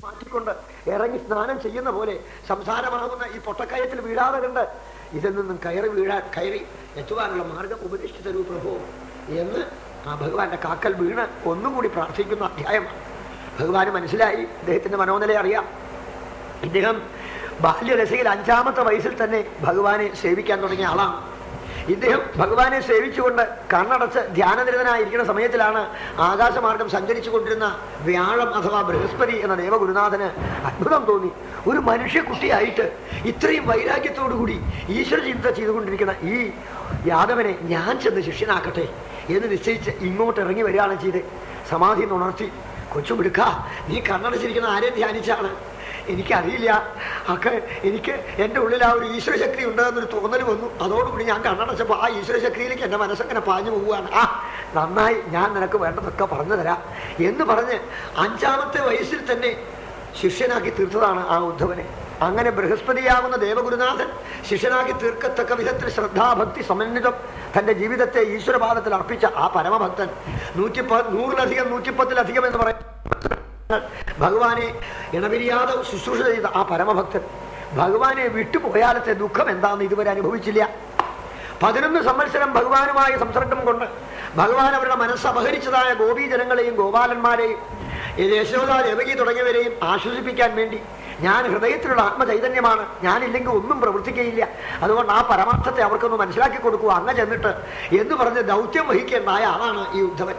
മാറ്റിക്കൊണ്ട് ഇറങ്ങി സ്നാനം ചെയ്യുന്ന പോലെ സംസാരമാകുന്ന ഈ പൊട്ടക്കയത്തിൽ വീഴാതെ കണ്ട് ഇതിൽ നിന്നും കയറി എത്തുവാനുള്ള മാർഗം ഉപദേശിച്ചു തരൂ പ്രഭു എന്ന് ആ ഭഗവാന്റെ കാക്കൽ വീണ് ഒന്നും കൂടി പ്രാർത്ഥിക്കുന്ന അധ്യായമാണ്. ഭഗവാന് മനസ്സിലായി, ഇദ്ദേഹത്തിന്റെ മനോനില അറിയാം. ഇദ്ദേഹം ബാല്യരസയിൽ 5-ാമത്തെ വയസ്സിൽ തന്നെ ഭഗവാനെ സേവിക്കാൻ തുടങ്ങിയ ആളാണ്. ഇദ്ദേഹം ഭഗവാനെ സേവിച്ചുകൊണ്ട് കണ്ണടച്ച് ധ്യാനനിരതനായിരിക്കുന്ന സമയത്തിലാണ് ആകാശമാർഗം സഞ്ചരിച്ചു കൊണ്ടിരുന്ന വ്യാഴം അഥവാ ബൃഹസ്പതി എന്ന ദേവഗുരുനാഥന് അത്ഭുതം തോന്നി. ഒരു മനുഷ്യക്കുട്ടിയായിട്ട് ഇത്രയും വൈരാഗ്യത്തോടുകൂടി ഈശ്വര ചിന്ത ചെയ്തുകൊണ്ടിരിക്കുന്ന ഈ യാദവനെ ഞാൻ ചെന്ന് ശിഷ്യനാക്കട്ടെ എന്ന് നിശ്ചയിച്ച് ഇങ്ങോട്ട് ഇറങ്ങി വരികയാണ് ചെയ്ത് സമാധി ഉണർത്തി. കൊച്ചു മിടുക്ക, നീ കണ്ണടച്ചിരിക്കുന്ന ആരെ ധ്യാനിച്ചാണ്? എനിക്കറിയില്ല. ഒക്കെ എനിക്ക് എൻ്റെ ഉള്ളിൽ ആ ഒരു ഈശ്വരശക്തി ഉണ്ടെന്നൊരു തോന്നൽ വന്നു. അതോടുകൂടി ഞാൻ കണ്ണടച്ചപ്പോൾ ആ ഈശ്വരശക്തിയിലേക്ക് എൻ്റെ മനസ്സങ്ങനെ പാഞ്ഞു പോവുകയാണ്. നന്നായി, ഞാൻ നിനക്ക് വേണ്ടതൊക്കെ പറഞ്ഞു തരാം എന്ന് പറഞ്ഞ് 5-ാമത്തെ വയസ്സിൽ തന്നെ ശിഷ്യനാക്കി തീർത്തതാണ് ആ ഉദ്ധവനെ. അങ്ങനെ ബൃഹസ്പതിയാകുന്ന ദേവഗുരുനാഥൻ ശിഷ്യനാക്കി തീർക്കത്തക്ക വിധത്തിൽ ശ്രദ്ധാഭക്തി സമന്വിതം തൻ്റെ ജീവിതത്തെ ഈശ്വരപാദത്തിൽ അർപ്പിച്ച ആ പരമഭക്തൻ 100-ലധികം 110-ലധികം എന്ന് പറയും ഭഗവാനെ ഇണപിരിയാതെ ശുശ്രൂഷ ചെയ്ത ആ പരമഭക്തൻ ഭഗവാനെ വിട്ടുപോയാലത്തെ ദുഃഖം എന്താണെന്ന് ഇതുവരെ അനുഭവിച്ചില്ല. 11 സംവത്സരം ഭഗവാനുമായ സംസർഗം കൊണ്ട് ഭഗവാൻ അവരുടെ മനസ്സ് അപഹരിച്ചതായ ഗോപീജനങ്ങളെയും ഗോപാലന്മാരെയും യശോദ ദേവകി തുടങ്ങിയവരെയും ആശ്വസിപ്പിക്കാൻ വേണ്ടി ഞാൻ ഹൃദയത്തിലുള്ള ആത്മചൈതന്യമാണ്, ഞാനില്ലെങ്കിൽ ഒന്നും പ്രവർത്തിക്കുകയില്ല, അതുകൊണ്ട് ആ പരമാർത്ഥത്തെ അവർക്കൊന്ന് മനസ്സിലാക്കി കൊടുക്കുക അങ്ങ് ചെന്നിട്ട് എന്ന് പറഞ്ഞ് ദൗത്യം വഹിക്കേണ്ടായ ആളാണ് ഈ ഉദ്ധവൻ.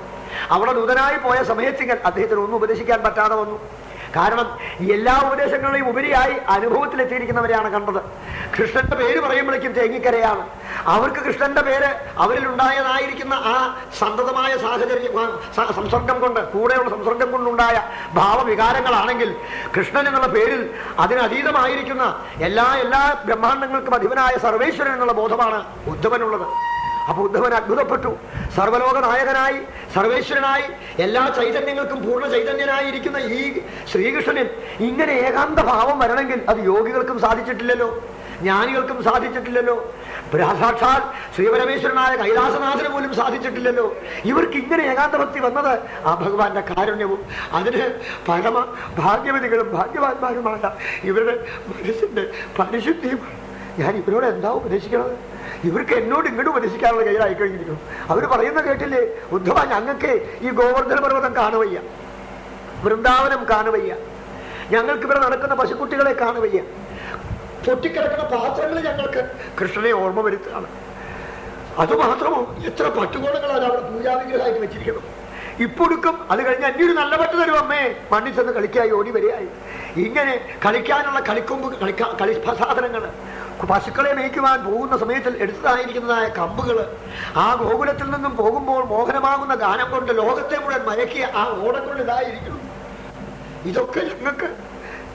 അവിടെ നൂതനായി പോയ സമയത്തിങ്കൽ അദ്ദേഹത്തിന് ഒന്നും ഉപദേശിക്കാൻ പറ്റാതെ വന്നു. കാരണം എല്ലാ ഉപദേശങ്ങളുടെയും ഉപരിയായി അനുഭവത്തിലെത്തിയിരിക്കുന്നവരെയാണ് കണ്ടത്. കൃഷ്ണന്റെ പേര് പറയുമ്പോഴേക്കും തേങ്ങിക്കരയാണ്. അവർക്ക് കൃഷ്ണന്റെ പേര് അവരിലുണ്ടായതായിരിക്കുന്ന ആ സന്തതമായ സാഹചര്യം സംസർഗം കൊണ്ട് കൂടെയുള്ള സംസർഗം കൊണ്ടുണ്ടായ ഭാവവികാരങ്ങളാണെങ്കിൽ കൃഷ്ണൻ എന്നുള്ള പേരിൽ അതിനതീതമായിരിക്കുന്ന എല്ലാ ബ്രഹ്മാണ്ടങ്ങൾക്കും അധിപനായ സർവേശ്വരൻ എന്നുള്ള ബോധമാണ് ഉദ്ധവനുള്ളത്. അപ്പൊ ഉദ്ധവൻ അത്ഭുതപ്പെട്ടു. സർവലോക നായകനായി സർവേശ്വരനായി എല്ലാ ചൈതന്യങ്ങൾക്കും പൂർണ്ണ ചൈതന്യനായിരിക്കുന്ന ഈ ശ്രീകൃഷ്ണൻ ഇങ്ങനെ ഏകാന്ത ഭാവം വരണമെങ്കിൽ അത് യോഗികൾക്കും സാധിച്ചിട്ടില്ലല്ലോ, ജ്ഞാനികൾക്കും സാധിച്ചിട്ടില്ലല്ലോ, സാക്ഷാൽ ശ്രീപരമേശ്വരനായ കൈലാസനാഥന് പോലും സാധിച്ചിട്ടില്ലല്ലോ. ഇവർക്ക് ഇങ്ങനെ ഏകാന്തഭക്തി വന്നത് ആ ഭഗവാന്റെ കാരുണ്യവും അതിന് പരമ ഭാഗ്യവതികളും ഭാഗ്യവാന്മാരുമായ ഇവരുടെ മനസ്സിന്റെ പരിശുദ്ധിയുമാണ്. ഞാൻ ഇവരോട് എന്താ ഉപദേശിക്കണത്? ഇവർക്ക് എന്നോട് ഇങ്ങോട്ട് ഉപദേശിക്കാനുള്ള കയ്യിലായി കഴിഞ്ഞിരിക്കുന്നു. അവർ പറയുന്ന കേട്ടില്ലേ, ഉദ്ധവ ഞങ്ങൾക്ക് ഈ ഗോവർദ്ധന പർവ്വതം കാണുവയ്യ, വൃന്ദാവനം കാണുവയ്യ, ഞങ്ങൾക്ക് ഇവിടെ നടക്കുന്ന പശുക്കുട്ടികളെ കാണുവയ്യ, പൊട്ടിക്കിടക്കുന്ന പാത്രങ്ങൾ ഞങ്ങൾക്ക് കൃഷ്ണനെ ഓർമ്മ വരുത്തുകയാണ്. അതുമാത്രമോ, എത്ര പട്ടുകോണങ്ങളാണ് അവിടെ പൂജാവിഗ്രഹമായിട്ട് വെച്ചിരിക്കുന്നത്. ഇപ്പൊടുക്കും അത് കഴിഞ്ഞ് അന്യൊരു നല്ല പട്ട് തരും അമ്മേ, മണ്ണിൽ ചെന്ന് കളിക്കായി ഓടി വരികയായി. ഇങ്ങനെ കളിക്കാനുള്ള കളിക്കൊമ്പ് കളി സാധനങ്ങൾ, പശുക്കളെ മേയ്ക്കുവാൻ പോകുന്ന സമയത്തിൽ എടുത്തതായിരിക്കുന്നതായ കമ്പുകൾ, ആ ഗോകുലത്തിൽ നിന്നും പോകുമ്പോൾ മോഹനമാകുന്ന ഗാനം കൊണ്ട് ലോകത്തെ മുഴുവൻ മയക്കിയ ആ ഓടം കൊണ്ട് ഇതായിരിക്കുന്നു. ഇതൊക്കെ ഞങ്ങൾക്ക്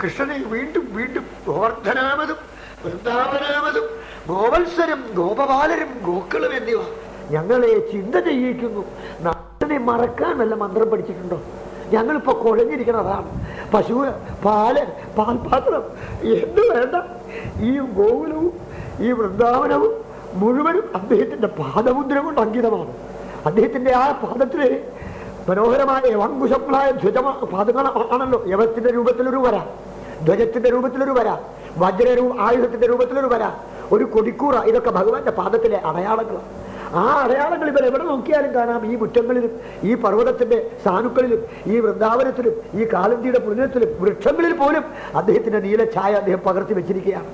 കൃഷ്ണനെ വീണ്ടും വീണ്ടും ഗോവർദ്ധനാമതും വൃന്ദാവനാമതും ഗോവത്സരും ഗോപബാലരും ഗോക്കളും എന്നിവ ഞങ്ങളെ ചിന്ത ചെയ്യിക്കുന്നു. നാട്ടിനെ മറക്കാനല്ല മന്ത്രം പഠിച്ചിട്ടുണ്ടോ? ഞങ്ങളിപ്പോ കുഴഞ്ഞിരിക്കുന്നതാണ്. പശു, പാല്, പാൽപാത്രം എന്ത് വേണ്ട, ഈ ഗോകുലവും ഈ വൃന്ദാവനവും മുഴുവനും അദ്ദേഹത്തിന്റെ പാദമുദ്ര കൊണ്ട് അങ്കിതമാണ്. അദ്ദേഹത്തിന്റെ ആ പാദത്തില് മനോഹരമായ യവങ്കുശങ്ങളായ പാദങ്ങളാണല്ലോ. യവത്തിന്റെ രൂപത്തിലൊരു വര, ധ്വജത്തിന്റെ രൂപത്തിലൊരു വര, ആയുധത്തിന്റെ രൂപത്തിലൊരു വര, ഒരു കൊടിക്കൂറ, ഇതൊക്കെ ഭഗവാന്റെ പാദത്തിലെ അടയാളങ്ങളാണ്. ആ അടയാളങ്ങൾ ഇവർ എവിടെ നോക്കിയാലും കാണാം. ഈ മുറ്റങ്ങളിലും ഈ പർവ്വതത്തിന്റെ സാനുക്കളിലും ഈ വൃന്ദാവനത്തിലും ഈ കാലന്തിയുടെ പുണ്യത്തിലും വൃക്ഷങ്ങളിൽ പോലും അദ്ദേഹത്തിന്റെ നീലഛായ അദ്ദേഹം പകർത്തി വെച്ചിരിക്കുകയാണ്.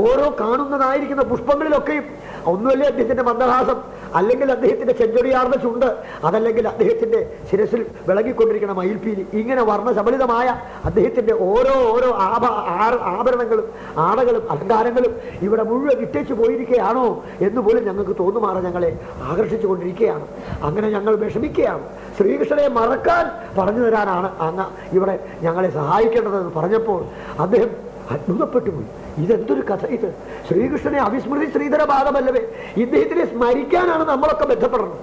ഓരോ കാണുന്നതായിരിക്കുന്ന പുഷ്പങ്ങളിലൊക്കെയും ഒന്നുമല്ലേ അദ്ദേഹത്തിന്റെ മന്ദഹാസം, അല്ലെങ്കിൽ അദ്ദേഹത്തിന്റെ ചെഞ്ചൊടിയാർന്ന ചുണ്ട്, അതല്ലെങ്കിൽ അദ്ദേഹത്തിന്റെ ശിരസിൽ വിളങ്ങിക്കൊണ്ടിരിക്കുന്ന മയിൽപ്പീലി, ഇങ്ങനെ വർണ്ണശബളിതമായ അദ്ദേഹത്തിന്റെ ഓരോ ആഭരണങ്ങളും ആടകളും അലങ്കാരങ്ങളും ഇവിടെ മുഴുവൻ ഇട്ടേച്ചു പോയിരിക്കുകയാണോ എന്ന് പോലും ഞങ്ങൾക്ക് തോന്നുമാറ ഞങ്ങളെ ആകർഷിച്ചു കൊണ്ടിരിക്കുകയാണ്. അങ്ങനെ ഞങ്ങൾ വിഷമിക്കുകയാണ്. ശ്രീകൃഷ്ണനെ മറക്കാൻ പറഞ്ഞു തരാനാണ് അങ്ങ് ഇവിടെ ഞങ്ങളെ സഹായിക്കേണ്ടതെന്ന് പറഞ്ഞപ്പോൾ അദ്ദേഹം അത്ഭുതപ്പെട്ടു പോയി. ഇതെന്തൊരു കഥ ഇത്! ശ്രീകൃഷ്ണനെ അവിസ്മൃതി ശ്രീധര ഭാഗമല്ലവേ, ഇദ്ദേഹത്തിനെ സ്മരിക്കാനാണ് നമ്മളൊക്കെ ബന്ധപ്പെടണം.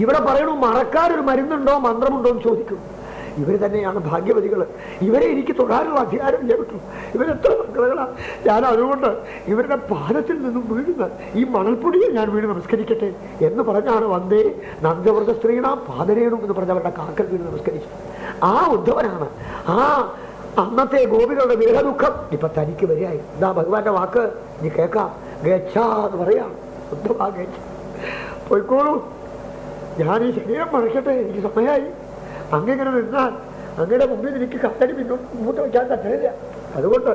ഇവിടെ പറയണു മറക്കാനൊരു മരുന്നുണ്ടോ മന്ത്രമുണ്ടോ എന്ന് ചോദിക്കുന്നു. ഇവർ തന്നെയാണ് ഭാഗ്യവതികൾ. ഇവരെ എനിക്ക് തൊടാനുള്ള അധികാരം ലഭിക്കും. ഇവരെത്ര മക്കളാണ്. ഞാൻ അതുകൊണ്ട് ഇവരുടെ പാദത്തിൽ നിന്നും വീഴുന്ന ഈ മണൽപ്പൊടിയെ ഞാൻ വീണ് നമസ്കരിക്കട്ടെ എന്ന് പറഞ്ഞാണ് വന്ദേ നന്ദവ്രത സ്ത്രീണാം പാദരേണു എന്ന് പറഞ്ഞ അവരുടെ കാക്കൽ വീണ് നമസ്കരിച്ചു. ആ ഉദ്ധവനാണ്, ആ അന്നത്തെ ഗോപികളുടെ വിരഹദുഃഖം ഇപ്പൊ തനിക്ക് വരികയായി. ഇതാ ഭഗവാന്റെ വാക്ക് നീ കേൾക്കാം. ഗച്ഛാന്ന് പറയാം. പോയിക്കോളൂ, ഞാൻ ഈ ശരീരം മറിക്കട്ടെ, എനിക്ക് സമയമായി. അങ്ങനെ നിന്നാൽ അങ്ങയുടെ മുമ്പിൽ എനിക്ക് കത്തടി മുമ്പോട്ട് വയ്ക്കാൻ പറ്റില്ല. അതുകൊണ്ട്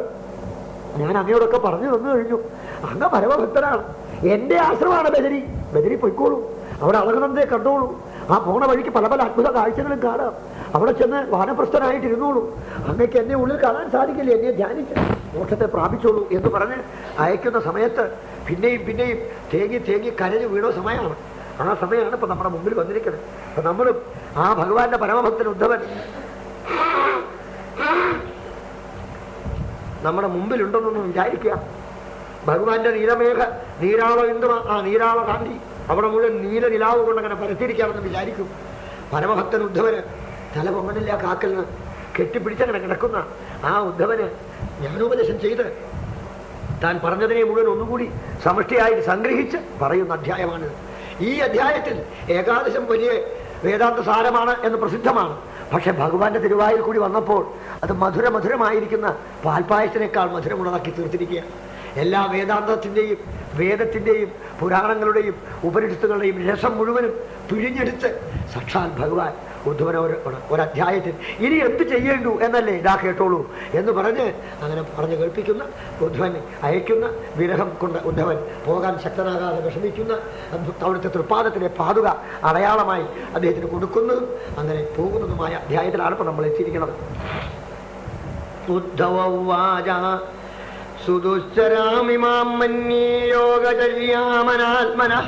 ഞാൻ അങ്ങയോടൊക്കെ പറഞ്ഞു തന്നു കഴിഞ്ഞു. അങ്ങ് പരമഭക്തനാണ്, എന്റെ ആശ്രമമാണ് ബദരി. ബദരി പൊയ്ക്കോളൂ, അവിടെ അളകനന്ദയെ കണ്ടോളൂ. ആ പോണ വഴിക്ക് പല പല അത്ഭുത കാഴ്ചകളും കാണാം. അവിടെ ചെന്ന് വാനപ്രസ്ഥനായിട്ടിരുന്നോളൂ. അങ്ങക്ക് എന്നെ ഉള്ളിൽ കാണാൻ സാധിക്കില്ല, എന്നെ ധ്യാനിച്ച് മോക്ഷത്തെ പ്രാപിച്ചോളൂ എന്ന് പറഞ്ഞ് അയക്കുന്ന സമയത്ത് പിന്നെയും പിന്നെയും തേങ്ങി തേങ്ങി കരഞ്ഞു വീണ സമയമാണ്. ആ സമയമാണ് ഇപ്പൊ നമ്മുടെ മുമ്പിൽ വന്നിരിക്കുന്നത്. അപ്പൊ നമ്മളും ആ ഭഗവാന്റെ പരമഭക്തൻ ഉദ്ധവൻ നമ്മുടെ മുമ്പിലുണ്ടെന്നൊന്നും വിചാരിക്കുക. ഭഗവാന്റെ നീരാള കാന്തി അവിടെ മുഴുവൻ നീല നിലാവ് കൊണ്ട് അങ്ങനെ പരത്തിരിക്കാമെന്ന് വിചാരിക്കും. പരമഭക്തൻ ഉദ്ധവന് തല പൊങ്ങനില്ല, കാക്കലിന് കെട്ടിപ്പിടിച്ചങ്ങനെ കിടക്കുന്ന ആ ഉദ്ധവന് ജ്ഞാനോപദേശം ചെയ്ത് താൻ പറഞ്ഞതിനെ മുഴുവൻ ഒന്നുകൂടി സമഷ്ടിയായി സംഗ്രഹിച്ച് പറയുന്ന അധ്യായമാണ്. ഈ അധ്യായത്തിൽ ഏകാദശം വലിയ വേദാന്ത സാരമാണ് എന്ന് പ്രസിദ്ധമാണ്. പക്ഷെ ഭഗവാന്റെ തിരുവായിൽ കൂടി വന്നപ്പോൾ അത് മധുരമായിരിക്കുന്ന പാൽപ്പായസത്തിനേക്കാൾ മധുരമുള്ളതാക്കി തീർത്തിരിക്കുകയാണ്. എല്ലാ വേദാന്തത്തിൻ്റെയും വേദത്തിൻ്റെയും പുരാണങ്ങളുടെയും ഉപനിഷത്തുകളുടെയും രസം മുഴുവനും പിഴിഞ്ഞെടുത്ത് സാക്ഷാൽ ഭഗവാൻ ഉദ്ധവന ഒരധ്യായത്തിൽ ഇനി എന്ത് ചെയ്യേണ്ടു എന്നല്ലേ, ഇതാ കേട്ടോളൂ എന്ന് പറഞ്ഞ് അങ്ങനെ പറഞ്ഞു കേൾപ്പിക്കുന്ന ഉദ്ധവനെ അയക്കുന്ന, വിരഹം കൊണ്ട് ഉദ്ധവൻ പോകാൻ ശക്തനാകാതെ വിഷമിക്കുന്ന അവിടുത്തെ തൃപ്പാദത്തിലെ പാതുക അടയാളമായി അദ്ദേഹത്തിന് കൊടുക്കുന്നതും അങ്ങനെ പോകുന്നതുമായ അധ്യായത്തിലാണ് ഇപ്പൊ നമ്മൾ എത്തിയിരിക്കുന്നത്. ഉദ്ധവവാച സുദുശ്ചരാമിമാം മന്യേ യോഗചര്യാമനാത്മനഃ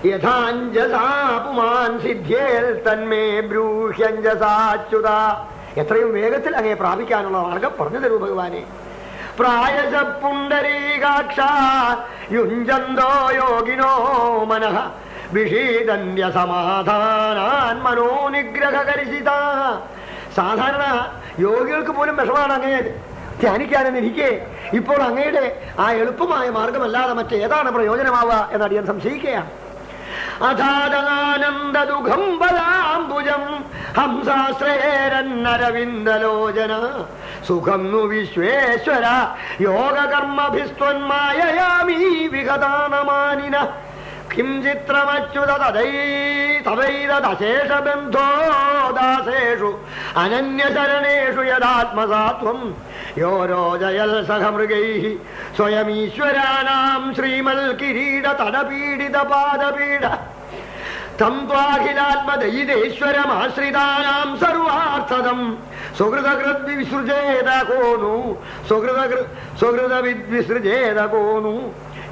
യഥാഞ്ജസാ പുമാൻ സിദ്ധ്യേൽ തന്മേ ബ്രൂഹ്യഞ്ജസാച്യുത. എത്രയും വേഗത്തിൽ അങ്ങേ പ്രാപിക്കാനുള്ള മാർഗം പറഞ്ഞു തരൂ ഭഗവാനെ. പ്രായശ പുണ്ടരീകാക്ഷ യുഞ്ജന്തോ യോഗിനോ മനഃ വിഷീദന്യ സമാധാനാൻ മനോനിഗ്രഹകരിഷിത. സാധാരണ യോഗികൾക്ക് പോലും വിഷമാണ് അങ്ങേ ധ്യാനിക്കാനെന്ന് ഇരിക്കെ ഇപ്പോൾ അങ്ങയുടെ ആ എളുപ്പമായ മാർഗമല്ലാതെ മറ്റേതാണ് പ്രയോജനമാവുക എന്നടിയാൻ സംശയിക്കുകയാണ്. അഥാദാനന്ദദുഃഖം ബലാംബുജം ഹംസാശ്രയേരന്നരവിന്ദലോചന സുഖം നു വിശ്വേശ്വര യോഗകർമ്മഭിസ്ത്വന്മായയാമീ വിഗതാനമാനിന കിം ചിത്രമച്യുത തവൈതദശേഷബന്ധോ ദാസേഷു അനന്യശരണേഷു യദാത്മസാത്വം യോ രോജയൽ സഹമൃഗൈഃ സ്വയമീശ്വരാണാം ശ്രീമൽ കിരീട തടപീഡിത പാദപീഠ തം ത്വാഖിലാത്മദയിതേശ്വരമാശ്രിതാനാം സർവാർത്ഥദം സുഹൃതകൃദ്വിസൃജേത കോനു സുഹൃതവിദ്വിസൃജേത കോനു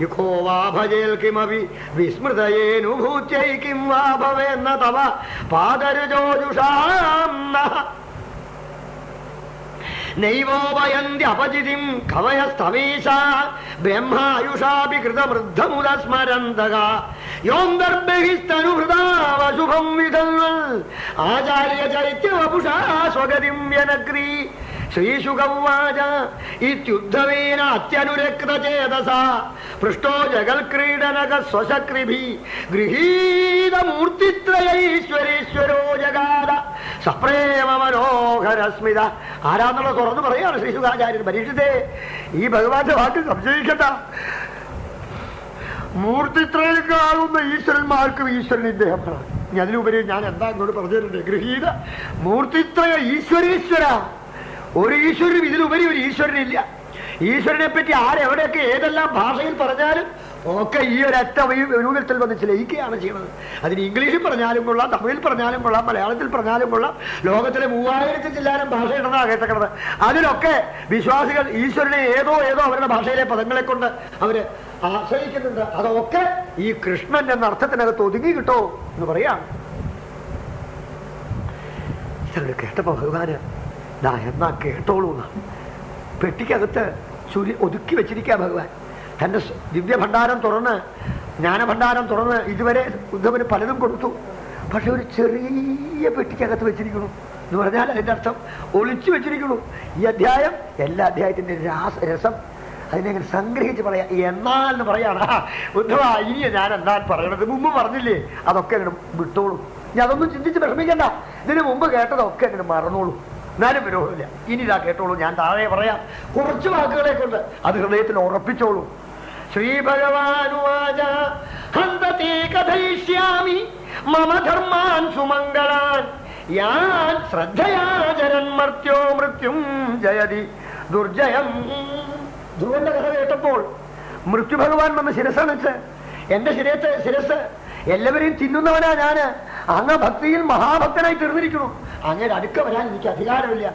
യുഖോ വാ ഭജേൽ കിമപി വിസ്മൃതയേനുഭൂത്യൈ കിം വാ ഭവേന്ന തവ പാദരുജോജുഷാം നൈവോപയന്ത്യപചിതിം കവയസ്തവീശ ബ്രഹ്മായുഷാപി കൃതമൃദ്ധമുദസ്മരന്തക യോന്തർബഹിസ്തനുഹൃദാവശുഭം വിധന്വൽ ആചാര്യ ചൈത്യവപുഷാ സ്വഗതിം വ്യനഗ്രീ. ശ്രീശുകവാച ഇത്യുദ്ധവേന അത്യനുരക്തചേതസ പൃഷ്ടോ ജഗൽക്രീഡനക സ്വശക്രിഭി ഗൃഹീതമൂർത്തിത്രയൈശ്വരീശ്വരോ ജഗാദ സപ്രേമ മനോഹരസ്മിത. ആരാന്നുള്ള തുറന്നു പറയാണ് ശ്രീശുകാചാര്യൻ. പരീക്ഷിതേ, ഈ ഭഗവാന്റെ വാക്ക് സംശയിക്കണ്ട. മൂർത്തിത്രയേക്കാളുന്ന ഈശ്വരന്മാർക്കും ഈശ്വരൻ ഇദ്ദേഹമാണ്. ഇനി അതിലുപരി ഞാൻ എന്താ ഇങ്ങോട്ട് പറഞ്ഞിട്ടുണ്ട്. ഗൃഹീത മൂർത്തിത്രയ ഈശ്വരീശ്വര. ഒരു ഈശ്വരനും ഇതിലുപരി ഒരു ഈശ്വരനില്ല. ഈശ്വരനെ പറ്റി ആരെവിടെയൊക്കെ ഏതെല്ലാം ഭാഷയിൽ പറഞ്ഞാലും ഒക്കെ ഈ ഒരൊറ്റ രൂപത്തിൽ വന്ന് ലയിക്കുകയാണ് ചെയ്യുന്നത്. അതിന് ഇംഗ്ലീഷിൽ പറഞ്ഞാലും കൊള്ളാം, തമിഴിൽ പറഞ്ഞാലും കൊള്ളാം, മലയാളത്തിൽ പറഞ്ഞാലും കൊള്ളാം, ലോകത്തിലെ 3000 ചില്ലാനും ഭാഷയുണ്ടെന്നാണ് കേട്ടത്. അതിലൊക്കെ വിശ്വാസികൾ ഈശ്വരനെ ഏതോ അവരുടെ ഭാഷയിലെ പദങ്ങളെ കൊണ്ട് അവര് ആശ്രയിക്കുന്നുണ്ട്. അതൊക്കെ ഈ കൃഷ്ണൻ എന്ന അർത്ഥത്തിനകത്ത് ഒതുങ്ങി കിട്ടോ എന്ന് പറയാം. ഇതങ്ങ് കേട്ടപ്പോ ഭഗവാന് എന്നാ കേട്ടോളൂ എന്നാ പെട്ടിക്കകത്ത് ഒതുക്കി വെച്ചിരിക്കുക ഭഗവാൻ. തൻ്റെ ദിവ്യഭണ്ഡാരം തുറന്ന്, ജ്ഞാനഭണ്ഡാരം തുറന്ന് ഇതുവരെ ഉദ്ധവന് പലതും കൊടുത്തു. പക്ഷെ ഒരു ചെറിയ പെട്ടിക്കകത്ത് വെച്ചിരിക്കണു എന്ന് പറഞ്ഞാൽ അതിൻ്റെ അർത്ഥം ഒളിച്ചു വെച്ചിരിക്കണു. ഈ അധ്യായം എല്ലാ അധ്യായത്തിൻ്റെ രസം അതിനെങ്ങനെ സംഗ്രഹിച്ച് പറയാം. എന്നാൽ എന്ന് പറയാണ് ഉദ്ധവ, ഇനി ഞാൻ എന്നാൽ പറയണത് മുമ്പ് പറഞ്ഞില്ലേ, അതൊക്കെ അങ്ങനെ വിട്ടോളൂ. ഇനി അതൊന്നും ചിന്തിച്ച് വിഷമിക്കണ്ട. ഇതിന് മുമ്പ് കേട്ടതൊക്കെ അങ്ങനെ മറന്നോളൂ. എന്നാലും വിരോധമില്ല. ഇനി ഇതാ കേട്ടോളൂ, ഞാൻ താഴെ പറയാം കുറച്ച് വാക്കുകളെ കൊണ്ട് അത് ഹൃദയത്തിൽ ഉറപ്പിച്ചോളൂ. ശ്രീ ഭഗവാനുവാച ഹന്തേ കഥയിഷ്യാമി മമ ധർമാൻ സുമംഗളാൻ യാൻ ശ്രദ്ധയാ ജരൻ മർത്യോ മൃത്യും ജയതി ദുർജയം. ധ്രുവന്റെ കഥ കേട്ടപ്പോൾ മൃത്യു ഭഗവാൻ വന്ന് ശിരസണിച്ച്, എന്റെ ശിരസ് എല്ലാവരെയും തിന്നുന്നവനാ ഞാന്, അങ്ങ് ഭക്തിയിൽ മഹാഭക്തനായി തീർന്നിരിക്കുന്നു, അങ്ങനെ അടുക്ക വരാൻ എനിക്ക് അധികാരമില്ല,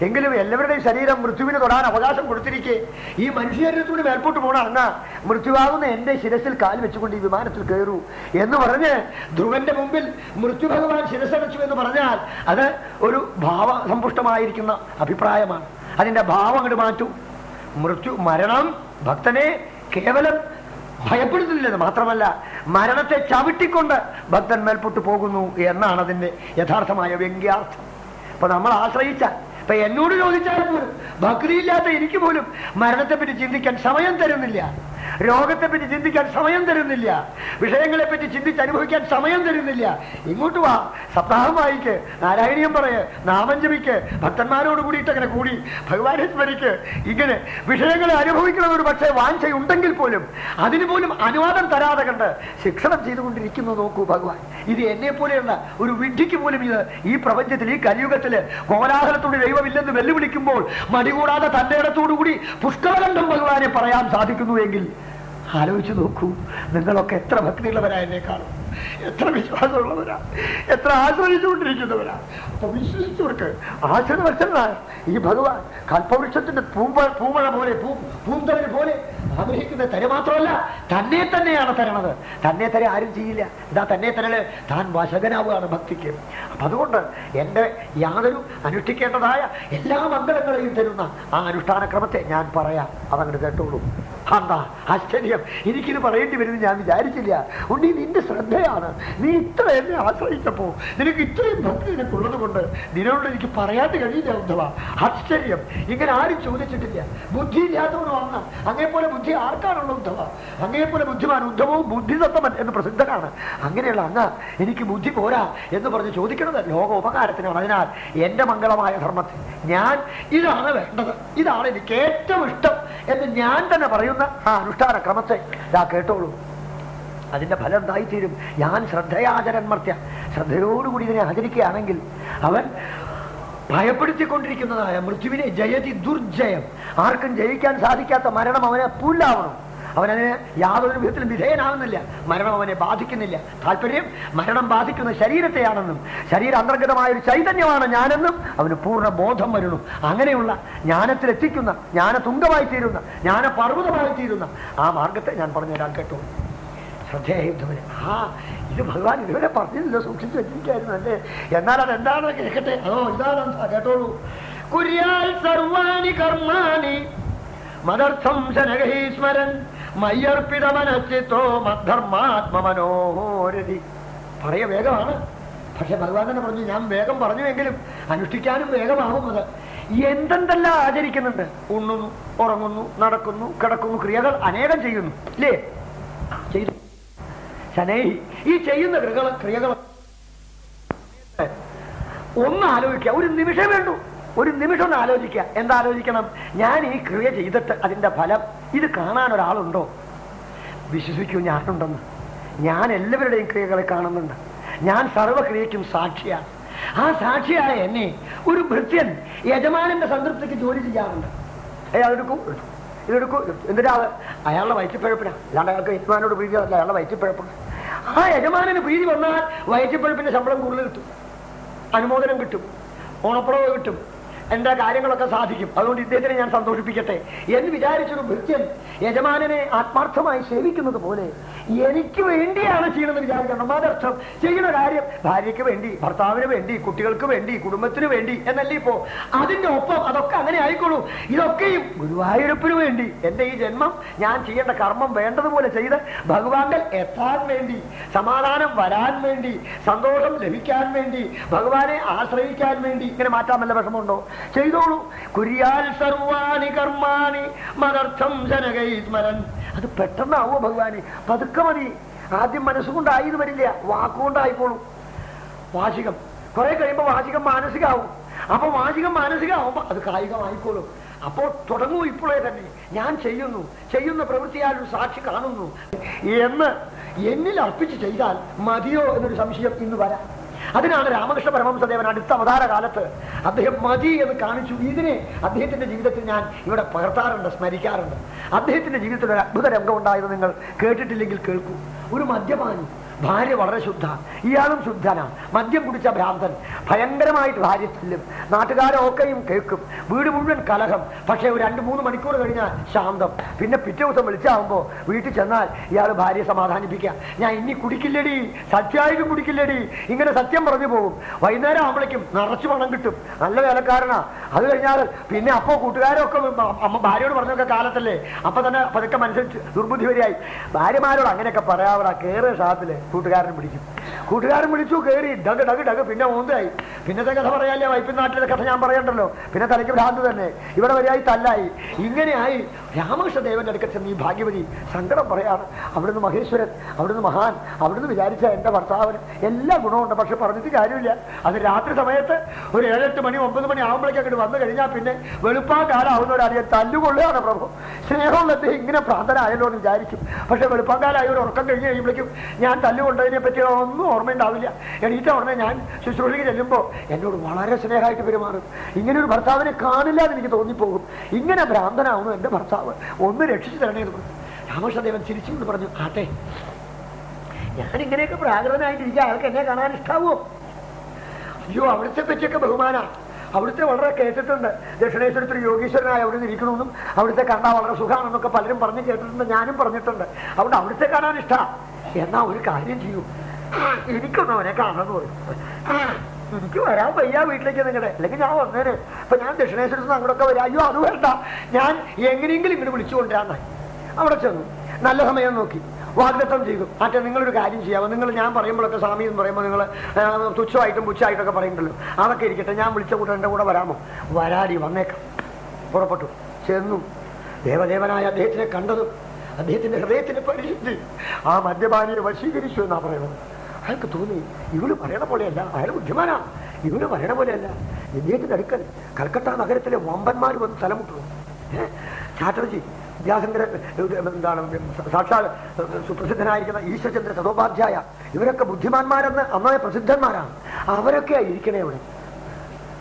എങ്കിലും എല്ലാവരുടെയും ശരീരം മൃത്യുവിന് തൊടാൻ അവകാശം കൊടുത്തിരിക്കെ ഈ മനുഷ്യരീരത്തോട് മേൽപോട്ട് പോണ അങ്ങ് മൃത്യുവാകുന്ന എന്റെ ശിരസിൽ കാൽ വെച്ചുകൊണ്ട് ഈ വിമാനത്തിൽ കയറൂ എന്ന് പറഞ്ഞ് ധ്രുവന്റെ മുമ്പിൽ മൃത്യു ഭഗവാൻ ശിരസടച്ചു എന്ന് പറഞ്ഞാൽ അത് ഒരു ഭാവസമ്പുഷ്ടമായിരിക്കുന്ന അഭിപ്രായമാണ്. അതിന്റെ ഭാവം അങ്ങോട്ട് മാറ്റൂ. മരണം ഭക്തനെ കേവലം ഭയപ്പെടുത്തുന്നില്ലെന്ന് മാത്രമല്ല മരണത്തെ ചവിട്ടിക്കൊണ്ട് ഭക്തൻ മേൽപോട്ട് പോകുന്നു എന്നാണ് അതിന്റെ യഥാർത്ഥമായ വ്യംഗ്യാർത്ഥം. അപ്പൊ നമ്മൾ ആശ്രയിച്ച, ഇപ്പൊ എന്നോട് ചോദിച്ചാൽ പോലും ഭക്തിയില്ലാത്ത എനിക്ക് പോലും മരണത്തെപ്പറ്റി ചിന്തിക്കാൻ സമയം തരുന്നില്ല, രോഗത്തെപ്പറ്റി ചിന്തിക്കാൻ സമയം തരുന്നില്ല, വിഷയങ്ങളെ പറ്റി ചിന്തിച്ച് അനുഭവിക്കാൻ സമയം തരുന്നില്ല. ഇങ്ങോട്ട് വാ, സപ്താഹം വായിക്ക്, നാരായണീയം പറയ്, നാമം ജപിക്ക്, ഭക്തന്മാരോട് കൂടിയിട്ട് അങ്ങനെ കൂടി ഭഗവാനെ സ്മരിക്ക്. ഇങ്ങനെ വിഷയങ്ങളെ അനുഭവിക്കണമെന്നൊരു പക്ഷേ വാഞ്ചയുണ്ടെങ്കിൽ പോലും അതിന് പോലും അനുവാദം തരാതെ കണ്ട് ശിക്ഷണം ചെയ്തുകൊണ്ടിരിക്കുന്നു. നോക്കൂ ഭഗവാൻ, ഇത് എന്നെ പോലെയുള്ള ഒരു വിഡ്ഢിക്ക് പോലും ഇത് ഈ പ്രപഞ്ചത്തിൽ, ഈ കലിയുഗത്തില് കോലാഹലത്തോട് ദൈവമില്ലെന്ന് വെല്ലുവിളിക്കുമ്പോൾ മടികൂടാതെ തന്റെ ഇടത്തോടുകൂടി പുഷ്കരകണ്ഠം ഭഗവാനെ പറയാൻ സാധിക്കുന്നുവെങ്കിൽ ആലോചിച്ച് നോക്കൂ. നിങ്ങളൊക്കെ എത്ര ഭക്തിയുള്ളവരാ എന്നെ കാണും, എത്ര വിശ്വാസമുള്ളവരാ, എത്ര ആശ്രയിച്ചുകൊണ്ടിരിക്കുന്നവരാ. അപ്പൊ വിശ്വസിച്ചവർക്ക് ആശ്രയവത്സരനായ ഈ ഭഗവാൻ കൽപ്പവൃക്ഷത്തിന്റെ പൂമഴ പോലെ, പൂന്തളിര് പോലെ ആഗ്രഹിക്കുന്ന തര മാത്രമല്ല തന്നെ തന്നെയാണ് തരണത്. തന്നെ തര ആരും ചെയ്യില്ല. ഇതാ തന്നെ തരല് താൻ വശകനാവുകയാണ് ഭക്തിക്ക്. അപ്പൊ അതുകൊണ്ട് എന്റെ യാതൊരു അനുഷ്ഠിക്കേണ്ടതായ എല്ലാ മംഗളങ്ങളെയും തരുന്ന ആ അനുഷ്ഠാന ക്രമത്തെ ഞാൻ പറയാം, അതങ്ങോട്ട് കേട്ടോളൂ. എന്താ ആശ്ചര്യം, എനിക്കിത് പറയേണ്ടി വരുന്നത് ഞാൻ വിചാരിച്ചില്ല. ഉണ്ണി, നിന്റെ ശ്രദ്ധയാണ്, നീ ഇത്ര എന്നെ ആശ്രയിച്ചപ്പോ നിനക്ക് ഇത്രയും ഭക്തി നിനക്കുള്ളത് കൊണ്ട് നിന്നോട് എനിക്ക് പറയാതെ കഴിയില്ല ഉദ്ധവ. ആശ്ചര്യം, ഇങ്ങനെ ആരും ചോദിച്ചിട്ടില്ല. ബുദ്ധി ഇല്ലാത്തവനാണ് അങ്ങേപ്പോലെ ബുദ്ധി ആർക്കാണുള്ള ഉദ്ധവ? അങ്ങേപ്പോലെ ബുദ്ധിമാൻ ഉദ്ധവവും ബുദ്ധിതത്വമൻ എന്ന് പ്രസിദ്ധനാണ്. അങ്ങനെയുള്ള അങ്ങ് എനിക്ക് ബുദ്ധി പോരാ എന്ന് പറഞ്ഞ് ചോദിക്കുന്നത് ലോക ഉപകാരത്തിനാണ്. അതിനാൽ എന്റെ മംഗളമായ ധർമ്മത്തിൽ ഞാൻ ഇതാണ് വേണ്ടത്, ഇതാണ് എനിക്ക് ഏറ്റവും ഇഷ്ടം എന്ന് ഞാൻ തന്നെ പറയുന്ന ആ അനുഷ്ഠാന ക്രമത്തെ ഇതാ കേട്ടോളൂ. അതിന്റെ ഫലം എന്തായിത്തീരും? ഞാൻ ശ്രദ്ധയാചരൻ മർത്യ, ശ്രദ്ധയോടുകൂടി ഇതിനെ ആചരിക്കുകയാണെങ്കിൽ അവൻ ഭയപ്പെടുത്തിക്കൊണ്ടിരിക്കുന്നതായ മൃത്യുവിനെ ജയതി ദുർജയം, ആർക്കും ജയിക്കാൻ സാധിക്കാത്ത മരണം അവനെ പുല്ലാവണം. അവനതിന് യാതൊരു വിധത്തിലും വിധേയനാകുന്നില്ല. മരണം അവനെ ബാധിക്കുന്നില്ല. താല്പര്യം മരണം ബാധിക്കുന്ന ശരീരത്തെയാണെന്നും ശരീര അന്തർഗതമായ ഒരു ചൈതന്യമാണ് ഞാനെന്നും അവന് പൂർണ്ണ ബോധം വരുന്നു. അങ്ങനെയുള്ള ജ്ഞാനത്തിലെത്തിക്കുന്ന, ജ്ഞാനതുങ്കമായി തീരുന്ന, ജ്ഞാനപർവ്വതമായി തീരുന്ന ആ മാർഗത്തെ ഞാൻ പറഞ്ഞുതരാൻ കേട്ടു. ശ്രദ്ധേയുദ്ധവന് ഇത് ഭഗവാൻ ഇതുവരെ പറഞ്ഞില്ല, സൂക്ഷിച്ചു വെച്ചിരിക്കായിരുന്നു അല്ലേ? എന്നാൽ അതെന്താണെന്ന് കേൾക്കട്ടെ. അതോ ഇതാണ് കേട്ടോളൂ. കുര്യാൽ സർവാണി കർമാണി മദർത്ഥം ശനഗഹീസ്മരൻ മയ്യർപ്പിത മനശ്ചിത്തോ മദ്ധർമാത്മമനോരതി. പറയ വേഗമാണ്, പക്ഷെ ഭഗവാൻ തന്നെ പറഞ്ഞു, ഞാൻ വേഗം പറഞ്ഞുവെങ്കിലും അനുഷ്ഠിക്കാനും വേഗമാകുന്നത്. എന്തെന്തെല്ലാം ആചരിക്കുന്നുണ്ട്. ഉണ്ണുന്നു, ഉറങ്ങുന്നു, നടക്കുന്നു, കിടക്കുന്നു, ക്രിയകൾ അനേകം ചെയ്യുന്നു അല്ലേ? ചെയ്തു ശനേഹി ഈ ചെയ്യുന്ന ക്രിയകൾ ഒന്ന് ആലോചിക്കുക. ഒരു നിമിഷം വേണ്ടു, ഒരു നിമിഷം ഒന്ന് ആലോചിക്കുക. എന്താലോചിക്കണം? ഞാൻ ഈ ക്രിയ ചെയ്തിട്ട് അതിന്റെ ഫലം ഇത് കാണാൻ ഒരാളുണ്ടോ? വിശ്വസിക്കൂ, ഞാനുണ്ടെന്ന്. ഞാൻ എല്ലാവരുടെയും ക്രിയകളെ കാണുന്നുണ്ട്. ഞാൻ സർവ്വക്രിയയ്ക്കും സാക്ഷിയാണ്. ആ സാക്ഷിയായ എന്നെ ഒരു ഭൃത്യൻ യജമാനന്റെ സംതൃപ്തിക്ക് ജോലി ചെയ്യാറുണ്ട്. അതെടുക്കൂ, ഇതെടുക്കൂ, എന്തിനാ? അയാളുടെ വയറ്റിപ്പഴപ്പിനാണ്. അല്ലാണ്ട് അയാൾക്ക് യജമാനോട് പ്രീതി അല്ല, അയാളുടെ വയറ്റിപ്പഴപ്പാണ്. ആ യജമാനന് പ്രീതി വന്നാൽ വയറ്റിപ്പഴപ്പിന്റെ ശമ്പളം കൂടുതൽ കിട്ടും, അനുമോദനം കിട്ടും, ഓണപ്പുറവ് കിട്ടും, എന്റെ കാര്യങ്ങളൊക്കെ സാധിക്കും. അതുകൊണ്ട് ഇദ്ദേഹത്തിനെ ഞാൻ സന്തോഷിപ്പിക്കട്ടെ എന്ന് വിചാരിച്ചൊരു ഭൃത്യൻ യജമാനനെ ആത്മാർത്ഥമായി സേവിക്കുന്നത് പോലെ എനിക്ക് വേണ്ടിയാണ് ചെയ്യണമെന്ന് വിചാരിക്കണം. അതർത്ഥം ചെയ്യുന്ന കാര്യം ഭാര്യയ്ക്ക് വേണ്ടി, ഭർത്താവിന് വേണ്ടി, കുട്ടികൾക്ക് വേണ്ടി, കുടുംബത്തിന് വേണ്ടി എന്നല്ലേ ഇപ്പോ. അതിന്റെ ഒപ്പം അതൊക്കെ അങ്ങനെ ആയിക്കോളൂ. ഇതൊക്കെയും ഗുരുവായൂരപ്പന് വേണ്ടി, എന്റെ ഈ ജന്മം ഞാൻ ചെയ്യേണ്ട കർമ്മം വേണ്ടതുപോലെ ചെയ്ത് ഭഗവാന്റെ എത്താൻ വേണ്ടി, സമാധാനം വരാൻ വേണ്ടി, സന്തോഷം ലഭിക്കാൻ വേണ്ടി, ഭഗവാനെ ആശ്രയിക്കാൻ വേണ്ടി. ഇങ്ങനെ മാറ്റാൻ വല്ല വിഷമമുണ്ടോ? ചെയ്തോളൂ. കുര്യാൽ സർവാണി കർമാണി മദർത്ഥം ജനകൈസ്മരൻ. അത് പെട്ടെന്നാവോ ഭഗവാന്? പതുക്കെ മതി. ആദ്യം മനസ്സുകൊണ്ടായി വരില്ല, വാക്കുകൊണ്ടായിക്കോളൂ. വാചികം കുറെ കഴിയുമ്പോൾ വാചികം മാനസികമാവും. അപ്പൊ വാചികം മാനസികമാവുമ്പോ അത് കായികമായിക്കോളും. അപ്പോൾ തുടങ്ങൂ ഇപ്പോഴേ തന്നെ. ഞാൻ ചെയ്യുന്ന പ്രവൃത്തിയാൽ ഒരു സാക്ഷി കാണുന്നു എന്ന് എന്നിൽ അർപ്പിച്ച് ചെയ്താൽ മതിയോ എന്നൊരു സംശയം ഇന്ന് വരാം. അതിനാണ് രാമകൃഷ്ണ പരമഹംസദേവൻ അടുത്ത അവതാര കാലത്ത് അദ്ദേഹം മതി എന്ന് കാണിച്ചു. ഇതിനെ അദ്ദേഹത്തിന്റെ ജീവിതത്തിൽ ഞാൻ ഇവിടെ പകർത്താറുണ്ട്, സ്മരിക്കാറുണ്ട്. അദ്ദേഹത്തിന്റെ ജീവിതത്തിൽ ഒരു അത്ഭുത രംഗം ഉണ്ടായത് നിങ്ങൾ കേട്ടിട്ടില്ലെങ്കിൽ കേൾക്കൂ. ഒരു മദ്യപാനി, ഭാര്യ വളരെ ശുദ്ധ, ഇയാളും ശുദ്ധനാണ്. മദ്യം കുടിച്ച ഭ്രാന്തൻ ഭയങ്കരമായിട്ട് ഭാര്യ തല്ലും, നാട്ടുകാരൊക്കെയും കേൾക്കും, വീട് മുഴുവൻ കലഹം. പക്ഷേ ഒരു 2-3 മണിക്കൂർ കഴിഞ്ഞാൽ ശാന്തം. പിന്നെ പിറ്റേ ദിവസം വിളിച്ചാകുമ്പോൾ വീട്ടിൽ ചെന്നാൽ ഇയാൾ ഭാര്യയെ സമാധാനിപ്പിക്കുക, ഞാൻ ഇനി കുടിക്കില്ലടി, സത്യമായിട്ടും കുടിക്കില്ലടി, ഇങ്ങനെ സത്യം പറഞ്ഞു പോകും. വൈകുന്നേരം ആകുമ്പോഴേക്കും നിറച്ചു പണം കിട്ടും, നല്ല വേലക്കാരനാ. അത് കഴിഞ്ഞാൽ പിന്നെ അപ്പോൾ കൂട്ടുകാരൊക്കെ അമ്മ ഭാര്യയോട് പറഞ്ഞൊക്കെ കാലത്തല്ലേ, അപ്പൊ തന്നെ പതുക്കെ മനസ്സിൽ ദുർബുദ്ധി വരിയായി. ഭാര്യമാരോട് അങ്ങനെയൊക്കെ പറയാവടാ, കേറിയ ഷാപ്പില് കൂട്ടുകാരൻ വിളിച്ചു, കയറി ഡഗ് ഡഗ് ഡഗ്. പിന്നെ മൂന്നായി. പിന്നത്തെ കഥ പറയാല്ലേ, വൈപ്പിൻ നാട്ടിലെ കഥ ഞാൻ പറയണ്ടല്ലോ. പിന്നെ തലയ്ക്ക് ഭ്രാന്ത് തന്നെ, ഇവിടെ വരെയായി തല്ലായി. ഇങ്ങനെയായി രാമകൃഷ്ണദേവന്റെ അടുക്കൽ ചെന്ന് ഈ ഭാഗ്യവതി സങ്കടം പറയാണ്. അവിടുന്ന് മഹേശ്വരൻ, അവിടുന്ന് മഹാൻ, അവിടുന്ന് വിചാരിച്ച എന്റെ ഭർത്താവിന് എല്ലാ ഗുണമുണ്ട്, പക്ഷെ പറഞ്ഞിട്ട് കാര്യമില്ല. അത് രാത്രി സമയത്ത് ഒരു 7-8 മണി 9 മണി ആകുമ്പോഴേക്കും വന്നു കഴിഞ്ഞാൽ പിന്നെ വെളുപ്പാ കാലാവുന്നവരാണ് ഞാൻ തല്ലുകൊള്ളുകയാണ് പ്രഭു. സ്നേഹമുള്ള അദ്ദേഹം ഇങ്ങനെ പ്രാന്തനായല്ലോ എന്ന് വിചാരിക്കും. പക്ഷെ വെളുപ്പാങ്കാലായ ഒരു ഉറക്കം കഴിഞ്ഞ് കഴിയുമ്പോഴേക്കും ഞാൻ തല്ലുകൊണ്ടതിനെ പറ്റി ഒന്നും ഓർമ്മയുണ്ടാവില്ല. എണീറ്റ ഉടനെ ഞാൻ ശുശ്രൂഷയ്ക്ക് ചെല്ലുമ്പോൾ എന്നോട് വളരെ സ്നേഹമായിട്ട് പെരുമാറും. ഇങ്ങനെ ഒരു ഭർത്താവിനെ കാണില്ല എന്ന് എനിക്ക് തോന്നിപ്പോകും. ഇങ്ങനെ ഭ്രാന്തനാവുന്നു എന്റെ ഭർത്താവ്, ഒന്ന് രക്ഷിച്ചു തരണേ എന്ന് പറഞ്ഞു. രാമകൃഷ്ണദേവൻ ചിരിച്ചുകൊണ്ട് പറഞ്ഞു, ആട്ടെ, ഞാനിങ്ങനെയൊക്കെ പ്രാകൃതനായിട്ടിരിക്കുക, അയാൾക്ക് എന്നെ കാണാൻ ഇഷ്ടാവോ? അയ്യോ, അവിടുത്തെ പറ്റിയൊക്കെ ബഹുമാന, അവിടുത്തെ വളരെ കേട്ടിട്ടുണ്ട്. ദക്ഷിണേശ്വരത്തിൽ യോഗീശ്വരനായി അവിടെ നിന്ന് ഇരിക്കണമെന്നും അവിടുത്തെ കണ്ടാൽ വളരെ സുഖമാണെന്നൊക്കെ പലരും പറഞ്ഞു കേട്ടിട്ടുണ്ട്, ഞാനും പറഞ്ഞിട്ടുണ്ട്. അതുകൊണ്ട് അവിടുത്തെ കാണാൻ ഇഷ്ടമാണ്. എന്നാ ഒരു കാര്യം ചെയ്യൂ, എനിക്കൊന്നും അവനെ കാണാന്ന് പറയും. എനിക്ക് വരാൻ വയ്യ വീട്ടിലേക്ക് നിങ്ങളുടെ, അല്ലെങ്കിൽ ഞാൻ വന്നേര്. അപ്പൊ ഞാൻ ദക്ഷിണേശ്വരത്തിൽ നിന്ന് അങ്ങോട്ടൊക്കെ വരാം. അയ്യോ അത് വേണ്ട, ഞാൻ എങ്ങനെയെങ്കിലും ഇങ്ങോട്ട് വിളിച്ചു കൊണ്ടുവരാന്നായി. അവിടെ ചെന്നു, നല്ല സമയം നോക്കി വാഗ്ദത്തം ചെയ്തു. മറ്റേ നിങ്ങളൊരു കാര്യം ചെയ്യാമോ, നിങ്ങൾ ഞാൻ പറയുമ്പോഴൊക്കെ സ്വാമി എന്ന് പറയുമ്പോൾ നിങ്ങൾ തുച്ഛമായിട്ടും പുച്ഛമായിട്ടൊക്കെ പറയുന്നുണ്ടല്ലോ, അതൊക്കെ ഇരിക്കട്ടെ, ഞാൻ വിളിച്ച കൂട്ടം എൻ്റെ കൂടെ വരാമോ? വരാടി, വന്നേക്കാം. പുറപ്പെട്ടു. ചെന്നു ദേവദേവനായ അദ്ദേഹത്തിനെ കണ്ടതും അദ്ദേഹത്തിന്റെ ഹൃദയത്തിന് പരിശുദ്ധി ആ മദ്യപാനിയെ വശീകരിച്ചു എന്നാ പറയുന്നത്. അയാൾക്ക് തോന്നി ഇവള് പറയണ പോലെയല്ല, അയാൾ ബുദ്ധിമാനാണ്, ഇവര് പറയണ പോലെയല്ല. ഇദ്ദേഹത്തിന്റെ അടുക്കൽ കൽക്കട്ട നഗരത്തിലെ വമ്പന്മാർ വന്ന് തലമുട്ടുന്നു. ചാറ്റർജി, വിദ്യാസങ്കര, എന്താണ് സാക്ഷാൽ സുപ്രസിദ്ധനായിരിക്കുന്ന ഈശ്വരചന്ദ്ര ചതോപാധ്യായ, ഇവരൊക്കെ ബുദ്ധിമാന്മാരെന്ന് അന്നേ പ്രസിദ്ധന്മാരാണ്. അവരൊക്കെ ഇരിക്കണേ അവിടെ.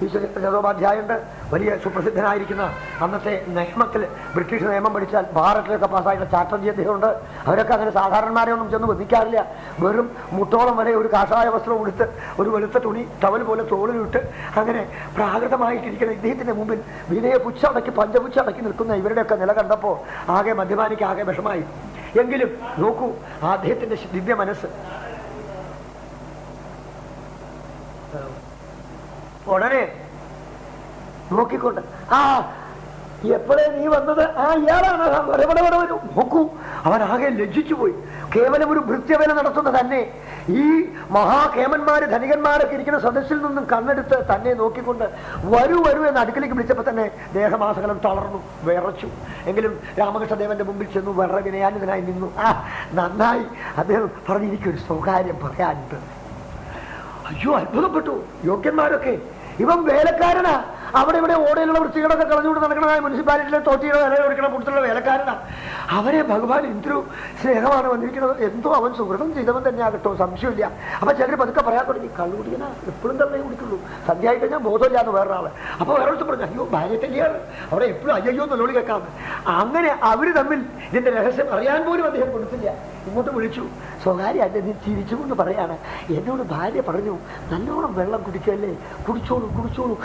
ഈശ്വരചന്ദ്ര ചതോപാധ്യായുണ്ട്, വലിയ സുപ്രസിദ്ധനായിരിക്കുന്ന അന്നത്തെ നിയമത്തിൽ ബ്രിട്ടീഷ് നിയമം പഠിച്ചാൽ ഭാരതത്തിലൊക്കെ പാസ്സായിട്ടുള്ള ചാറ്റർജി അദ്ദേഹമുണ്ട്. അവരൊക്കെ അങ്ങനെ സാധാരണന്മാരെ ഒന്നും ചെന്ന് ബന്ധിക്കാറില്ല. വെറും മുട്ടോളം വരെ ഒരു കാഷായ വസ്ത്രം ഉടുത്ത് ഒരു വെളുത്ത തുണി ടവൽ പോലെ തോളിലിട്ട് അങ്ങനെ പ്രാകൃതമായിട്ടിരിക്കുന്ന ഇദ്ദേഹത്തിന്റെ മുമ്പിൽ വിനയ പുച്ഛടക്കി പഞ്ചപുച്ഛടക്കി നിൽക്കുന്ന ഇവരുടെയൊക്കെ നില കണ്ടപ്പോൾ ആകെ മദ്യപാനിക്ക് ആകെ വിഷമായി. എങ്കിലും നോക്കൂ ആ അദ്ദേഹത്തിന്റെ ദിവ്യ മനസ്സ്. ഉടനെ നോക്കിക്കൊണ്ട്, ആ എപ്പോഴേ നീ വന്നത്? ആ ഇയാളാണ്. നോക്കൂ, അവനാകെ ലജ്ജിച്ചു പോയി. കേവലം ഒരു ഭൃത്യവേല നടത്തുന്ന തന്നെ ഈ മഹാകേമന്മാര് ധനികന്മാരൊക്കെ ഇരിക്കുന്ന സദസ്സിൽ നിന്നും കണ്ണെടുത്ത് തന്നെ നോക്കിക്കൊണ്ട് വരൂ വരൂ എന്ന് അടുക്കലേക്ക് വിളിച്ചപ്പോൾ തന്നെ ദേഹമാസകലം തളർന്നു, വിറച്ചു. എങ്കിലും രാമകൃഷ്ണദേവന്റെ മുമ്പിൽ ചെന്നു വളരെ വിനയാന്വിതനായി നിന്നു. ആ നന്നായി. അദ്ദേഹം പറഞ്ഞു, എനിക്കൊരു സ്വകാര്യം പറയാനുണ്ട്. അയ്യോ, അത്ഭുതപ്പെട്ടു യോഗ്യന്മാരൊക്കെ. ഇവൻ വേലക്കാരനാ, അവിടെ ഇവിടെ ഓടയിലുള്ള വൃത്തികളൊക്കെ കളഞ്ഞുകൊണ്ട് നടക്കണതായ മുനിസിപ്പാലിറ്റിയിലെ തോട്ടിയുടെ വില കൊടുക്കണ പുറത്തുള്ള വേലക്കാരനാ. അവരെ ഭഗവാൻ എന്തൊരു സ്നേഹമാണ് വന്നിരിക്കുന്നത്. എന്തോ അവൻ സുഹൃതം ചെയ്തവൻ തന്നെയാകട്ടോ, സംശയമില്ല. അപ്പൊ ചിലർ പതുക്കെ പറയാൻ തുടങ്ങി, കള്ളു കുടിക്കണ എപ്പോഴും തന്നെ കുടിക്കുള്ളൂ, സന്ധ്യ ആയി കഴിഞ്ഞാൽ ബോധമില്ലാന്ന് വേറൊരാള്. അപ്പൊ വേറൊരു പറഞ്ഞു, അയ്യോ ഭാര്യ തന്നെയാണ്, അവിടെ എപ്പോഴും അയ്യോ നെല്ലോളി കേൾക്കാമെന്ന്. അങ്ങനെ അവര് തമ്മിൽ ഇതിന്റെ രഹസ്യം അറിയാൻ പോലും അദ്ദേഹം കൊടുത്തില്ല. ഇങ്ങോട്ട് വിളിച്ചു, സ്വകാര്യ ചിരിച്ചുകൊണ്ട് പറയാണ്, എന്നോട് ഭാര്യ പറഞ്ഞു നല്ലോണം വെള്ളം കുടിക്കല്ലേ, കുടിച്ചോളൂ കുടിച്ചോളൂ.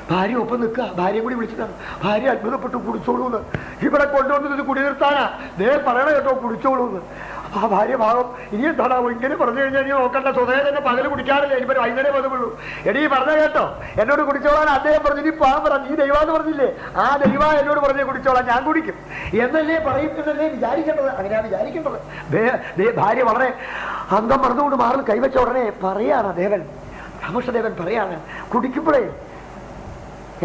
ഭാര്യ ഒപ്പം നിൽക്കുക, ഭാര്യ കൂടി വിളിച്ചിട്ടാണ്. ഭാര്യ അത്ഭുതപ്പെട്ടു, കുടിച്ചോളൂ എന്ന്. ഇവിടെ കൊണ്ടുവന്നത് കുടി നിർത്താനാ, ദേ പറയണ കേട്ടോ കുടിച്ചോളൂ എന്ന്. ആ ഭാര്യ ഭാഗം ഇനി എന്താണാവോ ഇങ്ങനെ പറഞ്ഞു കഴിഞ്ഞാൽ നീ നോക്കണ്ട, സ്വതവേ തന്നെ പകല് കുടിക്കാറില്ല, ഇനിയിപ്പോൾ വൈകുന്നേരം വന്നുള്ളൂ. എടീ പറഞ്ഞ കേട്ടോ, എന്നോട് കുടിച്ചോളാൻ അദ്ദേഹം പറഞ്ഞു. നീ പാവം പറ, നീ ദൈവാന്ന് പറഞ്ഞില്ലേ, ആ ദൈവ എന്നോട് പറഞ്ഞേ കുടിച്ചോളാം, ഞാൻ കുടിക്കും എന്നല്ലേ പറയുന്നതല്ലേ വിചാരിക്കേണ്ടത്. അങ്ങനെയാണ് വിചാരിക്കേണ്ടത്. ഭാര്യ വളരെ അന്തം മറന്നുകൊണ്ട് മാറിൽ കൈവച്ച ഉടനെ പറയാണ് ദേവൻ, രാമകൃഷ്ണദേവൻ പറയാണ്, കുടിക്കുമ്പോഴേ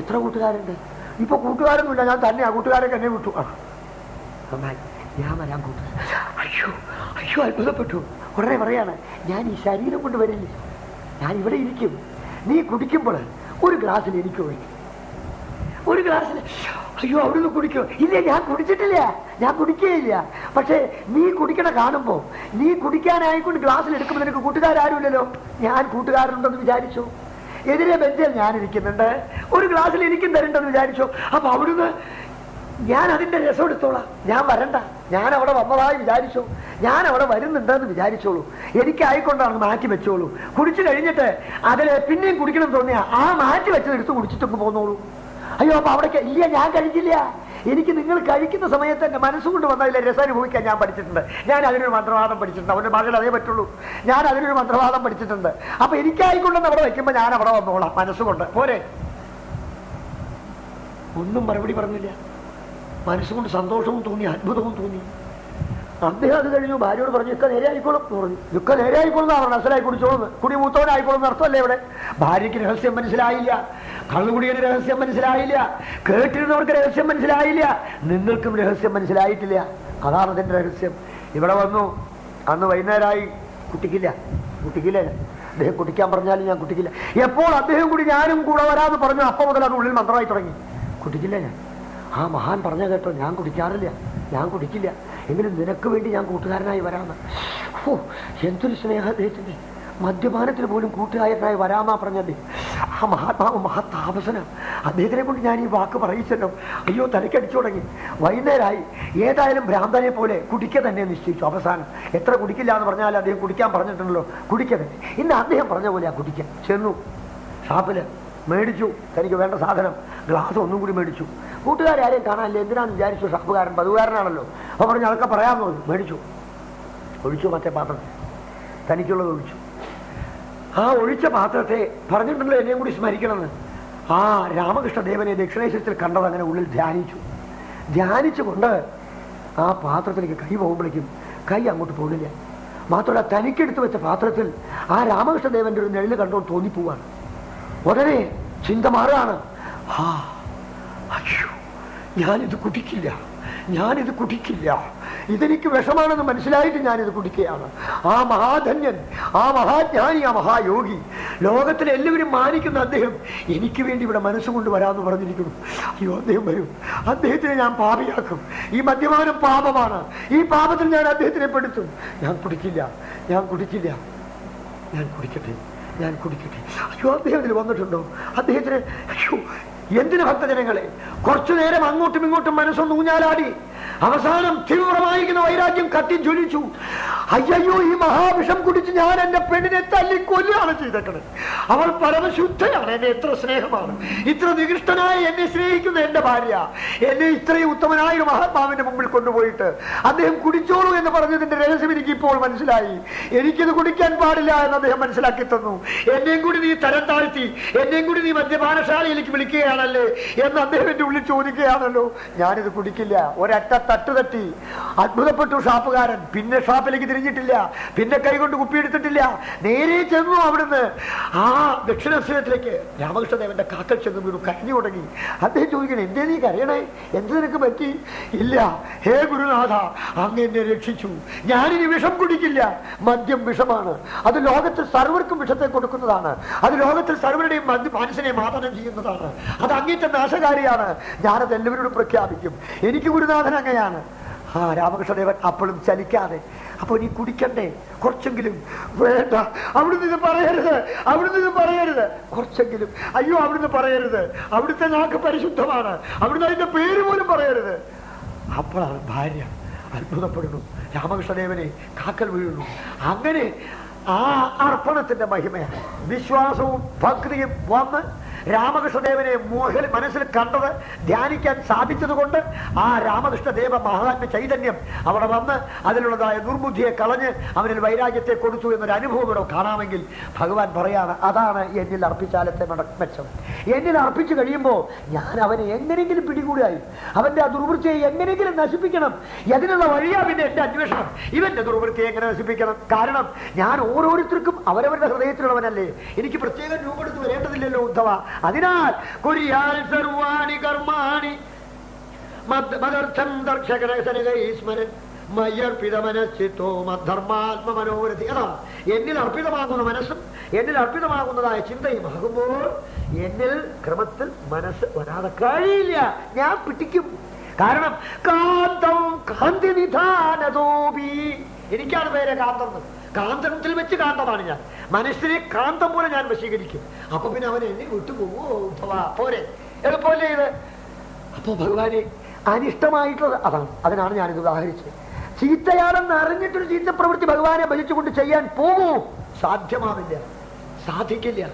എത്ര കൂട്ടുകാരുണ്ട്? ഇപ്പൊ കൂട്ടുകാരൊന്നുമില്ല, ഞാൻ തന്നെയാ, കൂട്ടുകാരൊക്കെ എന്നെ വിട്ടു. ആ നന്നായി, ഞാൻ വരാൻ കൂട്ടുകാർ. അയ്യോ അയ്യോ, അത്ഭുതപ്പെട്ടു. ഉടനെ പറയാണ്, ഞാൻ ഈ ശരീരം കൊണ്ട് വരില്ല, ഞാൻ ഇവിടെ ഇരിക്കും. നീ കുടിക്കുമ്പോൾ ഒരു ഗ്ലാസ്സിൽ എനിക്ക് ഒഴിക്കും. ഒരു ഗ്ലാസ്സിൽ അയ്യോ അവിടുന്ന് കുടിക്കോ? ഇല്ല, ഞാൻ കുടിച്ചിട്ടില്ല, ഞാൻ കുടിക്കുകയില്ല. പക്ഷേ നീ കുടിക്കണ കാണുമ്പോ, നീ കുടിക്കാനായിക്കൊണ്ട് ഗ്ലാസ്സിൽ എടുക്കുമ്പോൾ നിനക്ക് കൂട്ടുകാരുമില്ലല്ലോ. ഞാൻ കൂട്ടുകാരുണ്ടെന്ന് വിചാരിച്ചു, എതിരെ ബെഞ്ചിൽ ഞാൻ ഇരിക്കുന്നുണ്ട്, ഒരു ഗ്ലാസ്സിൽ എനിക്കും തരണ്ടെന്ന് വിചാരിച്ചു. അപ്പൊ അവിടുന്ന് ഞാൻ അതിന്റെ രസം എടുത്തോളാം, ഞാൻ വരണ്ട, ഞാൻ അവിടെ വന്നതായി വിചാരിച്ചു, ഞാൻ അവിടെ വരുന്നുണ്ടെന്ന് വിചാരിച്ചോളൂ, എനിക്കായിക്കൊണ്ടാണ് മാറ്റി വെച്ചോളൂ. കുടിച്ചു കഴിഞ്ഞിട്ട് അതിൽ പിന്നെയും കുടിക്കണം തോന്നിയാ ആ മാറ്റി വെച്ചത് എടുത്ത് കുടിച്ചിട്ടൊക്കെ പോന്നോളൂ. അയ്യോ അപ്പൊ അവിടേക്ക് ഇല്ല, ഞാൻ കഴിക്കില്ല. എനിക്ക് നിങ്ങൾ കഴിക്കുന്ന സമയത്ത് എന്റെ മനസ്സുകൊണ്ട് വന്നതിലെ രസം അനുഭവിക്കാൻ ഞാൻ പഠിച്ചിട്ടുണ്ട്. ഞാൻ അതിനൊരു മന്ത്രവാദം പഠിച്ചിട്ടുണ്ട്. അവന്റെ മകൾ അതേ പറ്റുള്ളൂ. ഞാൻ അതിനൊരു മന്ത്രവാദം പഠിച്ചിട്ടുണ്ട്. അപ്പൊ എനിക്കായിക്കൊണ്ടെന്ന് അവിടെ വയ്ക്കുമ്പോ ഞാൻ അവിടെ വന്നോളാം മനസ്സുകൊണ്ട്. പോരെ? ഒന്നും മറുപടി പറഞ്ഞില്ല. മനസ്സുകൊണ്ട് സന്തോഷവും തോന്നി, അത്ഭുതവും തോന്നി. അദ്ദേഹം അത് കഴിഞ്ഞു ഭാര്യയോട് പറഞ്ഞു, ഇക്ക നേരെ ആയിക്കോളും എന്ന് പറഞ്ഞു. ഇക്ക നേരെ ആയിക്കോളും പറഞ്ഞു, അസലായി കുടിച്ചോളും, കുടി മൂത്തോനായിക്കോളും അർത്ഥമല്ലേ ഇവിടെ. ഭാര്യയ്ക്ക് രഹസ്യം മനസ്സിലായില്ല, കള്ളുകുടിയുടെ രഹസ്യം മനസ്സിലായില്ല, കേട്ടിരുന്നവർക്ക് രഹസ്യം മനസ്സിലായില്ല, നിങ്ങൾക്കും രഹസ്യം മനസ്സിലായിട്ടില്ല. അതാണ് അതിന്റെ രഹസ്യം. ഇവിടെ വന്നു, അന്ന് വൈകുന്നേരമായി, കുട്ടിക്കില്ല. അദ്ദേഹം കുടിക്കാൻ പറഞ്ഞാലും ഞാൻ കുട്ടിക്കില്ല. എപ്പോൾ അദ്ദേഹം കൂടി ഞാനും കൂടെ വരാമെന്ന് പറഞ്ഞു, അപ്പം മുതൽ അത് ഉള്ളിൽ മന്ത്രമായി തുടങ്ങി. കുട്ടിക്കില്ല ഞാൻ. ആ മഹാൻ പറഞ്ഞ കേട്ടോ, ഞാൻ കുടിക്കാറില്ല, ഞാൻ കുടിക്കില്ല, എങ്കിലും നിനക്ക് വേണ്ടി ഞാൻ കൂട്ടുകാരനായി വരാമെന്ന്. ഓ എന്തൊരു സ്നേഹം അദ്ദേഹത്തിന്റെ! മദ്യപാനത്തിന് പോലും കൂട്ടുകാരനായി വരാമാ പറഞ്ഞത്. ആ മഹാത്മാവ് മഹാതാപസന. അദ്ദേഹത്തിനെ കൊണ്ട് ഞാൻ ഈ വാക്ക് പറയിച്ചല്ലോ. അയ്യോ തലക്കടിച്ചു തുടങ്ങി. വൈകുന്നേരമായി. ഏതായാലും ഭ്രാന്തനെ പോലെ കുടിക്ക തന്നെ നിശ്ചയിച്ചു. അവസാനം എത്ര കുടിക്കില്ല എന്ന് പറഞ്ഞാൽ അദ്ദേഹം കുടിക്കാൻ പറഞ്ഞിട്ടുണ്ടല്ലോ, കുടിക്ക തന്നെ. ഇന്ന് അദ്ദേഹം പറഞ്ഞ പോലെ ആ കുടിക്കാൻ ചെന്നു. ഷാപ്പില് മേടിച്ചു തനിക്ക് വേണ്ട സാധനം, ഗ്ലാസ് ഒന്നും കൂടി മേടിച്ചു. കൂട്ടുകാരും കാണാനില്ല, എന്തിനാന്ന് വിചാരിച്ചു. ഷാപ്പുകാരൻ പതുകാരനാണല്ലോ. അപ്പൊ പറഞ്ഞു അതൊക്കെ പറയാമെന്ന് പറഞ്ഞു. മേടിച്ചു, ഒഴിച്ചു. മറ്റേ പാത്രത്തിൽ തനിക്കുള്ളത് ഒഴിച്ചു. ആ ഒഴിച്ച പാത്രത്തെ പറഞ്ഞിട്ടുണ്ടല്ലോ എന്നെയും കൂടി സ്മരിക്കണമെന്ന്. ആ രാമകൃഷ്ണദേവനെ ദക്ഷിണേശ്വരത്തിൽ കണ്ടത് അങ്ങനെ ഉള്ളിൽ ധ്യാനിച്ചുകൊണ്ട് ആ പാത്രത്തിലേക്ക് കൈ പോകുമ്പോഴേക്കും കൈ അങ്ങോട്ട് പോകില്ല. മാത്രമല്ല തനിക്കെടുത്ത് വെച്ച പാത്രത്തിൽ ആ രാമകൃഷ്ണദേവന്റെ ഒരു നിഴല് കണ്ടുകൊണ്ട് തോന്നിപ്പോവാണ്. ഉടനെ ചിന്ത മാറുകയാണ്. അയ്യോ ഞാനിത് കുടിക്കില്ല, ഇതെനിക്ക് വിഷമാണെന്ന് മനസ്സിലായിട്ട് ഞാനിത് കുടിക്കുകയാണ്. ആ മഹാധന്യൻ, ആ മഹാജ്ഞാനി, ആ മഹായോഗി, ലോകത്തിലെ എല്ലാവരും മാനിക്കുന്ന അദ്ദേഹം എനിക്ക് വേണ്ടി ഇവിടെ മനസ്സുകൊണ്ട് വരാമെന്ന് പറഞ്ഞിരിക്കുന്നു. അയ്യോ അദ്ദേഹം വരും, അദ്ദേഹത്തിനെ ഞാൻ പാപിയാക്കും. ഈ മദ്യപാനം പാപമാണ്, ഈ പാപത്തിൽ ഞാൻ അദ്ദേഹത്തിനെ പെടുത്തും. ഞാൻ കുടിക്കട്ടെ. അയ്യോ അദ്ദേഹം ഇതിൽ വന്നിട്ടുണ്ടോ? അദ്ദേഹത്തിന് അയ്യോ എന്തിന് ഭക്തജനങ്ങളെ, കുറച്ചു നേരം അങ്ങോട്ടും ഇങ്ങോട്ടും മനസ്സൊന്ന് ഊഞ്ഞാലാടി. അവസാനം തീവ്രമായിരിക്കുന്ന വൈരാഗ്യം കത്തിജ്വലിച്ചു. അയ്യോ ഈ മഹാവിഷം കുടിച്ച് ഞാൻ എന്റെ പെണ്ണിനെ തല്ലിക്കൊല്ലുകയാണ് ചെയ്തേക്കണത്. അവൾ പരമശുദ്ധയാണ്, എന്നെ എത്ര സ്നേഹമാണ്, ഇത്ര നികൃഷ്ടനായി എന്നെ സ്നേഹിക്കുന്ന എന്റെ ഭാര്യ എന്നെ ഇത്രയും ഉത്തമനായ ഒരു മഹാത്മാവിന്റെ മുമ്പിൽ കൊണ്ടുപോയിട്ട് അദ്ദേഹം കുടിച്ചോളൂ എന്ന് പറഞ്ഞതിന്റെ രഹസ്യം എനിക്ക് ഇപ്പോൾ മനസ്സിലായി. എനിക്കിത് കുടിക്കാൻ പാടില്ല എന്ന് അദ്ദേഹം മനസ്സിലാക്കി തന്നു. എന്നെയും കൂടി നീ തരം താഴ്ത്തി, എന്നെയും കൂടി നീ മദ്യപാനശാലയിലേക്ക് വിളിക്കുകയാണല്ലേ എന്ന് അദ്ദേഹം എന്റെ ഉള്ളിൽ ചോദിക്കുകയാണല്ലോ. ഞാനിത് കുടിക്കില്ല. ഒരൊറ്റ തട്ട് തട്ടി. അത്ഭുതപ്പെട്ടു ഷാപ്പുകാരൻ. പിന്നെ ഷാപ്പിലേക്ക് തിരിഞ്ഞിട്ടില്ല, പിന്നെ കൈകൊണ്ട് കുപ്പിയെടുത്തിട്ടില്ല. നേരെ ചെന്നു അവിടുന്ന് ആ ദക്ഷിണേശ്വരത്തിലേക്ക്. രാമകൃഷ്ണദേവന്റെ കാക്കൽ ചെന്ന് വീണു, കരഞ്ഞു തുടങ്ങി. അദ്ദേഹം ചോദിക്കണം, എന്തേ നീ കരയണേ, എന്ത് നിനക്ക് പറ്റി? ഇല്ല, ഹേ ഗുരുനാഥ, അങ്ങ് എന്നെ രക്ഷിച്ചു, ഞാനിനി വിഷം കുടിക്കില്ല. മദ്യം വിഷമാണ്, അത് ലോകത്തിൽ സർവർക്കും വിഷത്തെ കൊടുക്കുന്നതാണ്, അത് ലോകത്തിൽ സർവരുടെയും മനസ്സിനെ മാതനം ചെയ്യുന്നതാണ്, അത് അങ്ങേറ്റ നാശകാരിയാണ്. ഞാനത് എല്ലാവരോടും പ്രഖ്യാപിക്കും. എനിക്ക് ഗുരുനാഥൻ അങ്ങയാണ്. ആ രാമകൃഷ്ണദേവൻ അപ്പോഴും ചലിക്കാതെ, അപ്പൊ നീ കുടിക്കണ്ടേ കുറച്ചെങ്കിലും? വേണ്ട, അവിടുന്ന് ഇത് പറയരുത്, കുറച്ചെങ്കിലും. അയ്യോ അവിടുന്ന് പറയരുത്, അവിടുത്തെ നാക്ക് പരിശുദ്ധമാണ്, അവിടുന്ന് അതിന്റെ പേര് പോലും പറയരുത്. അപ്പോഴാണ് ഭാര്യ അത്ഭുതപ്പെടുന്നു. രാമകൃഷ്ണദേവനെ കാക്കൽ വീഴുന്നു. അങ്ങനെ ആ അർപ്പണത്തിന്റെ മഹിമയാണ്. വിശ്വാസവും ഭക്തിയും വന്ന് രാമകൃഷ്ണദേവനെ മനസ്സിൽ കണ്ടത്, ധ്യാനിക്കാൻ സാധിച്ചത് കൊണ്ട് ആ രാമകൃഷ്ണദേവ മഹാത്മ ചൈതന്യം അവിടെ വന്ന് അതിലുള്ളതായ ദുർബുദ്ധിയെ കളഞ്ഞ് അവനിൽ വൈരാഗ്യത്തെ കൊടുത്തു എന്നൊരു അനുഭവം ഇവിടെ കാണാമെങ്കിൽ ഭഗവാൻ പറയാണ്, അതാണ് എന്നിൽ അർപ്പിച്ചാലത്തെ മെച്ചം. എന്നിൽ അർപ്പിച്ചു കഴിയുമ്പോൾ ഞാൻ അവനെ എങ്ങനെയെങ്കിലും പിടികൂടായി, അവന്റെ ആ ദുർവൃത്തിയെ എങ്ങനെയെങ്കിലും നശിപ്പിക്കണം. അതിനുള്ള വഴിയാ പിന്നെ എന്റെ അന്വേഷണം. ഇവന്റെ ദുർവൃത്തിയെ എങ്ങനെ നശിപ്പിക്കണം? കാരണം ഞാൻ ഓരോരുത്തർക്കും അവരവരുടെ ഹൃദയത്തിലുള്ളവനല്ലേ, എനിക്ക് പ്രത്യേകം രൂപെടുത്ത് വരേണ്ടതില്ലല്ലോ ഉദ്ധവ. അതിനാൽ കുര്യാൽ സർവാണി കർമാണി മദർത്ഥം ദർശകനസ്മരൻ മയ്യർപ്പിത മനസ്സിത്തോ മധർമാത്മമനോരഥി. അതാണ് എന്നിൽ അർപ്പിതമാകുന്ന മനസ്സും എന്നിൽ അർപ്പിതമാകുന്നതായ ചിന്തയും ആകുമ്പോൾ എന്നിൽ ക്രമത്തിൽ മനസ്സ് വരാതെ കഴിയില്ല. ഞാൻ പിടിക്കും. കാരണം കാന്തം കാന്തി നിധാനതോപി, എനിക്കാണ് പേരെ കാന്തം. കാന്തത്തിൽ വെച്ച് കാന്തമാണ് ഞാൻ. മനസ്സിനെ കാന്തം പോലെ ഞാൻ വശീകരിക്കും. അപ്പൊ പിന്നെ അവൻ എന്നെ വിട്ടുപോകുമോ? പോരെ, എളുപ്പമല്ലേ ഇത്? അപ്പൊ ഭഗവാനെ അനിഷ്ടമായിട്ടുള്ളത് അതാണ്. അതിനാണ് ഞാനിത് ഉദാഹരിച്ചത്. ചീത്തയാണെന്ന് അറിഞ്ഞിട്ടൊരു ചീത്ത പ്രവൃത്തി ഭഗവാനെ ഭജിച്ചുകൊണ്ട് ചെയ്യാൻ പോകൂ, സാധ്യമാവില്ല, സാധിക്കില്ല.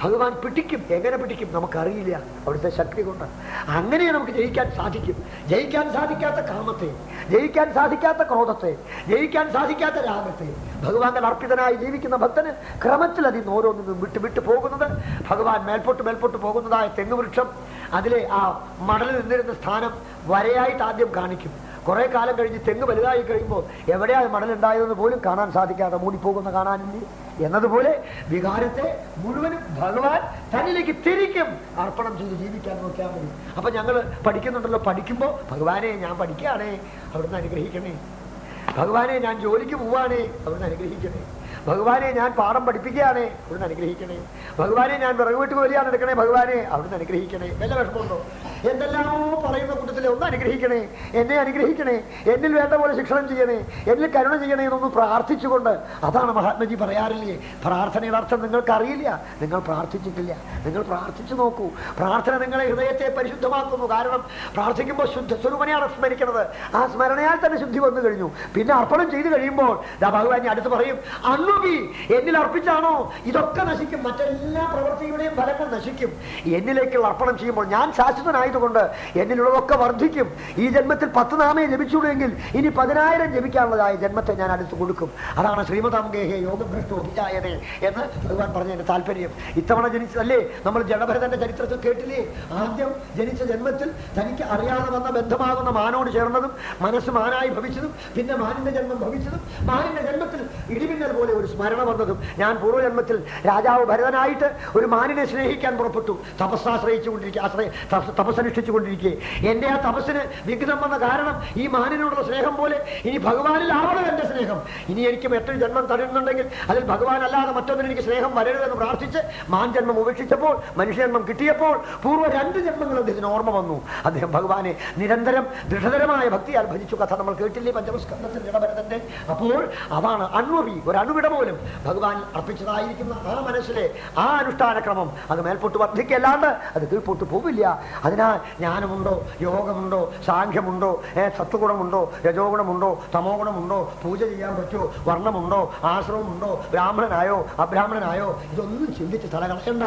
ഭഗവാൻ പിടിക്കും. എങ്ങനെ പിടിക്കും നമുക്കറിയില്ല, അവിടുത്തെ ശക്തി കൊണ്ട്. അങ്ങനെ നമുക്ക് ജയിക്കാൻ സാധിക്കും. ജയിക്കാൻ സാധിക്കാത്ത കാമത്തെ, ജയിക്കാൻ സാധിക്കാത്ത ക്രോധത്തെ, ജയിക്കാൻ സാധിക്കാത്ത രാഗത്തെ ഭഗവാന്റെ അർപ്പിതനായി ജീവിക്കുന്ന ഭക്തന് ക്രമത്തിൽ അതിൽ ഓരോന്നും വിട്ട് വിട്ട് പോകുന്നത്. ഭഗവാൻ മേൽപോട്ട് മേൽപോട്ട് പോകുന്നതായ തെങ്ങുവൃക്ഷം, അതിലെ ആ മടലിൽ നിന്നിരുന്ന സ്ഥാനം വരയായിട്ട് ആദ്യം കാണിക്കും. കുറെ കാലം കഴിഞ്ഞ് തെങ്ങ് വലുതായി കഴിയുമ്പോൾ എവിടെയാ മടലുണ്ടായതെന്ന് പോലും കാണാൻ സാധിക്കാതെ മൂടിപ്പോകുന്ന കാണാനില്ലേ എന്നതുപോലെ വികാരത്തെ മുഴുവനും ഭഗവാൻ തന്നിലേക്ക് തിരിക്കും. അർപ്പണം ചെയ്ത് ജീവിക്കാൻ നോക്കിയാൽ മതി. അപ്പൊ ഞങ്ങൾ പഠിക്കുന്നുണ്ടല്ലോ, പഠിക്കുമ്പോൾ ഭഗവാനെ ഞാൻ പഠിക്കുകയാണേ, അവിടുന്ന് അനുഗ്രഹിക്കണേ. ഭഗവാനെ ഞാൻ ജോലിക്ക് പോവാണേ, അവിടുന്ന് അനുഗ്രഹിക്കണേ. ഭഗവാനെ ഞാൻ പാഠം പഠിപ്പിക്കുകയാണേ, അവിടുന്ന് അനുഗ്രഹിക്കണേ. ഭഗവാനെ ഞാൻ വിറക് വീട്ട് ജോലിയാണ് എടുക്കണേ, ഭഗവാനെ അവിടുന്ന് അനുഗ്രഹിക്കണേ. വല്ല വിഷമമുണ്ടോ? എന്തെല്ലാമോ പറയുന്ന കൂട്ടത്തിലെ ഒന്ന് അനുഗ്രഹിക്കണേ, എന്നെ അനുഗ്രഹിക്കണേ, എന്നിൽ വേണ്ട പോലെ ശിക്ഷണം ചെയ്യണേ, എന്നിൽ കരുണ ചെയ്യണേ എന്നൊന്ന് പ്രാർത്ഥിച്ചുകൊണ്ട്. അതാണ് മഹാത്മജി പറയാറില്ലേ, പ്രാർത്ഥനയുടെ അർത്ഥം നിങ്ങൾക്കറിയില്ല, നിങ്ങൾ പ്രാർത്ഥിച്ചിട്ടില്ല. നിങ്ങൾ പ്രാർത്ഥിച്ചു നോക്കൂ. പ്രാർത്ഥന നിങ്ങളെ ഹൃദയത്തെ പരിശുദ്ധമാക്കുന്നു. കാരണം പ്രാർത്ഥിക്കുമ്പോൾ ശുദ്ധ സ്വരൂപനെയാണ് സ്മരിക്കുന്നത്. ആ സ്മരണയാൽ തന്നെ ശുദ്ധി വന്നു കഴിഞ്ഞു. പിന്നെ അർപ്പണം ചെയ്ത് കഴിയുമ്പോൾ ഭഗവാൻ അടുത്ത് പറയും, അണ്ണുകി എന്നിൽ അർപ്പിച്ചാണോ ഇതൊക്കെ നശിക്കും, മറ്റെല്ലാ പ്രവൃത്തിയുടെയും ഫലങ്ങൾ നശിക്കും. എന്നിലേക്കുള്ള അർപ്പണം ചെയ്യുമ്പോൾ ഞാൻ ശാശ്വതനായതുകൊണ്ട് എന്നിലുള്ളതൊക്കെ വർദ്ധിക്കും. ഈ ജന്മത്തിൽ 10 നാമേ ജപിച്ചുള്ളെങ്കിൽ ഇനി 10,000 ജപിക്കാനുള്ളതായ ജന്മത്തെ ഞാൻ അടുത്ത് കൊടുക്കും. അതാണ് ശ്രീമതാംഗേഹേ യോഗഭ്രഷ്ടോ വിജായതേ എന്ന് ഭഗവാൻ പറഞ്ഞതിന്റെ താല്പര്യം. ഇത്തവണ ജനിച്ചതല്ലേ നമ്മൾ ജഡഭരതന്റെ ചരിത്രത്തിൽ കേട്ടില്ലേ? ആദ്യം ജനിച്ച ജന്മത്തിൽ തനിക്ക് അറിയാതെ വന്ന ബന്ധമാകുന്ന മാനോട് ചേർന്നതും മനസ്സ് മാനായി ഭവിച്ചതും പിന്നെ മാനിന്റെ ജന്മം ഭവിച്ചതും മാനിന്റെ ജന്മത്തിൽ ഇടിമിന്നൽ പോലെ ഒരു സ്മരണ വന്നതും. ഞാൻ പൂർവ്വജന്മത്തിൽ രാജാവ് ഭരതനായിട്ട് ഒരു മാനിനെ സ്നേഹിക്കാൻ പുറപ്പെട്ടു. തപസ്സനുഷ്ഠിച്ചുകൊണ്ടിരിക്കെ എന്റെ ആ തപസ്സിന് വിഘ്നം വന്ന കാരണം ഈ മാനിനോടുള്ള സ്നേഹം പോലെ ഇനി ഭഗവാനിൽ ആവണം എന്റെ സ്നേഹം. ഇനി എനിക്ക് മറ്റൊരു ജന്മം തരുന്നുണ്ടെങ്കിൽ അതിൽ ഭഗവാൻ അല്ലാതെ മറ്റൊന്നിന് എനിക്ക് സ്നേഹം വരരുതെന്ന് പ്രാർത്ഥിച്ച് മാൻ ജന്മം ഉപേക്ഷിച്ചപ്പോൾ മനുഷ്യജന്മം കിട്ടിയപ്പോൾ പൂർവ്വ 2 ജന്മങ്ങൾ അദ്ദേഹത്തിന് ഓർമ്മ വന്നു. അദ്ദേഹം ഭഗവാനെ നിരന്തരം ദൃഢതരമായ ഭക്തിയാൽ ഭജിച്ചു. കഥ നമ്മൾ കേട്ടില്ലേ പഞ്ചമസ്കന്ധത്തിൽ ജഡഭരതന്റെ. അപ്പോൾ അതാണ് അണ്വവി, ഒരു അണുവിട പോലും ഭഗവാൻ അർപ്പിച്ചതായിരിക്കുന്ന ആ മനസ്സിലെ ആ അനുഷ്ഠാനക്രമം അത് മേൽപോട്ട് വർദ്ധിക്കല്ലാണ്ട് അത് കീഴ്പോട്ട് പോവില്ല. അതിനാൽ ജ്ഞാനമുണ്ടോ, യോഗമുണ്ടോ, സാഖ്യമുണ്ടോ, സത്വഗുണമുണ്ടോ, രജോഗുണമുണ്ടോ, തമോ ഗുണമുണ്ടോ, പൂജ ചെയ്യാൻ പറ്റുമോ, വർണ്ണമുണ്ടോ, ആശ്രമമുണ്ടോ, ബ്രാഹ്മണനായോ അബ്രാഹ്മണനായോ, ഇതൊന്നും ചിന്തിച്ച് തലകളയണ്ട.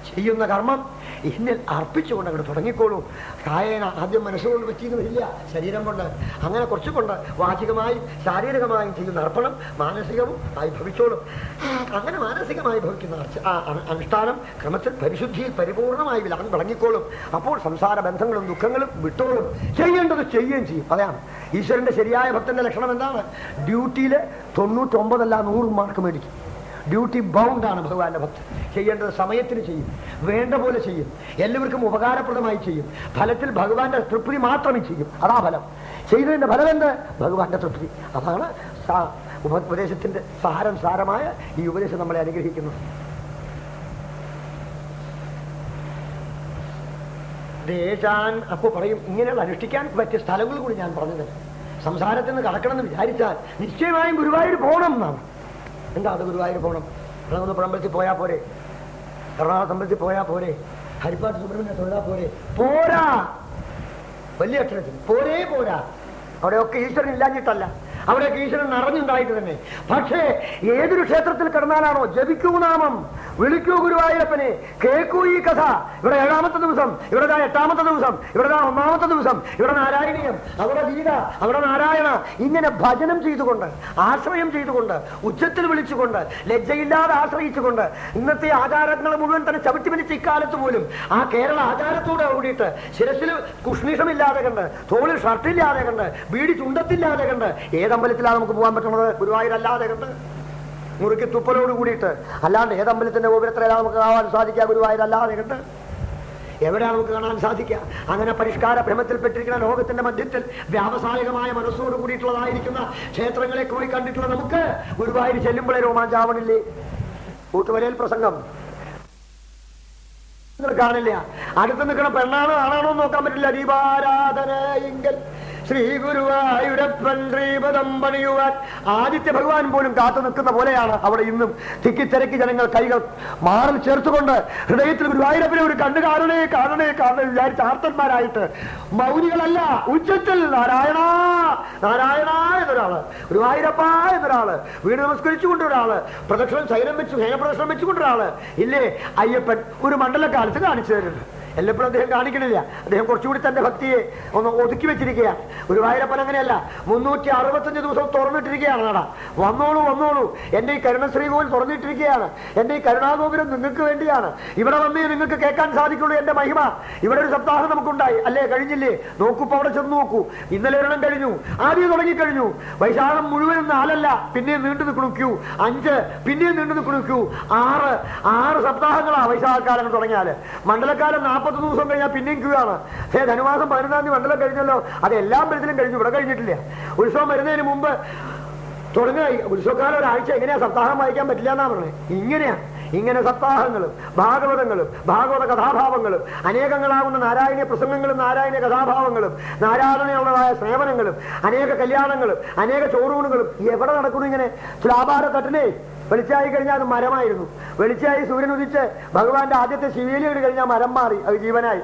ചെയ്യുന്ന കർമ്മം എന്നിൽ അർപ്പിച്ചുകൊണ്ട് അങ്ങോട്ട് തുടങ്ങിക്കോളൂ. കായേന ആദ്യം മനസ്സുകൊണ്ട് പറ്റിയെന്ന് വരില്ല, ശരീരം കൊണ്ട്. അങ്ങനെ കുറച്ചുകൊണ്ട് വാചികമായും ശാരീരികമായും ചെയ്യുന്ന അർപ്പണം മാനസികവും ആയി ഭവിച്ചോളും. അങ്ങനെ മാനസികമായി ഭവിക്കുന്ന ആ അനുഷ്ഠാനം ക്രമത്തിൽ പരിശുദ്ധിയിൽ പരിപൂർണമായി വിളങ്ങിക്കോളും. അപ്പോൾ സംസാര ബന്ധങ്ങളും ദുഃഖങ്ങളും വിട്ടോളും. ചെയ്യേണ്ടത് ചെയ്യുകയും ചെയ്യും. അതാണ് ഈശ്വരന്റെ ശരിയായ ഭക്തന്റെ ലക്ഷണം. എന്താണ്? ഡ്യൂട്ടിയിൽ 99 അല്ല 100 മാർക്ക് മേടിക്കും. ഡ്യൂട്ടി ബൗണ്ടാണ് ഭഗവാന്റെ ഭക്തൻ. ചെയ്യേണ്ടത് സമയത്തിന് ചെയ്യും, വേണ്ട പോലെ ചെയ്യും, എല്ലാവർക്കും ഉപകാരപ്രദമായി ചെയ്യും. ഫലത്തിൽ ഭഗവാന്റെ തൃപ്തി മാത്രമേ ചെയ്യും. അതാ ഫലം. ചെയ്തതിന്റെ ഫലം എന്ത്? ഭഗവാന്റെ തൃപ്തി. അതാണ് ഉപദേശത്തിന്റെ സാരമായ ഈ ഉപദേശം നമ്മളെ അനുഗ്രഹിക്കുന്നത്. ദേശാൻ അപ്പോൾ പറയും, ഇങ്ങനെയുള്ള അനുഷ്ഠിക്കാൻ പറ്റിയ സ്ഥലങ്ങൾ കൂടി ഞാൻ പറഞ്ഞു തരാം. സംസാരത്തിൽ നിന്ന് കടക്കണമെന്ന് വിചാരിച്ചാൽ നിശ്ചയമായും ഗുരുവായൂർ പോകണം എന്നാണ്. എന്താ അത് ഗുരുവായൂർ പോകണം? എറണാകുളം അമ്പലത്തിൽ പോയാൽ പോരെ? എറണാകുളം അമ്പലത്തിൽ പോയാൽ പോരെ? ഹരിപ്പാട്ട് സുബ്രഹ്മണ്യ തൊഴിലാ പോരെ? പോരാ. വലിയ അക്ഷരത്തിൽ പോരാ. അവിടെയൊക്കെ ഈശ്വരൻ ഇല്ലാഞ്ഞിട്ടല്ല, അവിടെയൊക്കെ ഈശ്വരൻ നിറഞ്ഞുണ്ടായിട്ട് തന്നെ. പക്ഷേ ഏതൊരു ക്ഷേത്രത്തിൽ കിടന്നാലാണോ ജപിക്കൂ നാമം, വിളിക്കൂ ഗുരുവായൂരപ്പനെ, കേൾക്കൂ ഈ കഥ. ഇവിടെ 7ാമത്തെ ദിവസം, ഇവിടെ 8ാമത്തെ ദിവസം, ഇവിടെ 1ാമത്തെ ദിവസം, ഇവിടെ നാരായണീയം, അവിടെ ഗീത, അവിടെ നാരായണ, ഇങ്ങനെ ഭജനം ചെയ്തുകൊണ്ട് ആശ്രയം ചെയ്തുകൊണ്ട് ഉച്ചത്തിൽ വിളിച്ചുകൊണ്ട് ലജ്ജയില്ലാതെ ആശ്രയിച്ചുകൊണ്ട് ഇന്നത്തെ ആചാരങ്ങൾ മുഴുവൻ തന്നെ ചവിട്ടി വലിച്ച ഇക്കാലത്ത് പോലും ആ കേരള ആചാരത്തോടെ കൂടിയിട്ട് ശിരസിൽ കുഷ്ണീഷമില്ലാതെ കണ്ട്, തോളിൽ ഷർട്ടില്ലാതെ കണ്ട്, ബീഡി ചുണ്ടത്തില്ലാതെ കണ്ട് ഏതമ്പലത്തിലാണ് നമുക്ക് പോകാൻ പറ്റുന്നത്? ഗുരുവായൂരല്ലാതെ കണ്ട് മുറുക്കി തുപ്പലോട് കൂടിയിട്ട്. അല്ലാണ്ട് ഏതമ്പലത്തിന്റെ ഗോപുരത്തിലാണ് നമുക്ക് ആവാൻ സാധിക്കുക? ഗുരുവായൂരല്ലാതെ കണ്ട്. എവിടെയാണ് നമുക്ക് കാണാൻ സാധിക്കുക? അങ്ങനെ പരിഷ്കാര ഭ്രമത്തിൽപ്പെട്ടിരിക്കുന്ന ലോകത്തിന്റെ മധ്യത്തിൽ വ്യാവസായികമായ മനസ്സോട് കൂടിയിട്ടുള്ളതായിരിക്കുന്ന ക്ഷേത്രങ്ങളെ കൂടി കണ്ടിട്ടുള്ള നമുക്ക് ഗുരുവായൂർ ചെല്ലുമ്പോഴേ രോമാഞ്ചാവണില്ലേ? കൂട്ടുവരയിൽ പ്രസംഗം കാണില്ല. അടുത്ത് നിൽക്കുന്ന പെണ്ണാണോ ആണാണോ നോക്കാൻ പറ്റില്ല. ദീപാരാധനയെങ്കിൽ ശ്രീ ഗുരുവായൂരപ്പൻ ശ്രീപദം പണിയുവാൻ ആദിത്യ ഭഗവാൻ പോലും കാത്തു നിൽക്കുന്ന പോലെയാണ് അവിടെ ഇന്നും തിക്കിത്തിരക്കി ജനങ്ങൾ കൈകൾ മാറിൽ ചേർത്തുകൊണ്ട് ഹൃദയത്തിൽ ഗുരുവായൂരപ്പനെ ഒരു കണ്ണു കാണണേ കാണണേ കാണണേ വിചാരിച്ച ആർത്തന്മാരായിട്ട് മൗനികളല്ല, ഉച്ചത്തിൽ നാരായണ നാരായണ എന്നൊരാള്, ഗുരുവായൂരപ്പ എന്നൊരാള്, വീട് നമസ്കരിച്ചുകൊണ്ടൊരാള്, പ്രദക്ഷിണം ശൈലം വെച്ചു ഹേനപ്രദക്ഷിണം വെച്ചുകൊണ്ടൊരാള് ഇല്ലേ? അയ്യപ്പൻ ഒരു മണ്ഡലകാലത്ത് കാണിച്ചു തരുന്നുണ്ട്. എല്ലപ്പോഴും അദ്ദേഹം കാണിക്കണില്ല. അദ്ദേഹം കുറച്ചുകൂടി തന്റെ ഭക്തിയെ ഒന്ന് ഒതുക്കി വെച്ചിരിക്കുകയാണ്. ഗുരുവായൂരപ്പൻ അങ്ങനെയല്ല, 365 ദിവസം തുറന്നിട്ടിരിക്കുകയാണ് നട. വന്നോളൂ വന്നോളൂ, എന്റെ ഈ കരുണശ്രീകോവിൽ തുറന്നിട്ടിരിക്കുകയാണ്. എന്റെ ഈ കരുണാഗോപുരം നിങ്ങൾക്ക് വേണ്ടിയാണ്. ഇവിടെ വന്നേ നിങ്ങൾക്ക് കേൾക്കാൻ സാധിക്കുള്ളൂ എന്റെ മഹിമ. ഇവിടെ ഒരു സപ്താഹം നമുക്കുണ്ടായി അല്ലേ? കഴിഞ്ഞില്ലേ? നോക്കൂ, അവിടെ ചെന്ന് നോക്കൂ. ഇന്നലെ ഒരെണ്ണം കഴിഞ്ഞു, ആദ്യം തുടങ്ങിക്കഴിഞ്ഞു. വൈശാഖം മുഴുവനും 4 പിന്നെയും നീണ്ടു നിൽക്കണു ക്യൂ, 5 പിന്നെയും നീണ്ടു നിൽക്കണു ക്യൂ, 6 സപ്താഹങ്ങളാ വൈശാഖക്കാലം തുടങ്ങിയാല്. മണ്ഡലക്കാലം 40 ദിവസം കഴിഞ്ഞാൽ പിന്നെയും ക്യൂ ആണ്. ധനുമാസം 11-ാം തീയതി മണ്ഡലം കഴിഞ്ഞല്ലോ, അത് എല്ലാ ബലത്തിലും കഴിഞ്ഞു, ഇവിടെ കഴിഞ്ഞിട്ടില്ല. ഉത്സവം വരുന്നതിന് മുമ്പ് തുടങ്ങി. ഉത്സവക്കാലം ഒരാഴ്ച എങ്ങനെയാ സപ്താഹം വായിക്കാൻ പറ്റില്ല എന്നാ പറഞ്ഞത്. ഇങ്ങനെ സപ്താഹങ്ങളും ഭാഗവതങ്ങളും ഭാഗവത കഥാഭാവങ്ങളും അനേകങ്ങളാകുന്ന നാരായണീയ പ്രസംഗങ്ങളും നാരായണീയ കഥാഭാവങ്ങളും നാരായണയുള്ളതായ സേവനങ്ങളും അനേക കല്യാണങ്ങളും അനേക ചോറൂണുകളും എവിടെ നടക്കുന്നു? ഇങ്ങനെ തുലാഭാര തട്ടിനെ വെളിച്ചായി കഴിഞ്ഞാൽ അത് മരമായിരുന്നു. വെളിച്ചായി സൂര്യൻ ഉദിച്ച് ഭഗവാന്റെ ആദ്യത്തെ ശിവേലിയോട് കഴിഞ്ഞാൽ മരം മാറി, അത് ജീവനായി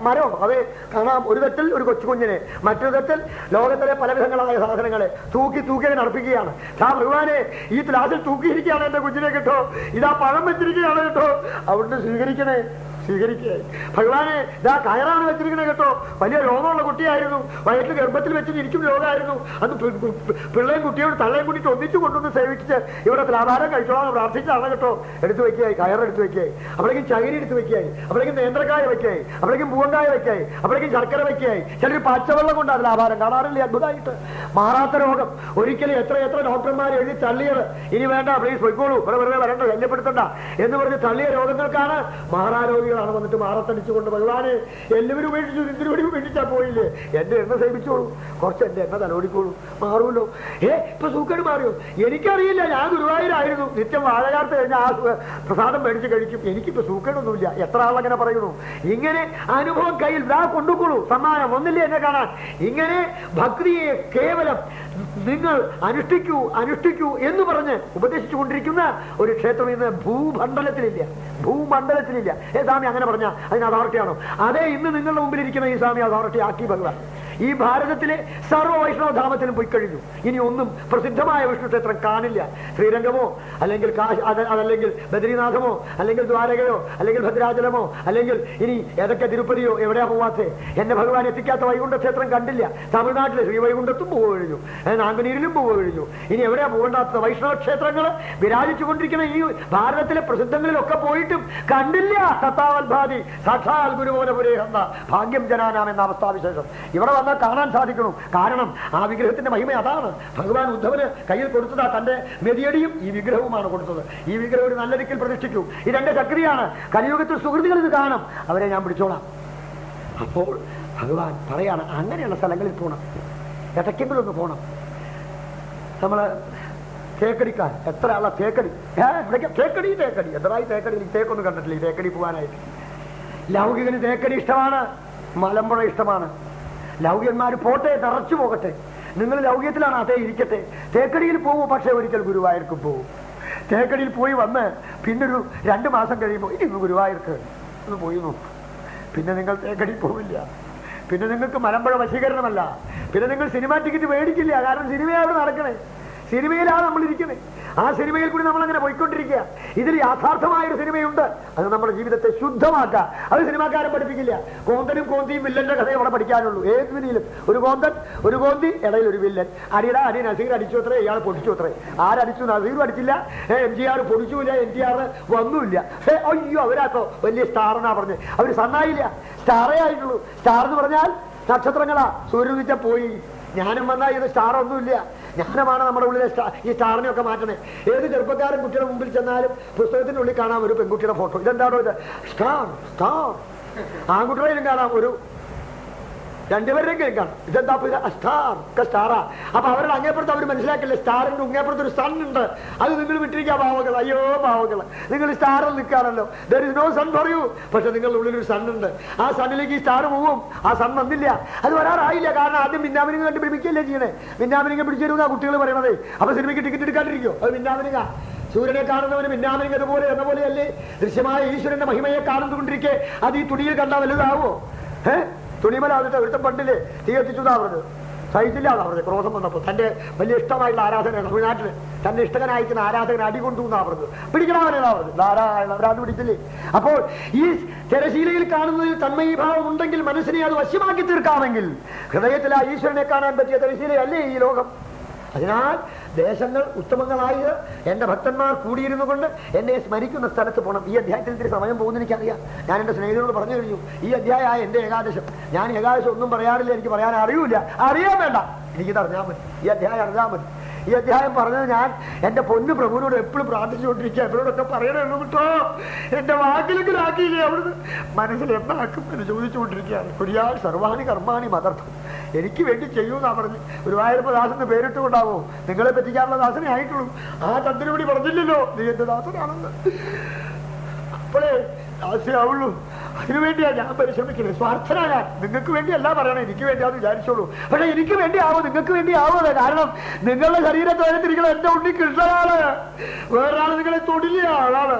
മരം. അത് കാണാം. ഒരു തട്ടിൽ ഒരു കൊച്ചുകുഞ്ഞിനെ, മറ്റൊരു തട്ടിൽ ലോകത്തിലെ പലവിധങ്ങളായ സാധനങ്ങളെ തൂക്കി നടപ്പിക്കുകയാണ്. ഭഗവാനെ ഈ ത്ലാസിൽ തൂക്കിയിരിക്കുകയാണ് എന്റെ കുഞ്ഞിനെ കേട്ടോ, ഇതാ പഴം വെച്ചിരിക്കുകയാണ് കേട്ടോ, അവിടുന്ന് സ്വീകരിക്കണേ. ഭഗവാനെ ഇതാ കയറാണ് വെച്ചിരിക്കണേ കേട്ടോ. വലിയ രോഗമുള്ള കുട്ടിയായിരുന്നു, വയറ്റിൽ ഗർഭത്തിൽ വെച്ച് ഇരിക്കും രോഗമായിരുന്നു. അത് പിള്ളേയും കുട്ടിയോട് തള്ളയും കൂട്ടിട്ട് ഒന്നിച്ചു കൊണ്ടുവന്ന് സേവിച്ച് ഇവിടെ ആഹാരം കഴിച്ചോളാം പ്രാർത്ഥിച്ചാണ് കേട്ടോ. എടുത്തു വെക്കായി, കയറെടുത്ത് വെക്കായി, അപ്പോഴേക്കും ചകിരി എടുത്ത് വെക്കായി, അപ്പോഴേക്കും നേന്ത്രക്കായ വെക്കായി, അപ്പോഴേക്കും പൂവങ്കായ വെക്കായി, അപ്പോഴേക്കും ശർക്കര വെക്കായി. ചിലർ പച്ചവെള്ളം കൊണ്ട് അതിൽ ആഹാരം കാണാറില്ലേ? അത്ഭുതമായിട്ട്. മാറാത്ത രോഗം ഒരിക്കലും എത്ര ഡോക്ടർമാർ എഴുതി തള്ളിയത്. ഇനി വേണ്ട, പ്ലീസ് പൊയ്ക്കോളൂ, ഇവിടെ വെറുതെ വരണ്ട, ശല്യപ്പെടുത്തണ്ട എന്ന് പറഞ്ഞ് തള്ളിയ രോഗങ്ങൾക്കാണ് മാറാരോഗികളാണ് വന്നിട്ട് മാറത്തടിച്ചുകൊണ്ട് ഭഗവാനെ എല്ലാവരും ഉപേക്ഷിച്ചു, എന്തിനോടി ഉപേക്ഷിച്ചാൽ പോയില്ലേ? എന്റെ എണ്ണ സേവിച്ചോളൂ, കുറച്ച് എന്റെ എണ്ണ തലോടിക്കോളൂ, മാറുമല്ലോ. ഇപ്പൊ സൂക്കേട് മാറിയോ? എനിക്കറിയില്ല, ഞാൻ ഗുരുവായൂരായിരുന്നു, നിത്യം വാഴകാർത്ത് കഴിഞ്ഞാൽ ആ പ്രസാദം മേടിച്ച് കഴിക്കും, എനിക്കിപ്പോ സൂക്കേടൊന്നുമില്ല. എത്ര ആളങ്ങനെ പറയുന്നു? ഇങ്ങനെ അനുഭവം കയ്യിൽ കൊണ്ടുകൊള്ളൂ, സമ്മാനം ഒന്നില്ലേ എന്നെ കാണാൻ. ഇങ്ങനെ ഭക്തിയെ കേവലം നിങ്ങൾ അനുഷ്ഠിക്കൂ എന്ന് പറഞ്ഞ് ഉപദേശിച്ചു കൊണ്ടിരിക്കുന്ന ഒരു ക്ഷേത്രം ഇന്ന് ഭൂമണ്ഡലത്തിലില്ല. സ്വാമി അങ്ങനെ പറഞ്ഞ അതിന് അതോറിറ്റിയാണോ? അതേ ഇന്ന് നിങ്ങളുടെ മുമ്പിലിരിക്കുന്ന ഈ സ്വാമി അതോറിറ്റി ആക്കി ഭഗവാൻ. ഈ ഭാരതത്തിലെ സർവ്വ വൈഷ്ണവധാമത്തിലും പോയി കഴിഞ്ഞു. ഇനി ഒന്നും പ്രസിദ്ധമായ വിഷ്ണു ക്ഷേത്രം കാണില്ല. ശ്രീരംഗമോ അല്ലെങ്കിൽ അതല്ലെങ്കിൽ ബദ്രീനാഥമോ അല്ലെങ്കിൽ ദ്വാരകയോ അല്ലെങ്കിൽ ഭദ്രാചലമോ അല്ലെങ്കിൽ ഇനി ഏതൊക്കെ തിരുപ്പതിയോ എവിടെയാ പോവാത്തെ? എന്നെ ഭഗവാൻ എത്തിക്കാത്ത വൈകുണ്ഠ ക്ഷേത്രം കണ്ടില്ല. തമിഴ്നാട്ടിലെ ശ്രീവൈകുണ്ഠത്തും പോവുക കഴിഞ്ഞു, നാങ്കനീരിലും പോവുക കഴിഞ്ഞു. ഇനി എവിടെയാ പോകേണ്ടാത്ത വൈഷ്ണവ ക്ഷേത്രങ്ങൾ വിരാജിച്ചു കൊണ്ടിരിക്കുന്ന ഈ ഭാരതത്തിലെ പ്രസിദ്ധങ്ങളിലൊക്കെ പോയിട്ടും കണ്ടില്ല. സത്താവൽഭാതി സാക്ഷാൽ ഗുരുമോനപുരേ എന്ന ഭാഗ്യം ജനാനാം എന്ന അവസ്ഥാവിശേഷം ഇവിടെ വന്നാൽ കാണാൻ സാധിക്കണം. കാരണം ആ വിഗ്രഹത്തിന്റെ മഹിമ അതാണ്. ഭഗവാൻ ഉദ്ധവന് കയ്യിൽ കൊടുത്തതാ തന്റെ മെതിയടിയും ഈ വിഗ്രഹവുമാണ് കൊടുത്തത്. ഈ വിഗ്രഹം ഒരു നല്ല ദിക്കിൽ പ്രതിഷ്ഠിക്കൂ. ഈ രണ്ട് ശക്തിയാണ്. കലിയുഗത്തിൽ സുഹൃത്തുക്കൾ ഇത് കാണും, അവരെ ഞാൻ പിടിച്ചോളാം. അപ്പോൾ ഭഗവാൻ പറയാണ്, അങ്ങനെയുള്ള സ്ഥലങ്ങളിൽ പോകണം, ഇടയ്ക്കെങ്കിലും ഒന്ന് പോകണം. നമ്മള് തേക്കടിക്കാൻ എത്ര ആളാ തേക്കടി, തേക്കടി എത്രയായി തേക്കടി. തേക്കൊന്നും കണ്ടിട്ടില്ല ഈ തേക്കടി പോകാനായിട്ട്. ലൗകികന് തേക്കടി ഇഷ്ടമാണ്, മലമ്പുഴ ഇഷ്ടമാണ്. ലൗകികന്മാർ പോട്ടെ, തറച്ചു പോകട്ടെ. നിങ്ങൾ ലൗകികത്തിലാണ്, അതേ ഇരിക്കട്ടെ. തേക്കടിയിൽ പോവൂ, പക്ഷെ ഒരിക്കൽ ഗുരുവായൂർക്കും പോവും. തേക്കടിയിൽ പോയി വന്ന് പിന്നൊരു 2 മാസം കഴിയുമ്പോൾ ഇനി ഗുരുവായൂർക്ക് ഒന്ന് പോയി നോക്കും. പിന്നെ നിങ്ങൾ തേക്കടി പോവില്ല. പിന്നെ നിങ്ങൾക്ക് മലമ്പുഴ വശീകരണമല്ല. പിന്നെ നിങ്ങൾ സിനിമാ ടിക്കറ്റ് മേടിക്കില്ല. കാരണം സിനിമയാണ് നടക്കണേ, സിനിമയിലാണ് നമ്മളിരിക്കുന്നത്. ആ സിനിമയിൽ കൂടി നമ്മളങ്ങനെ പോയിക്കൊണ്ടിരിക്കുക. ഇതിൽ യാഥാർത്ഥമായൊരു സിനിമയുണ്ട്, അത് നമ്മുടെ ജീവിതത്തെ ശുദ്ധമാക്കുക. അത് സിനിമാക്കാരൻ പഠിപ്പിക്കില്ല. കോന്തനും കോന്തിയും വില്ലന്റെ കഥയെ അവിടെ പഠിക്കാനുള്ളൂ. ഏത് വിധിയിലും ഒരു കോന്തൻ, ഒരു കോന്തി, ഇടയിൽ ഒരു വില്ലൻ. അടി നസീർ അടിച്ചു അത്രേ, ഇയാൾ പൊടിച്ചു അത്രേ. ആരടിച്ചു? നസീറും അടിച്ചില്ല, MGR പൊടിച്ചില്ല, NTR വന്നുമില്ല. അയ്യോ അവരാട്ടോ വലിയ സ്റ്റാറെന്നാ പറഞ്ഞ്. അവർ സണ്ണായില്ല, സ്റ്റാറേ ആയിട്ടുള്ളൂ. സ്റ്റാർ എന്ന് പറഞ്ഞാൽ നക്ഷത്രങ്ങളാ. സൂര്യൻ ഉദിച്ച പോയി. ജ്ഞാനം വന്നാൽ ഇത് സ്റ്റാർ ഒന്നുമില്ല. ജ്ഞാനമാണ് നമ്മുടെ ഉള്ളിലെ ഈ സ്റ്റാറിനെയൊക്കെ മാറ്റണേ. ഏത് ചെറുപ്പക്കാരൻ കുട്ടിയുടെ മുമ്പിൽ ചെന്നാലും പുസ്തകത്തിന്റെ ഉള്ളിൽ കാണാം ഒരു പെൺകുട്ടിയുടെ ഫോട്ടോ. ഇതെന്താണോ ഇത്? സ്റ്റാർ സ്റ്റാർ ആൺകുട്ടികളെയും കാണാം, ഒരു രണ്ടുപേരെങ്കിലും കാണാം. ഇതെന്താ സ്റ്റാർ ഒക്കെ സ്റ്റാറാ. അപ്പൊ അവരുടെ അങ്ങേപ്പുറത്ത് അവർ മനസ്സിലാക്കില്ല, സ്റ്റാറിന്റെ അങ്ങേപ്പുറത്ത് ഒരു സൺ ഉണ്ട്. അത് നിങ്ങൾ വിട്ടിരിക്കുക പാവങ്ങൾ. അയ്യോ പാവങ്ങൾ, നിങ്ങൾ സ്റ്റാറിൽ നിൽക്കാണല്ലോ. There is no sun for you. പക്ഷെ നിങ്ങളുടെ ഉള്ളിലൊരു സൺ ഉണ്ട്. ആ സണ്ണിലേക്ക് ഈ സ്റ്റാർ പോവും. ആ സൺ വന്നില്ല, അത് വരാറായില്ല. കാരണം ആദ്യം മിന്നാമിനിങ് കണ്ട് പിടിപ്പിക്കല്ലേ ചെയ്യണേ. മിന്നാമിനിങ് പിടിച്ചിരുന്ന കുട്ടികൾ പറയണതേ. അപ്പൊ സിനിമയ്ക്ക് ടിക്കറ്റ് എടുക്കാണ്ടിരിക്കോ? അത് മിന്നാമിനിങ്ങ. സൂര്യനെ കാണുന്നവന് മിന്നാമിനിങ് അതുപോലെ എന്ന പോലെയല്ലേ ദൃശ്യമായ ഈശ്വരന്റെ മഹിമയെ കാണുന്നുകൊണ്ടിരിക്കെ അത് ഈ തുണിയിൽ കണ്ടാൽ വലുതാവോ? തുണിമലാതിട്ട് ഒരുത്തം പണ്ടില്ലേ തീ എത്തിച്ചു എന്നാ പറഞ്ഞത്. സഹിച്ചില്ല എന്നാ പറഞ്ഞത്. ക്രോധം വന്നപ്പോൾ തന്റെ വലിയ ഇഷ്ടമായിട്ടുള്ള ആരാധകനാണ് തമിഴ്നാട്ടില്, തന്നെ ഇഷ്ടകനായിരിക്കുന്ന ആരാധകൻ അടികൊണ്ടു എന്നാ പറഞ്ഞത്. പിടിക്കണവനാ പറഞ്ഞത്. ധാരാളം അവരാത് പിടിച്ചില്ലേ. അപ്പോൾ ഈ തിരശീലയിൽ കാണുന്നതിൽ തന്മയീഭാവം ഉണ്ടെങ്കിൽ മനസ്സിനെ അത് വശ്യമാക്കി തീർക്കാമെങ്കിൽ ഹൃദയത്തിൽ ആ ഈശ്വരനെ കാണാൻ പറ്റിയ തിരശീലയല്ലേ ഈ ലോകം. അതിനാൽ ദേശങ്ങൾ ഉത്തമങ്ങളായത് എന്റെ ഭക്തന്മാർ കൂടിയിരുന്നു കൊണ്ട് എന്നെ സ്മരിക്കുന്ന സ്ഥലത്ത് പോകണം. ഈ അധ്യായത്തിൽ ഇത്തിരി സമയം പോകുന്ന എനിക്കറിയാം. ഞാൻ എന്റെ സ്നേഹിതരോട് പറഞ്ഞു കഴിഞ്ഞു, ഈ അധ്യായമായ എന്റെ ഏകാദശം. ഞാൻ ഏകാദശം ഒന്നും പറയാറില്ല, എനിക്ക് പറയാൻ അറിയൂല. അറിയാൻ വേണ്ട, എനിക്കിത് അറിഞ്ഞാൽ മതി. ഈ അധ്യായം അറിഞ്ഞാൽ മതി. ഈ അധ്യായം പറഞ്ഞത് ഞാൻ എന്റെ പൊന്നു പ്രഭുവിനോട് എപ്പോഴും പ്രാർത്ഥിച്ചുകൊണ്ടിരിക്കുക. അവരോടൊക്കെ പറയണമല്ലോ കേട്ടോ, എന്റെ വാക്കിലെങ്കിലും ആക്കിയില്ലേ. അവിടുന്ന് മനസ്സിൽ എന്നാക്കും എന്ന് ചോദിച്ചുകൊണ്ടിരിക്കുകയാണ്. കുര്യാൽ സർവാണി കർമാണി മതർത്ഥം, എനിക്ക് വേണ്ടി ചെയ്യൂന്നാ പറഞ്ഞു. ഗുരുവായൂരപ്പ ദാസെന്ന് പേരിട്ടുകൊണ്ടാവോ? നിങ്ങളെ പറ്റിക്കാനുള്ള ദാസനെ ആയിട്ടുള്ളൂ. ആ തന്ത്രിപടി പറഞ്ഞില്ലല്ലോ നീ എന്റെ ദാസനാണെന്ന്. അപ്പോഴേ ദാസയാവുള്ളൂ. അതിനുവേണ്ടിയാ ഞാൻ പരിശ്രമിക്കുന്നത്. സ്വാർത്ഥനായ നിങ്ങൾക്ക് വേണ്ടിയല്ല പറയണം, എനിക്ക് വേണ്ടിയാന്ന് വിചാരിച്ചോളൂ. പക്ഷെ എനിക്ക് വേണ്ടി ആവോ, നിങ്ങൾക്ക് വേണ്ടി ആവോത്. കാരണം നിങ്ങളുടെ ശരീരത്തെ വരത്തിരിക്കണം എന്റെ ഉണ്ണി കൃഷ്ണനാണ്. വേറൊരാൾ നിങ്ങളെ തൊടില്ല ആളാണ്.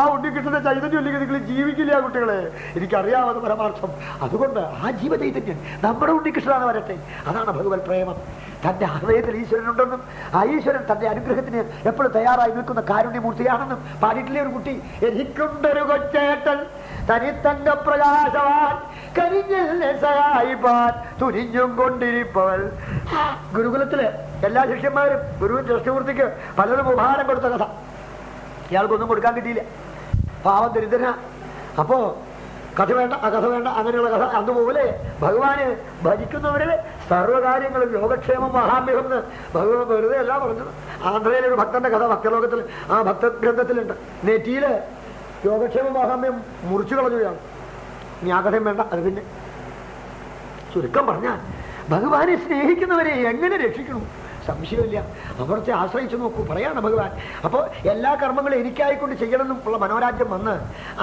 ആ ഉണ്ണി കൃഷ്ണന്റെ ചൈതന്യം ഇല്ലെങ്കിൽ നിങ്ങൾ ജീവിക്കില്ല കുട്ടികളെ. എനിക്കറിയാവുന്ന പരമാർത്ഥം. അതുകൊണ്ട് ആ ജീവചൈതന്യം നമ്മുടെ ഉണ്ണികൃഷ്ണനാണ് വരട്ടെ. അതാണ് ഭഗവത് പ്രേമം. തന്റെ ഹൃദയത്തിൽ ഈശ്വരനുണ്ടെന്നും ആ ഈശ്വരൻ തന്റെ അനുഗ്രഹത്തിന് എപ്പോഴും തയ്യാറായി നിൽക്കുന്ന കാരുണ്യമൂർത്തിയാണെന്നും പാടിയിട്ടില്ലേ ഒരു കുട്ടി? എനിക്കുണ്ടൊരു കൊച്ചേട്ടൻ തനിത്തങ്ക പ്രകാശവാൻ കരിഞ്ഞിൽ സഹായിപ്പാൻ തുനിഞ്ഞും കൊണ്ടിരിപ്പവൾ. ഗുരുകുലത്തില് എല്ലാ ശിഷ്യന്മാരും ഗുരുവിൻ ദൃഷ്ടിമൂർത്തിക്ക് പലരും ഉപഹാരം കൊടുത്ത കഥ. ഇയാൾക്കൊന്നും കൊടുക്കാൻ കിട്ടിയില്ല, പാവം ദരിദ്രന. അപ്പോ കഥ വേണ്ട, ആ കഥ വേണ്ട, അങ്ങനെയുള്ള കഥ. അതുപോലെ ഭഗവാന് ഭജിക്കുന്നവരില് സർവ്വകാര്യങ്ങളും യോഗക്ഷേമം മഹാമ്യം എന്ന് ഭഗവാൻ വെറുതെ അല്ല പറഞ്ഞത്. ആന്ധ്രയിലെ ഒരു ഭക്തന്റെ കഥ ഭക്തലോകത്തിൽ ആ ഭക്തഗ്രന്ഥത്തിലുണ്ട്. നെറ്റിയില് യോഗക്ഷേമ മഹാമ്യം മുറിച്ചു കളഞ്ഞുകയാണ്. ഇനി ആ കഥയും വേണ്ട. അത് പിന്നെ ചുരുക്കം പറഞ്ഞാൽ ഭഗവാനെ സ്നേഹിക്കുന്നവരെ എങ്ങനെ രക്ഷിക്കണം? സംശയമില്ല. അവിടുത്തെ ആശ്രയിച്ചു നോക്കൂ. പറയാണ് ഭഗവാൻ. അപ്പോൾ എല്ലാ കർമ്മങ്ങളും എനിക്കായിക്കൊണ്ട് ചെയ്യണമെന്നും ഉള്ള മനോരാജ്യം വന്ന്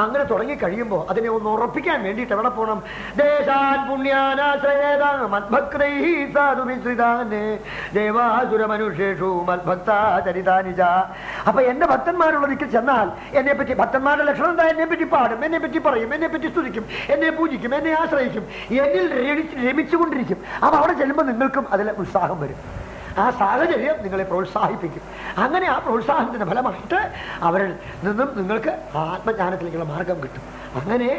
അങ്ങനെ തുടങ്ങി കഴിയുമ്പോൾ അതിനെ ഒന്ന് ഉറപ്പിക്കാൻ വേണ്ടിയിട്ട് എവിടെ പോകണം? ദേശാൻ പുണ്യാനാശ്രയേത മദ്ഭക്തൈഹി സാധുമിശ്രിതാന് ദേവാസുര മനുഷ്യേഷു മദ്ഭക്താചരിതാനിജ. അപ്പൊ എന്റെ ഭക്തന്മാരുള്ളതിക്ക് ചെന്നാൽ എന്നെ പറ്റി, ഭക്തന്മാരുടെ ലക്ഷണം എന്താ? എന്നെ പറ്റി പാടും, എന്നെ പറ്റി പറയും, എന്നെ പറ്റി സ്തുതിക്കും, എന്നെ പൂജിക്കും, എന്നെ ആശ്രയിക്കും, എന്നിൽ രമിച്ചുകൊണ്ടിരിക്കും. അപ്പൊ അവിടെ ചെല്ലുമ്പോൾ നിങ്ങൾക്കും അതിൽ ഉത്സാഹം വരും. ആ സാഹചര്യം നിങ്ങളെ പ്രോത്സാഹിപ്പിക്കും. അങ്ങനെ ആ പ്രോത്സാഹനത്തിന്റെ ഫലമായിട്ട് അവരിൽ നിന്നും നിങ്ങൾക്ക് ആത്മജ്ഞാനത്തിലേക്കുള്ള മാർഗം കിട്ടും. അങ്ങനെ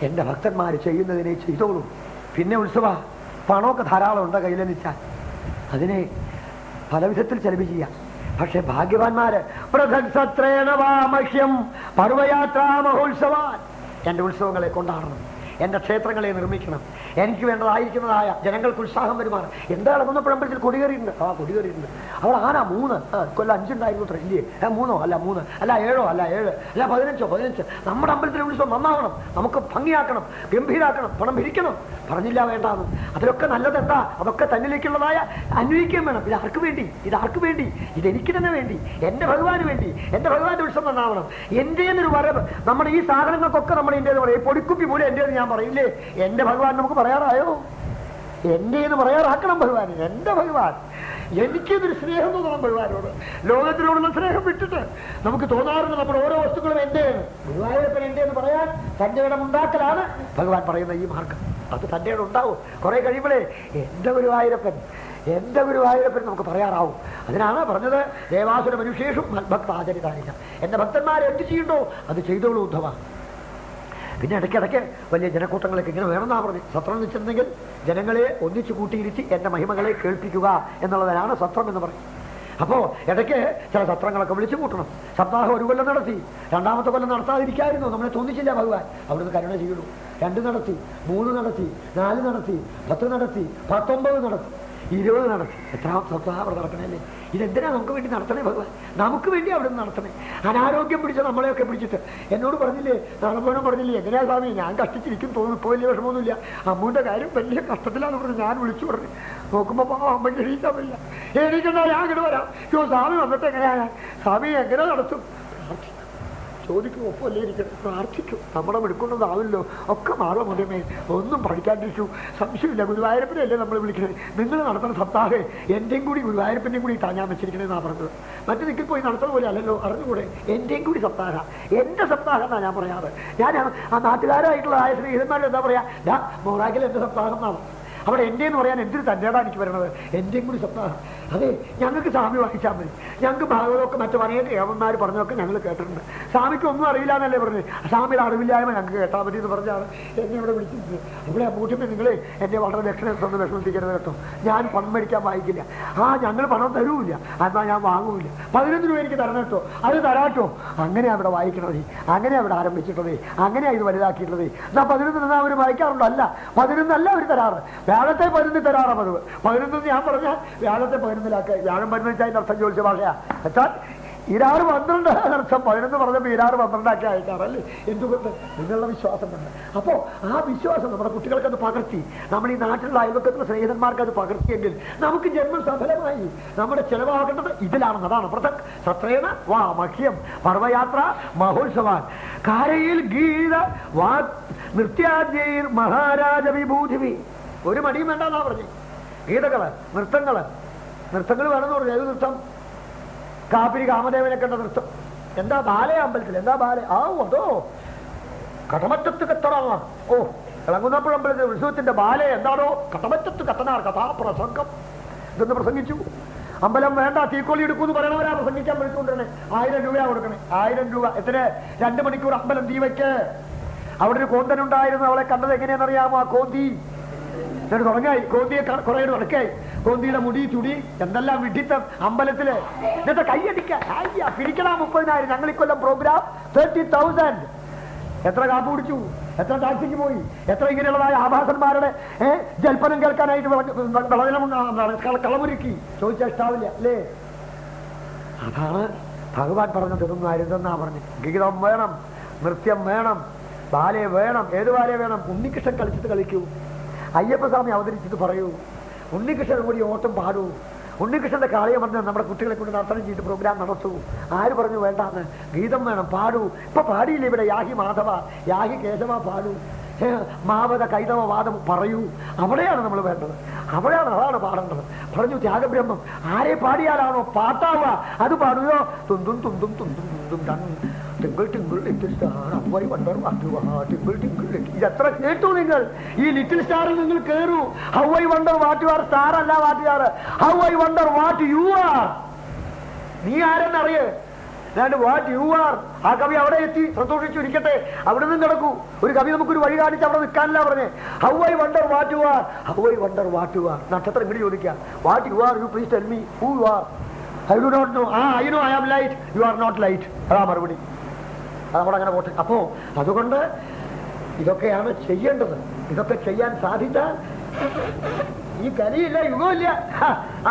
എൻ്റെ ഭക്തന്മാർ ചെയ്യുന്നതിനെ ചെയ്തോളൂ. പിന്നെ ഉത്സവ പണമൊക്കെ ധാരാളം ഉണ്ട് കയ്യിലെന്നിച്ചാൽ അതിനെ പല വിധത്തിൽ ചെലവ് ചെയ്യാം. പക്ഷെ ഭാഗ്യവാന്മാര് പ്രഥക്സത്രേണവാമഹ്യം പർവയാത്രാ മഹോത്സവാൻ, എൻ്റെ ഉത്സവങ്ങളെ കൊണ്ടാടണം, എൻ്റെ ക്ഷേത്രങ്ങളെ നിർമ്മിക്കണം, എനിക്ക് വേണ്ടതായിരിക്കുന്നതായ ജനങ്ങൾക്ക് ഉത്സാഹം വരുമാണ്. എന്താണ് കുന്നപ്പുഴമ്പലത്തിൽ കൊടികേറിയിട്ടുണ്ട്. ആ കൊടികേറിയിട്ടുണ്ട്. അവിടെ ആന 3 കൊല്ലം 5 ഉണ്ടായിരുന്നു അത്ര ഇല്ലേ? 3 അല്ല 3 അല്ല 7 അല്ല 7 അല്ല 15. നമ്മുടെ അമ്പലത്തിലെ ഉത്സവം നന്നാവണം, നമുക്ക് ഭംഗിയാക്കണം, ഗംഭീരാക്കണം, പണം പിരിക്കണം. പറഞ്ഞില്ല വേണ്ടാന്ന്. അതിലൊക്കെ നല്ലതെന്താ? അതൊക്കെ തന്നിലേക്കുള്ളതായ അന്വയിക്കാൻ വേണം. ഇതാർക്ക് വേണ്ടി? ഇതാർക്ക് വേണ്ടി? ഇതെനിക്ക് തന്നെ വേണ്ടി, എൻ്റെ ഭഗവാന് വേണ്ടി. എൻ്റെ ഭഗവാന്റെ ഉത്സവം നന്നാവണം. എൻ്റെന്നൊരു വരവ്. നമ്മുടെ ഈ സാധനങ്ങൾക്കൊക്കെ നമ്മൾ എൻ്റേന്ന് പറയും. പൊടിക്കുപ്പി പോലും എൻ്റേന്ന് ഞാൻ പറയില്ലേ? എൻ്റെ ഭഗവാൻ നമുക്ക് പറയാറായോ? എൻ്റെന്ന് പറയാറാക്കണം ഭഗവാന്. എൻ്റെ ഭഗവാൻ, എനിക്കിതൊരു സ്നേഹം തോന്നണം ഭഗവാനോട്. ലോകത്തിനോടുള്ള സ്നേഹം വിട്ടിട്ട് നമുക്ക് തോന്നാറുണ്ട് നമ്മുടെ ഓരോ വസ്തുക്കളും എൻ്റെയാണ്. ഗുരുവായൂരപ്പൻ എൻ്റെ എന്ന് പറയാൻ തൻ്റെ ഇടം ഉണ്ടാക്കലാണ് ഭഗവാൻ പറയുന്ന ഈ മാർഗം. അത് തൻ്റെ ഇടം ഉണ്ടാവും. കുറെ കഴിയുമ്പോഴേ എൻ്റെ ഗുരുവായൂരപ്പൻ, എൻ്റെ ഗുരുവായൂരപ്പൻ നമുക്ക് പറയാറാവും. അതിനാണ് പറഞ്ഞത് ദേവാസുര മനുഷ്യേഷു മദ്ഭക്ത ആചരിതാനിച്ച. എൻ്റെ ഭക്തന്മാർ എന്ത് ചെയ്യണ്ടോ അത് ചെയ്തോളൂ ഉദ്ധവ. പിന്നെ ഇടയ്ക്കിടയ്ക്ക് വലിയ ജനക്കൂട്ടങ്ങളൊക്കെ ഇങ്ങനെ വേണമെന്നാണ് പറഞ്ഞു. സത്രം എന്ന് വെച്ചിട്ടുണ്ടെങ്കിൽ ജനങ്ങളെ ഒന്നിച്ചു കൂട്ടിയിരുത്തി എൻ്റെ മഹിമകളെ കേൾപ്പിക്കുക എന്നുള്ളതിനാണ് സത്രം എന്ന് പറയും. അപ്പോൾ ഇടയ്ക്ക് ചില സത്രങ്ങളൊക്കെ വിളിച്ചു കൂട്ടണം. സപ്താഹം 1 കൊല്ലം നടത്തി, 2ാമത്തെ കൊല്ലം നടത്താതിരിക്കായിരുന്നു. നമ്മളെ തോന്നിച്ചില്ല ഭഗവാൻ. അവിടുന്ന് കരുണ ചെയ്യുള്ളൂ. 2 നടത്തി, 3 നടത്തി, 4 നടത്തി, 10 നടത്തി, 19 നടത്തി. 20 നടത്തി. എത്രാം സപ്താഹം അവിടെ നടക്കണല്ലേ? ഇതെന്തിനാ നമുക്ക് വേണ്ടി നടത്തണേ ഭഗവാൻ? നമുക്ക് വേണ്ടി അവിടെ നിന്ന് നടത്തണേ. അനാരോഗ്യം പിടിച്ച നമ്മളെയൊക്കെ പിടിച്ചിട്ട് എന്നോട് പറഞ്ഞില്ലേ, നാളെ പറഞ്ഞില്ലേ, എങ്ങനെയാ സ്വാമി ഞാൻ കഷ്ടിച്ചിരിക്കും തോന്നുന്നു, ഇപ്പോൾ വലിയ വിഷമമൊന്നുമില്ല, അമ്മൂൻ്റെ കാര്യം വലിയ കഷ്ടത്തിലാന്ന് പറഞ്ഞ് ഞാൻ വിളിച്ചു പറഞ്ഞു. നോക്കുമ്പോൾ അമ്മയ്ക്ക് എണീക്കാൻ പറ്റില്ല. എണീക്കണ്ട, ഞാൻ ഇങ്ങോട്ട് വരാം. സ്വാമി വന്നിട്ട് എങ്ങനെയാണ്? സ്വാമി എങ്ങനെ നടത്തും? ചോദിക്കും, ഒപ്പമല്ലേ ഇരിക്കണം, പ്രാർത്ഥിക്കും. നമ്മുടെ എടുക്കുന്നതാവില്ലോ, ഒക്കെ മാറും. മുതമേ ഒന്നും പഠിക്കാണ്ടിരിച്ചു, സംശയമില്ല. ഗുരുവായൂരപ്പനെയല്ലേ നമ്മൾ വിളിക്കുന്നത്. നിങ്ങൾ നടത്തുന്ന സപ്താഹേ എൻ്റെയും കൂടി ഗുരുവായൂരപ്പൻ്റെയും കൂടി താങ്ങാൻ വെച്ചിരിക്കണേന്നാണ് പറഞ്ഞത്. മറ്റു ദിക്കിൽ പോയി നടത്തുന്ന പോലെ അല്ലല്ലോ, അറിഞ്ഞുകൂടെ? എൻ്റെയും കൂടി സപ്താഹ, എൻ്റെ സപ്താഹം എന്നാണ് ഞാൻ പറയാറ്. ഞാൻ ആ നാട്ടുകാരായിട്ടുള്ള ആയ സ്നേഹിതന്മാരുടെ എന്താ പറയാ, മോറാക്കിൽ എൻ്റെ സപ്താഹം എന്നാണ്. അവിടെ എൻ്റെ എന്ന് പറയാൻ എന്തൊരു തൻ്റെടാ എനിക്ക് വരണത്. എൻ്റെയും കൂടി സപ്താഹം. അതെ, ഞങ്ങൾക്ക് സ്വാമി വായിച്ചാൽ മതി. ഞങ്ങൾക്ക് ഭാഗവതമൊക്കെ മറ്റു അനേക ദേവന്മാർ പറഞ്ഞൊക്കെ ഞങ്ങൾ കേട്ടിട്ടുണ്ട്. സ്വാമിക്ക് ഒന്നും അറിയില്ല എന്നല്ലേ പറഞ്ഞത്. സ്വാമിയുടെ അറിവില്ലായ്മ ഞങ്ങൾക്ക് കേട്ടാൽ മതി എന്ന് പറഞ്ഞാണ് എന്നെ ഇവിടെ വിളിച്ചിരുന്നത്. അവിടെ അമ്മൂട്ടിയമ്മ നിങ്ങൾ എന്നെ വളരെ ദക്ഷിണ സ്വന്തം വിഷമിപ്പിക്കരുത് കേട്ടോ. ഞാൻ പണം മേടിക്കാൻ വായിക്കില്ല. ഞങ്ങൾ പണം തരൂല്ല, എന്നാൽ ഞാൻ വാങ്ങൂല്ല. 11 രൂപ എനിക്ക് തരണം കേട്ടോ, അത് തരാട്ടോ. അങ്ങനെയാണ് അവിടെ വായിക്കണത്, അങ്ങനെയാണ് അവിടെ ആരംഭിച്ചിട്ടത്, അങ്ങനെയാണ് ഇത് വലുതാക്കിയിട്ടുള്ളത്. എന്നാൽ 11 അവർ വായിക്കാറുണ്ടോ? അല്ല, 11 അവർ തരാറ്. വ്യാഴത്തെ 11 തരാറാണ് പതിവ്. 11 ഞാൻ പറഞ്ഞാൽ വ്യാഴത്തെ 11 വ്യാഴം 11 വെച്ചാൽ അർത്ഥം ചോദിച്ച ഭാഷയാ. വെച്ചാൽ ഇരാറ് 12 അർത്ഥം. 11 പറഞ്ഞപ്പോൾ ഇരാറ് 12 ആക്കി അയക്കാറല്ലേ? എന്തുകൊണ്ട്? നിങ്ങളുടെ വിശ്വാസം തന്നെ. അപ്പോൾ ആ വിശ്വാസം നമ്മുടെ കുട്ടികൾക്കത് പകർത്തി, നമ്മൾ ഈ നാട്ടിലുള്ള അയൽവക്കത്തുള്ള സ്നേഹിതന്മാർക്ക് അത് പകർത്തിയെങ്കിൽ നമുക്ക് ജന്മം സഫലമായി. നമ്മുടെ ചെലവാകേണ്ടത് ഇതിലാണെന്ന്. അതാണ് പൃഥക് സത്രേണ വാ മഹ്യം പർവയാത്ര മഹോത്സവാൻ കാരയിൽ ഗീത വാ നൃത്യാദ്യൈർ മഹാരാജ വിഭൂതിവി. ഒരു മടിയും വേണ്ടെന്നാ പറഞ്ഞു. ഗീതകള്, നൃത്തങ്ങൾ വേണമെന്ന് പറഞ്ഞു. ഏത് നൃത്തം? കാപ്പിരി കാമദേവനെ കണ്ട നൃത്തം. എന്താ ബാലേ? അമ്പലത്തിൽ എന്താ ബാലേ? അതോ കടമറ്റത്ത് കത്തറാണ്. ഓ, ഇളങ്ങുന്നപ്പുഴമ്പലത്തിൽ ഉത്സവത്തിന്റെ ബാലേ എന്താണോ? കടമറ്റത്ത് കത്തനാർ കഥാപ്രസംഗം. ഇതൊന്ന് പ്രസംഗിച്ചു. അമ്പലം വേണ്ട, തീക്കോളി എടുക്കൂന്ന് പറയണവരാ പ്രസംഗിക്കാൻ വിളിച്ചുകൊണ്ടിരുന്നേ. 1000 രൂപ കൊടുക്കണേ. 1000 രൂപ. എത്ര? 2 മണിക്കൂർ അമ്പലം തീ വയ്ക്ക്. അവിടെ ഒരു കോന്തനുണ്ടായിരുന്നു. അവളെ കണ്ടത് എങ്ങനെയാണെന്നറിയാമോ? ആ കോന്തി എന്നിട്ട് തുടങ്ങായി. കോന്തിയെ കുറെ നടക്കായി. കോന്തിയുടെ മുടി ചുടി എന്തെല്ലാം വിഡിത്തം അമ്പലത്തില്. എന്നിട്ട് കൈയടിക്കാൻ പിരിക്കണം. 30,000. ഞങ്ങൾ ഇക്കൊല്ലം പ്രോഗ്രാം 30,000. എത്ര കാപ്പ് കുടിച്ചു, എത്ര ടാക്സിക്ക് പോയി, എത്ര ഇങ്ങനെയുള്ളതായ ആഭാസന്മാരുടെ ജൽപ്പനം കേൾക്കാനായിട്ട് കളമൊരുക്കി. ചോദിച്ചാൽ ഇഷ്ടാവില്ല അല്ലേ? അതാണ് ഭഗവാൻ പറഞ്ഞത്. ഇതൊന്നും അരുതെന്നാ പറഞ്ഞു. ഗീതം വേണം, നൃത്യം വേണം, ബാലയെ വേണം. ഏത് ബാലയെ വേണം? ഉണ്ണികൃഷ്ണൻ കളിച്ചിട്ട് കളിക്കൂ. അയ്യപ്പസ്വാമി അവതരിച്ചിട്ട് പറയൂ. ഉണ്ണികൃഷ്ണൻ കൂടി ഓട്ടം പാടൂ. ഉണ്ണികൃഷ്ണന്റെ കാളിയെ പറഞ്ഞ് നമ്മുടെ കുട്ടികളെ കൊണ്ട് നർത്തനം ചെയ്ത് പ്രോഗ്രാം നടത്തൂ. ആര് പറഞ്ഞു വേണ്ടാന്ന്? ഗീതം വേണം, പാടൂ. ഇപ്പൊ പാടിയില്ല ഇവിടെ? യാഹി മാധവ, യാഹി കേശവ പാടൂ. മാവത കൈതവ വാദം പറയൂ. അവിടെയാണ് നമ്മൾ വേണ്ടത്. അതാണ് പാടേണ്ടത്. പറഞ്ഞു ത്യാഗബ്രഹ്മം. ആരെ പാടിയാലാണോ പാട്ടാവുക അത് പാടുകയോ. തുന്തും തുന്തും തുന്തും തുന്തും ടിങ്കിൾ ടിങ്കിൾ ലിറ്റിൽ സ്റ്റാർ അപ്പോയി wonder what you twinkle twinkle little. ഇതെത്ര കേട്ടു നിങ്ങൾ? ഈ ലിറ്റിൽ സ്റ്റാറിൽ നിങ്ങൾ കേറൂ. How I wonder what you are. Star അല്ല what you are. How I wonder what you are. നീ ആരെന്നറിയേ? What you R. ആ കവി അവിടെ എത്തി സന്തോഷിച്ചു ഇരിക്കട്ടെ. അവിടെ നിന്നും കിടക്കൂ. ഒരു കവി നമുക്കൊരു വഴി കാണിച്ച് അവിടെ നിൽക്കാനില്ല പറഞ്ഞേ. How I wonder what you are. How I wonder what you are. നക്ഷത്രം ഇങ്ങോട്ട് ചോദിക്കാം. What you are. You please tell me who you are. I do not know. I know I am light. You are not light. അതാ മറുപടി. അതവിടെ അങ്ങനെ പോട്ടെ. അപ്പോ അതുകൊണ്ട് ഇതൊക്കെയാണ് ചെയ്യേണ്ടത്. ഇതൊക്കെ ചെയ്യാൻ സാധിച്ചാൽ ഈ കലിയില്ല, യുഗമില്ല.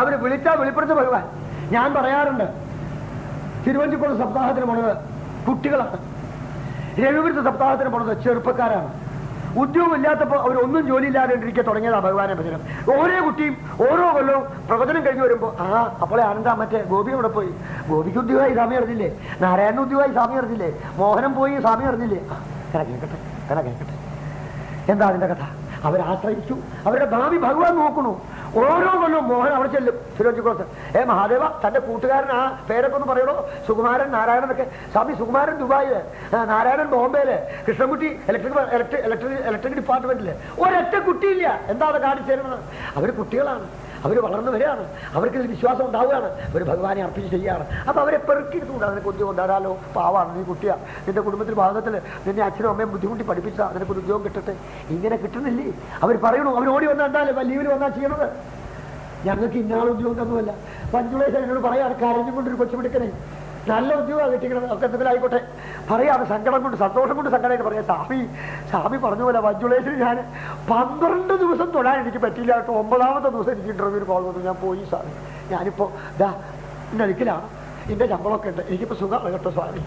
അവര് വിളിച്ചാൽ വെളിപ്പെടുത്ത ഭഗവാൻ. ഞാൻ പറയാറുണ്ട്, തിരുവഞ്ചിക്കുളം സപ്താഹത്തിന് പോണത് കുട്ടികളാണ്. രവിപുരത്ത് സപ്താഹത്തിന് പോണത് ചെറുപ്പക്കാരാണ്. ഉദ്യോഗം ഇല്ലാത്തപ്പോൾ അവരൊന്നും ജോലി ഇല്ലാതെ ഇരിക്കെ തുടങ്ങിയതാണ് ഭഗവാനെ ഭജനം. ഓരോ കുട്ടിയും ഓരോ കൊല്ലവും പ്രവചനം കഴിഞ്ഞ് വരുമ്പോൾ അപ്പോളെ ആനന്ദാ മറ്റേ ഗോപി അവിടെ പോയി. ഗോപിക്ക് ഉദ്യോഗമായി സ്വാമി അറിഞ്ഞില്ലേ? നാരായണൻ ഉദ്യോഗമായി സ്വാമി അറിഞ്ഞില്ലേ? മോഹനം പോയി സ്വാമി അറിഞ്ഞില്ലേ? കേൾക്കട്ടെ. എന്താ അതിന്റെ കഥ? അവരാശ്രയിച്ചു. അവരുടെ ഭാവി ഭഗവാൻ നോക്കണു. ഓരോ കൊല്ലവും മോഹൻ അവിടെ ചെല്ലും തിരുവഞ്ചിക്കുളത്ത്. മഹാദേവ, തന്റെ കൂട്ടുകാരൻ ആ പേരൊക്കെ ഒന്ന് പറയണോ? സുകുമാരൻ, നാരായണനൊക്കെ. സ്വാമി സുകുമാരൻ ദുബായില്, നാരായണൻ ബോംബെയില്, കൃഷ്ണൻകുട്ടി ഇലക്ട്രിക് ഡിപ്പാർട്ട്മെന്റില്. ഒരൊറ്റ കുട്ടിയില്ല. എന്താ അത് കാണിച്ചേരുന്നത്? അവര് കുട്ടികളാണ്. അവർ വളർന്നു വരികയാണ്. അവർക്ക് വിശ്വാസം ഉണ്ടാവുകയാണ്. അവർ ഭഗവാനെ അർപ്പിച്ച് ചെയ്യുകയാണ്. അപ്പൊ അവരെ പെറുക്കിയെടുത്തുകൊണ്ട് അതിനെ കൊതി കൊണ്ടാരാലോ, പാവാണ് നീ കുട്ടിയാ, നിന്റെ കുടുംബത്തിൽ ഭാഗത്തിൽ നിന്നെ അച്ഛനും അമ്മയും ബുദ്ധിമുട്ടി പഠിപ്പിച്ച അതിനൊക്കെ ഒരു ഉദ്യോഗം കിട്ടട്ടെ. ഇങ്ങനെ കിട്ടുന്നില്ലേ? അവർ പറയണു. അവർ ഓടി വന്നാൽ എന്തായാലും ലീവിൽ വന്നാൽ ചെയ്യണത്. ഞങ്ങൾക്ക് ഇന്നാൾ ഉദ്യോഗം തന്നുമല്ല. മഞ്ജുളേശ എന്നോട് പറയാറ്, കരഞ്ഞുകൊണ്ടൊരു കൊച്ചുപിടിക്കണേ നല്ല ഉദ്യോഗമാണ് കിട്ടിക്കണത്. ഒക്കെ എന്തെങ്കിലും ആയിക്കോട്ടെ. പറയാതെ സങ്കടം കൊണ്ട് സന്തോഷം കൊണ്ട് സങ്കടമായിട്ട് പറയാം, സ്വാമി പറഞ്ഞ പോലെ മഞ്ജുളേശ്വരി ഞാൻ 12 ദിവസം തൊഴാൻ എനിക്ക് പറ്റിയില്ല കേട്ടോ. 9ാമത്തെ ദിവസം എനിക്ക് ഇന്റർവ്യൂവിന് കോൾ വന്നു. ഞാൻ പോയി സ്വാമി, ഞാനിപ്പോൾ നടുക്കിലാണ്, എൻ്റെ ശമ്പളമൊക്കെ ഉണ്ട്, എനിക്കിപ്പോൾ സുഖമാണ് കേട്ടോ സ്വാമി,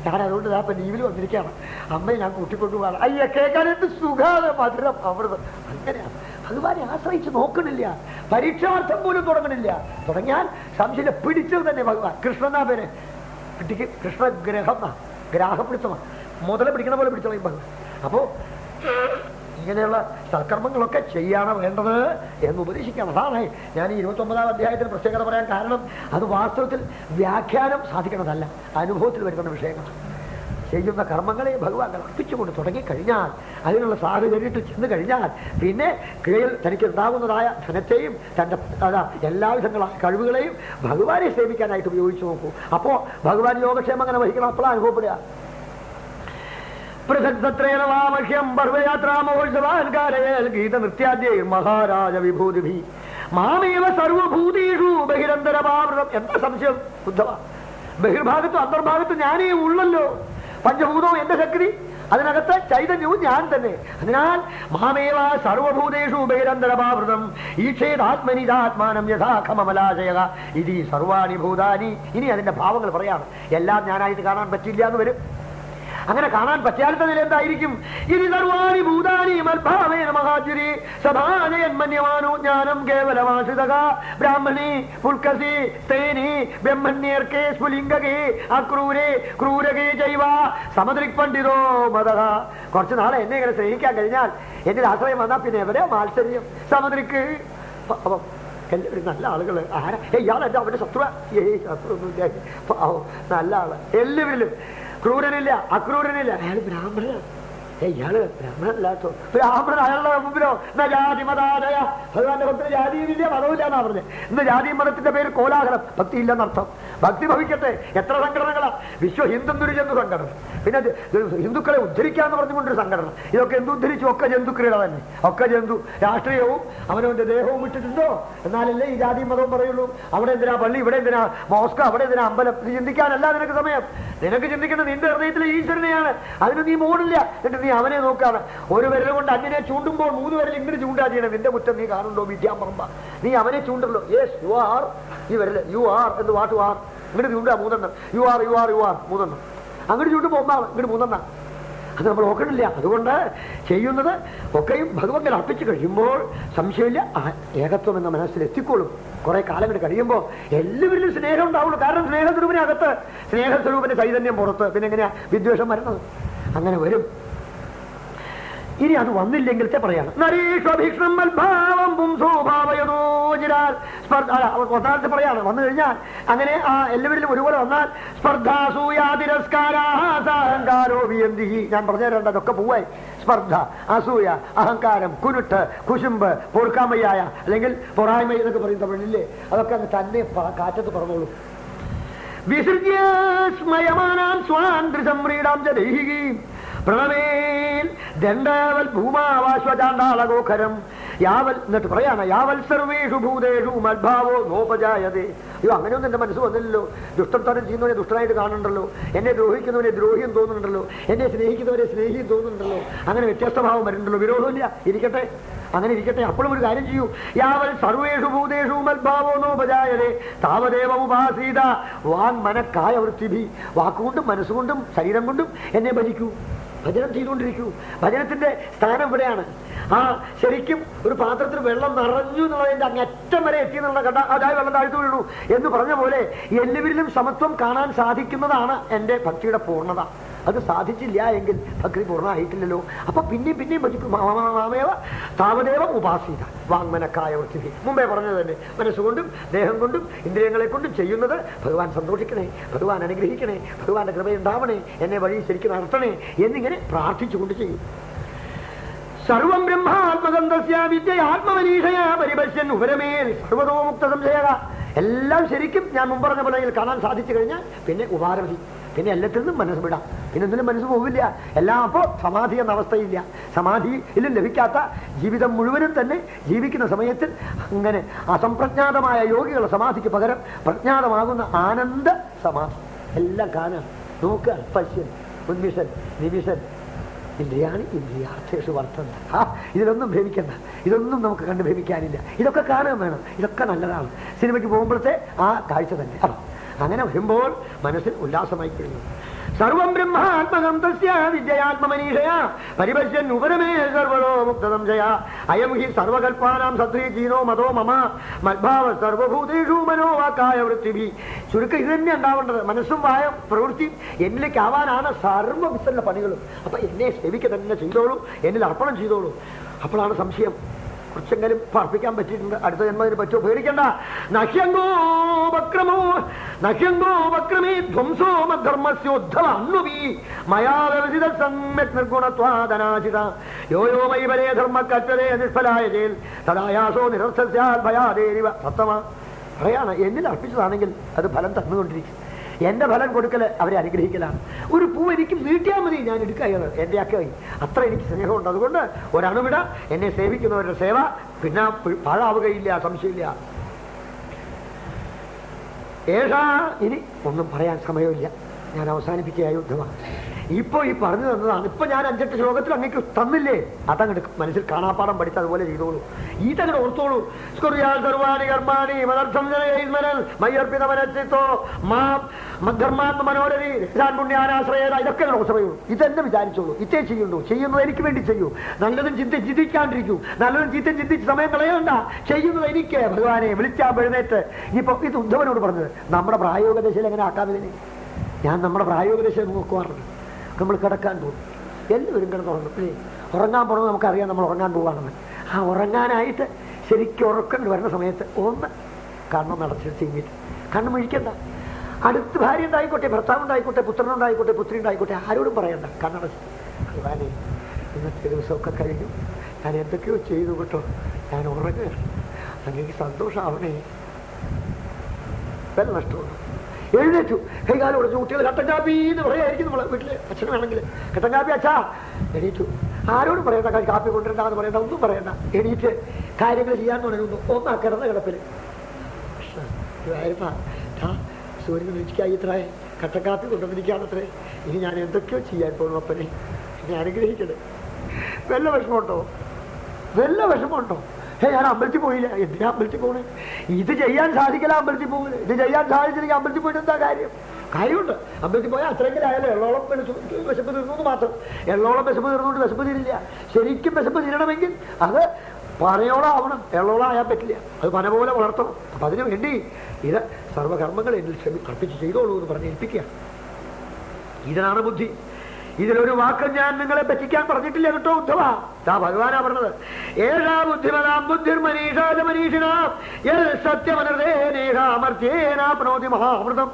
ഞാൻ അതുകൊണ്ട് ഇപ്പം ലീവിൽ വന്നിരിക്കുകയാണ്, അമ്മയെ ഞാൻ കൂട്ടിക്കൊണ്ടു പോകാം. അയ്യ കേൾക്കാനായിട്ട് സുഖാണ്, മധുരം അമൃതം. അങ്ങനെയാണ് ഭഗവാനെ ആശ്രയിച്ച് നോക്കണില്ല, പരീക്ഷാർത്ഥം പോലും തുടങ്ങണില്ല. തുടങ്ങിയാൽ സംശയം പിടിച്ചത് തന്നെ ഭഗവാൻ. കൃഷ്ണനാ പേര് കുട്ടിക്ക് കൃഷ്ണഗ്രഹം, ഗ്രാഹം പിടിച്ചതാണ്, മുതല പിടിക്കണ പോലെ പിടിച്ചോളൂ ഭഗവാൻ. അപ്പോൾ ഇങ്ങനെയുള്ള സൽക്കർമ്മങ്ങളൊക്കെ ചെയ്യാണ് വേണ്ടത് എന്ന് ഉപദേശിക്കണം. അതാണ് ഞാൻ ഈ 29ാം അധ്യായത്തിൽ പ്രത്യേകത പറയാൻ കാരണം, അത് വാസ്തവത്തിൽ വ്യാഖ്യാനം സാധിക്കണതല്ല, അനുഭവത്തിൽ വരുന്ന വിഷയങ്ങളാണ്. ചെയ്യുന്ന കർമ്മങ്ങളെ ഭഗവാൻ അർപ്പിച്ചുകൊണ്ട് തുടങ്ങിക്കഴിഞ്ഞാൽ, അതിനുള്ള സാഹചര്യത്തിൽ ചെന്ന് കഴിഞ്ഞാൽ, പിന്നെ കീഴിൽ തനിക്ക് ഉണ്ടാകുന്നതായ ധനത്തെയും തൻ്റെ എല്ലാവിധങ്ങളായ കഴിവുകളെയും ഭഗവാനെ സേവിക്കാനായിട്ട് ഉപയോഗിച്ചു നോക്കൂ. അപ്പോൾ ഭഗവാൻ യോഗക്ഷേമം അങ്ങനെ വഹിക്കണം. അപ്പോഴാണ് അനുഭവപ്പെടുക. മഹാരാജ വിഭൂതി മാമേവ സർവഭൂതേഷു ബഹിരന്തരമാവൃതം. എന്താ സംശയം ബുദ്ധവ? ബഹിർഭാഗത്തും അന്തർഭാഗത്തും ഞാനേ ഉള്ളല്ലോ. പഞ്ചഭൂതവും എന്റെ ശക്തി, അതിനകത്ത് ചൈതന്യവും ഞാൻ തന്നെ. അതിനാൽ മാമേവ സർവഭൂതേഷു ബഹിരന്തരമാവൃതം ഈക്ഷേതാത്മനിതാത്മാനം യഥാഖമമലാശയ ഇതി സർവാണി ഭൂതാനി. ഇനി അതിന്റെ ഭാവങ്ങൾ പറയാണ്. എല്ലാം ഞാനായിട്ട് കാണാൻ പറ്റില്ല എന്ന് വരും. അങ്ങനെ കാണാൻ പറ്റാത്ത നില എന്തായിരിക്കും? ഇനി സർവാണി ഭൂതാനി മൽഭാവേന മഹാജുരി സഭാനയന്മന്യമാനോ ജ്ഞാനം കേവലമാശ്രിതക ബ്രാഹ്മണി പുൽക്കസി സ്തേനി ബ്രഹ്മണ്യേർക്കേ സ്ഫുലിംഗകേ അക്രൂരേ ക്രൂരകേ ജൈവ സമദ്രിക് പണ്ഡിതോ മതഃ. കുറച്ച് നാളെ എന്നെ ഇങ്ങനെ സ്നേഹിക്കാൻ കഴിഞ്ഞാൽ, എന്നിൽ ആശ്രയം വന്നാൽ പിന്നെ എവിടെയോ മാത്സര്യം. സമദ്രിക്ക് എല്ലാവരും നല്ല ആളുകൾ. ആരാ ഇയാളെന്താ അവന്റെ ശത്രു? ശത്രുവൊന്നുമില്ല, നല്ല ആള്. എല്ലാവരിലും ക്രൂരനില്ല, അക്രൂരനില്ല. അയാൾ ബ്രാഹ്മണനാണ്. ഇയാള് ബ്രാഹ്മണനല്ലാത്തോ? ബ്രാഹ്മണൻ അയാളുടെ മുമ്പിലോ ജാതി മതാദയ. ഭഗവാന്റെ ഭക്തി ജാതിയുമില്ല മതവുമില്ല എന്നാ പറഞ്ഞത്. ഇന്ന് ജാതി മതത്തിന്റെ പേര് കോലാഹലം, ഭക്തി ഇല്ലെന്നർത്ഥം. ഭക്തി ഭവിക്കട്ടെ. എത്ര സംഘടനകളാ! വിശ്വ ഹിന്ദു ദുരിജന്തു സംഘടന, പിന്നെ ഹിന്ദുക്കളെ ഉദ്ധരിക്കാന്ന് പറഞ്ഞുകൊണ്ടൊരു സംഘടന. ഇതൊക്കെ എന്ത് ഉദ്ധരിച്ചു? ഒക്കെ ജന്തുക്കളുടെ തന്നെ, ഒക്കെ ജന്തു. രാഷ്ട്രീയവും അവനവന്റെ ദേഹവും വിട്ടിട്ടുണ്ടോ? എന്നാലല്ലേ ഈ ജാതി മതവും പറയുള്ളൂ. അവിടെ എന്തിനാ പള്ളി, ഇവിടെ എന്തിനാ മോസ്ക്, അവിടെ എന്തിനാ അമ്പലം? നീ ചിന്തിക്കാനല്ല നിനക്ക് സമയം. നിനക്ക് ചിന്തിക്കേണ്ടത് നിന്റെ ഹൃദയത്തിലെ ഈശ്വരനെയാണ്. അതിന് നീ മോടില്ല. എന്നിട്ട് നീ അവനെ നോക്കാണ്. ഒരു വിരൽ കൊണ്ട് അന്യനെ ചൂണ്ടുമ്പോൾ 3 വിരൽ ഇങ്ങനെ ചൂണ്ടാ ചെയ്യണം. നിന്റെ കുറ്റം നീ കാണുന്നുണ്ടോ? വിദ്യാമ്പറമ്പ, നീ അവനെ ചൂണ്ടല്ലോ. Yes you are. ഈ വിരൽ യു ആർ എന്ന് വാട്ട് ആർ. ഇങ്ങോട്ട് ചൂണ്ടാ 3 U are U are you are 3. അങ്ങോട്ട് ചൂണ്ടുമ്പോൾ 1, ഇങ്ങോട്ട് 3. അത് നമ്മൾ നോക്കണില്ല. അതുകൊണ്ട് ചെയ്യുന്നത് ഒക്കെയും ഭഗവന്തൻ അർപ്പിച്ചു കഴിയുമ്പോൾ സംശയമില്ല, ഏകത്വം എന്ന മനസ്സിൽ എത്തിക്കോളും. കുറെ കാലം കൊണ്ട് കഴിയുമ്പോൾ എല്ലാവരിലും സ്നേഹം ഉണ്ടാവുള്ളൂ. കാരണം സ്നേഹസ്വരൂപിനകത്ത്, സ്നേഹസ്വരൂപിന്റെ ചൈതന്യം പുറത്ത്. പിന്നെ എങ്ങനെയാ വിദ്വേഷം വരുന്നത്? അങ്ങനെ വരും. ഇനി അത് വന്നില്ലെങ്കിൽ പറയാണ് പറയാണ്. വന്നു കഴിഞ്ഞാൽ അങ്ങനെ ആ എല്ലാവരിലും ഒരുപോലെ വന്നാൽ സ്പർദ്ധാസൂയാതിരസ്കാരോ വിയന്തി. ഞാൻ പറഞ്ഞു തരേണ്ട അതൊക്കെ പോവായി. സ്പർദ്ധ, അസൂയ, അഹങ്കാരം, കുരുട്ട്, കുശുമ്പ്, പൊറുക്കാമയ്യായ അല്ലെങ്കിൽ പൊറായ്മ എന്നൊക്കെ പറയും തമിഴില്ലേ, അതൊക്കെ അങ്ങ് തന്നെ കാറ്റത്ത് പറഞ്ഞോളൂ. വിസൃജ്യ സ്മയമാനാം സ്വാന്ത്രിസംരീടാം ജൈഹികീം പ്രണമേൽ ദണ്ഡാവൽ ഭൂമാവാശ്വചാണ്ടാളഗോഖരം യാവൽ. എന്നിട്ട് പറയാണ് യാവൽ സർവേഷു ഭൂതേഷു മദ്ഭാവോ നോപജായതേ. അയ്യോ, അങ്ങനെയൊന്നും എന്റെ മനസ്സ് വന്നില്ലല്ലോ. ദുഷ്ടത്തരം ചെയ്യുന്നവനെ ദുഷ്ടനായിട്ട് കാണുന്നുണ്ടല്ലോ, എന്നെ ദ്രോഹിക്കുന്നവനെ ദ്രോഹിയും തോന്നുന്നുണ്ടല്ലോ, എന്നെ സ്നേഹിക്കുന്നവരെ സ്നേഹിയും തോന്നുന്നുണ്ടല്ലോ. അങ്ങനെ വ്യത്യസ്ത ഭാവം വരുന്നുണ്ടല്ലോ. വിരോധമില്ല, ഇരിക്കട്ടെ, അങ്ങനെ ഇരിക്കട്ടെ. അപ്പോഴും ഒരു കാര്യം ചെയ്യൂ. യാവൽ സർവേഷു ഭൂതേഷു മദ്ഭാവോ നോപജായതേ താവദേവമുപാസീത വാങ്മനക്കായ വൃത്തിഭി. വാക്കുകൊണ്ടും മനസ്സുകൊണ്ടും ശരീരം കൊണ്ടും എന്നെ ഭജിക്കൂ, ഭജനം ചെയ്തുകൊണ്ടിരിക്കൂ. ഭജനത്തിന്റെ സ്ഥാനം ഇവിടെയാണ്. ആ ശരിക്കും ഒരു പാത്രത്തിൽ വെള്ളം നിറഞ്ഞു എന്നുള്ളതിന്റെ അങ്ങറ്റം വരെ എത്തി എന്നുള്ള കണ്ട അതായത് വെള്ളം താഴ്ത്തു വീഴൂ എന്ന് പറഞ്ഞ പോലെ എല്ലാവരിലും സമത്വം കാണാൻ സാധിക്കുന്നതാണ് എൻ്റെ ഭക്തിയുടെ പൂർണ്ണത. അത് സാധിച്ചില്ല എങ്കിൽ ഭക്തി പൂർണ്ണമായിട്ടില്ലല്ലോ. അപ്പൊ പിന്നെയും പിന്നെയും ഭജിക്കും. മാമേവ താവദേവ ഉപാസീത വാങ്മനക്കായ വൃത്തി. മുമ്പേ പറഞ്ഞത് തന്നെ, മനസ്സുകൊണ്ടും ദേഹം കൊണ്ടും ഇന്ദ്രിയങ്ങളെ കൊണ്ടും ചെയ്യുന്നത് ഭഗവാൻ സന്തോഷിക്കണേ, ഭഗവാൻ അനുഗ്രഹിക്കണേ, ഭഗവാന്റെ കൃപയുണ്ടാവണേ, എന്നെ വഴി ശരിക്കും നടത്തണേ എന്നിങ്ങനെ പ്രാർത്ഥിച്ചുകൊണ്ട് ചെയ്യും. സർവം ബ്രഹ്മാത്മകന്തസ്യ വിദ്യ ആത്മമനീഷയാ പരിപശ്യൻ ഉപരമേൽ സർവതോമുക്ത സംശയക. എല്ലാം ശരിക്കും ഞാൻ മുമ്പ് പറഞ്ഞ പോലെ കാണാൻ സാധിച്ചു കഴിഞ്ഞാൽ പിന്നെ ഉപാരമതി, പിന്നെ എല്ലാത്തിൽ നിന്നും മനസ്സ് വിടാം. പിന്നെ ഒന്നിനും മനസ്സ് പോവില്ല. എല്ലാം അപ്പോൾ സമാധി എന്ന അവസ്ഥയില്ല. സമാധിയിലും ലഭിക്കാത്ത ജീവിതം മുഴുവനും തന്നെ ജീവിക്കുന്ന സമയത്തിൽ അങ്ങനെ അസംപ്രജ്ഞാതമായ യോഗികളുടെ സമാധിക്ക് പകരം പ്രജ്ഞാതമാകുന്ന ആനന്ദ സമാധി. എല്ലാം കാണാൻ നോക്കുക, പശ്യൻ ഉന്മിഷൻ, നിമിഷൻ, ഇന്ദ്രിയാണി ഇന്ദ്രിയാർത്ഥേഷു വർത്തന്ത. ഇതിലൊന്നും ഭ്രമിക്കണ്ട, ഇതൊന്നും നമുക്ക് കണ്ട് ഭ്രമിക്കാനില്ല. ഇതൊക്കെ കാണുകയും വേണം, ഇതൊക്കെ നല്ലതാണ്. സിനിമയ്ക്ക് പോകുമ്പോഴത്തെ ആ കാഴ്ച തന്നെ. അങ്ങനെ വരുമ്പോൾ മനസ്സിൽ ഉല്ലാസമായി കഴിഞ്ഞു. സർവം ബ്രഹ്മാത്മകം തസ്യ വിദ്യയാത്മമനീഷയാ പരിപശ്യൻ ഉപരമേ സർവ്വതോ മുക്തസംശയ അയം ഹി സർവകൽപ്പാനാം സത്രീചീനോ മതോ മമ മദ്ഭാവ സർവഭൂതേഷു മനോവാക്കായ വൃത്തിഭി. ചുരുക്കം ഇത് തന്നെ ഉണ്ടാവേണ്ടത്. മനസ്സും വായ പ്രവൃത്തി എന്നിലേക്ക് ആവാനാണ് സർവ്വവിസ്തരുടെ പണികളും. അപ്പൊ എന്നെ സേവിക്ക തന്നെ ചെയ്തോളൂ, എന്നിൽ അർപ്പണം ചെയ്തോളൂ. അപ്പോഴാണ് സംശയം. കുറച്ചെങ്കിലും അർപ്പിക്കാൻ പറ്റിയിട്ടുണ്ട്, അടുത്ത ജന്മത്തിന് പറ്റുമോ? പേടിക്കണ്ട. നശ്യങ്കോപക്രമേ ധ്വംസോ മധർമ്മസ്യോദ്ധവ അന്വപി മയാവസിത സമ്യക് നിർഗുണത്വാദനാശിത യോ യോ മൈ പരേ ധർമ്മ കൽപ്പതേ നിഷ്ഫലായ ചേൽ തദായാസോ നിരസ്യാൽ ഭയാദേരിവ. സത്തമ പറയാണ്, എന്നിൽ അർപ്പിച്ചതാണെങ്കിൽ അത് ഫലം തന്നുകൊണ്ടിരിക്കും. എന്റെ ഫലം കൊടുക്കല് അവരെ അനുഗ്രഹിക്കലാണ്. ഒരു പൂ എനിക്ക് നീട്ടിയാൽ മതി, ഞാൻ എടുക്കുകയാണ്, എന്റെ ആക്കി. അത്ര എനിക്ക് സ്നേഹമുണ്ട്. അതുകൊണ്ട് ഒരണുവിട എന്നെ സേവിക്കുന്നവരുടെ സേവ പിന്നെ പാഴാവുകയില്ല, സംശയമില്ല. ഏഷാ ഇനി ഒന്നും പറയാൻ സമയമില്ല, ഞാൻ അവസാനിപ്പിക്കുക യുദ്ധമാണ്. ഇപ്പൊ ഈ പറഞ്ഞു തന്നതാണ്. ഇപ്പൊ ഞാൻ 5-8 ശ്ലോകത്തിൽ അങ്ങേക്ക് തന്നില്ലേ, അതങ്ങോട്ട് മനസ്സിൽ കാണാപ്പാടം പഠിച്ച് അതുപോലെ ചെയ്തോളൂ. ഇതങ്ങോട്ട് ഓർത്തോളൂ. സർവാണി കർമാണി മദർത്ഥം മയ്യർപ്പിത മനസ്സിത്തോ മധർമാത്മ മനോരരി പുണ്യാനാശ്രയത. ഇതൊക്കെ ഓർമ്മയുള്ളൂ. ഇതെന്നെ വിചാരിച്ചോളൂ. ഇതേ ചെയ്യുള്ളൂ. ചെയ്യുന്നത് എനിക്ക് വേണ്ടി ചെയ്യൂ. നല്ലതും ചിന്തിക്കാണ്ടിരിക്കൂ. നല്ലതും ചിന്തിച്ച് സമയം കളയണ്ട. ചെയ്യുന്നത് എനിക്ക് ഭഗവാനെ വിളിച്ചാ എഴുന്നേറ്റ്. ഇപ്പൊ ഇത് ഉദ്ധവനോട് പറഞ്ഞത് നമ്മുടെ പ്രായോഗിക ദശയിൽ എങ്ങനെ ആക്കാതിനെ ഞാൻ നമ്മുടെ പ്രായോഗിക ദശ നോക്കുവാറുണ്ട്. നമ്മൾ കിടക്കാൻ പോകും, എല്ലാവരും കിടന്നുറങ്ങും അല്ലേ? ഉറങ്ങാൻ പോകണമെന്ന് നമുക്കറിയാം, നമ്മൾ ഉറങ്ങാൻ പോകാണെന്ന്. ആ ഉറങ്ങാനായിട്ട് ശരിക്കും ഉറക്കം വരുന്ന സമയത്ത് ഒന്ന് കണ്ണം നടച്ചിട്ട് ചെയ്തിട്ട് കണ്ണ് മുഴിക്കണ്ട. അടുത്ത് ഭാര്യ ഉണ്ടായിക്കോട്ടെ, ഭർത്താവുണ്ടായിക്കോട്ടെ, പുത്രനുണ്ടായിക്കോട്ടെ, പുത്രി ഉണ്ടായിക്കോട്ടെ, ആരോടും പറയണ്ട. കണ്ണടച്ച് ഭഗവാനെ ഇന്നത്തെ ദിവസമൊക്കെ കഴിഞ്ഞു, ഞാൻ എന്തൊക്കെയോ ചെയ്തു കേട്ടോ, ഞാൻ ഉറങ്ങുകയാണ്, അങ്ങനെ സന്തോഷമാവണേ. വില നഷ്ടമുണ്ട്. എഴുന്നേറ്റു, കൈകാലം ഉടച്ചു. കുട്ടികൾ കട്ടൻ കാപ്പി എന്ന് പറയായിരിക്കും നമ്മളെ വീട്ടില്. അച്ഛന് വേണമെങ്കിൽ കട്ടൻ കാപ്പി അച്ഛാ. എണീറ്റു. ആരോടും പറയണ്ട, കാപ്പി കൊണ്ടുവരണ്ടെന്ന് പറയണ്ട, ഒന്നും പറയണ്ട. എണീറ്റ് കാര്യങ്ങൾ ചെയ്യാൻ തുടങ്ങുന്നു. ഒന്നാ കിടന്ന കിടപ്പില് സൂര്യൻ വിളിക്കായി ഇത്രേ, കട്ടൻ കാപ്പി കൊണ്ടുവന്നിരിക്കുകയാണത്രേ. ഇനി ഞാൻ എന്തൊക്കെയോ ചെയ്യാൻ പോകുന്നു. അപ്പനെ എന്നെ അനുഗ്രഹിക്കണേ. വല്ല വിഷമമുണ്ടോ? വല്ല വിഷമമുണ്ടോ? ഞാൻ അമ്പലത്തിൽ പോയില്ല. എന്തിനാ അമ്പലത്തിൽ പോണേ? ഇത് ചെയ്യാൻ സാധിക്കില്ല, അമ്പലത്തിൽ പോകില്ല. ഇത് ചെയ്യാൻ സാധിച്ചില്ലെങ്കിൽ അമ്പലത്തിൽ പോയിട്ട് എന്താ കാര്യം? കാര്യമുണ്ട്. അമ്പലത്തിൽ പോയാൽ അത്രയെങ്കിലും ആയാലും എള്ളോളം വിശപ്പ് തീർന്നു മാത്രം. എള്ളോളം വിശപ്പ് തീർന്നുകൊണ്ട് വിശപ്പ് തീരില്ല. ശരിക്കും വിശപ്പ് തീരണമെങ്കിൽ അത് പനയോളം ആവണം, എള്ളോളം ആയാൻ പറ്റില്ല. അത് പന പോലെ വളർത്തണം. അപ്പൊ അതിനു വേണ്ടി ഇത് സർവകർമ്മങ്ങൾ എന്നിൽ അർപ്പിച്ച് ചെയ്തോളൂ എന്ന് പറഞ്ഞ് ഏൽപ്പിക്കുക. ഇതിനാണ് ബുദ്ധി. ഇതിലൊരു വാക്ക് ഞാൻ നിങ്ങളെ പറ്റിക്കാൻ പറഞ്ഞിട്ടില്ല കേട്ടോ ഉദ്ധവ. ഭഗവാനാ പറഞ്ഞത്. ഏഷാ ബുദ്ധിമതാം ബുദ്ധിർമനീഷാച മനീഷിണാം സത്യമനർദ്ദേനാപ്നോതി മഹാമൃതം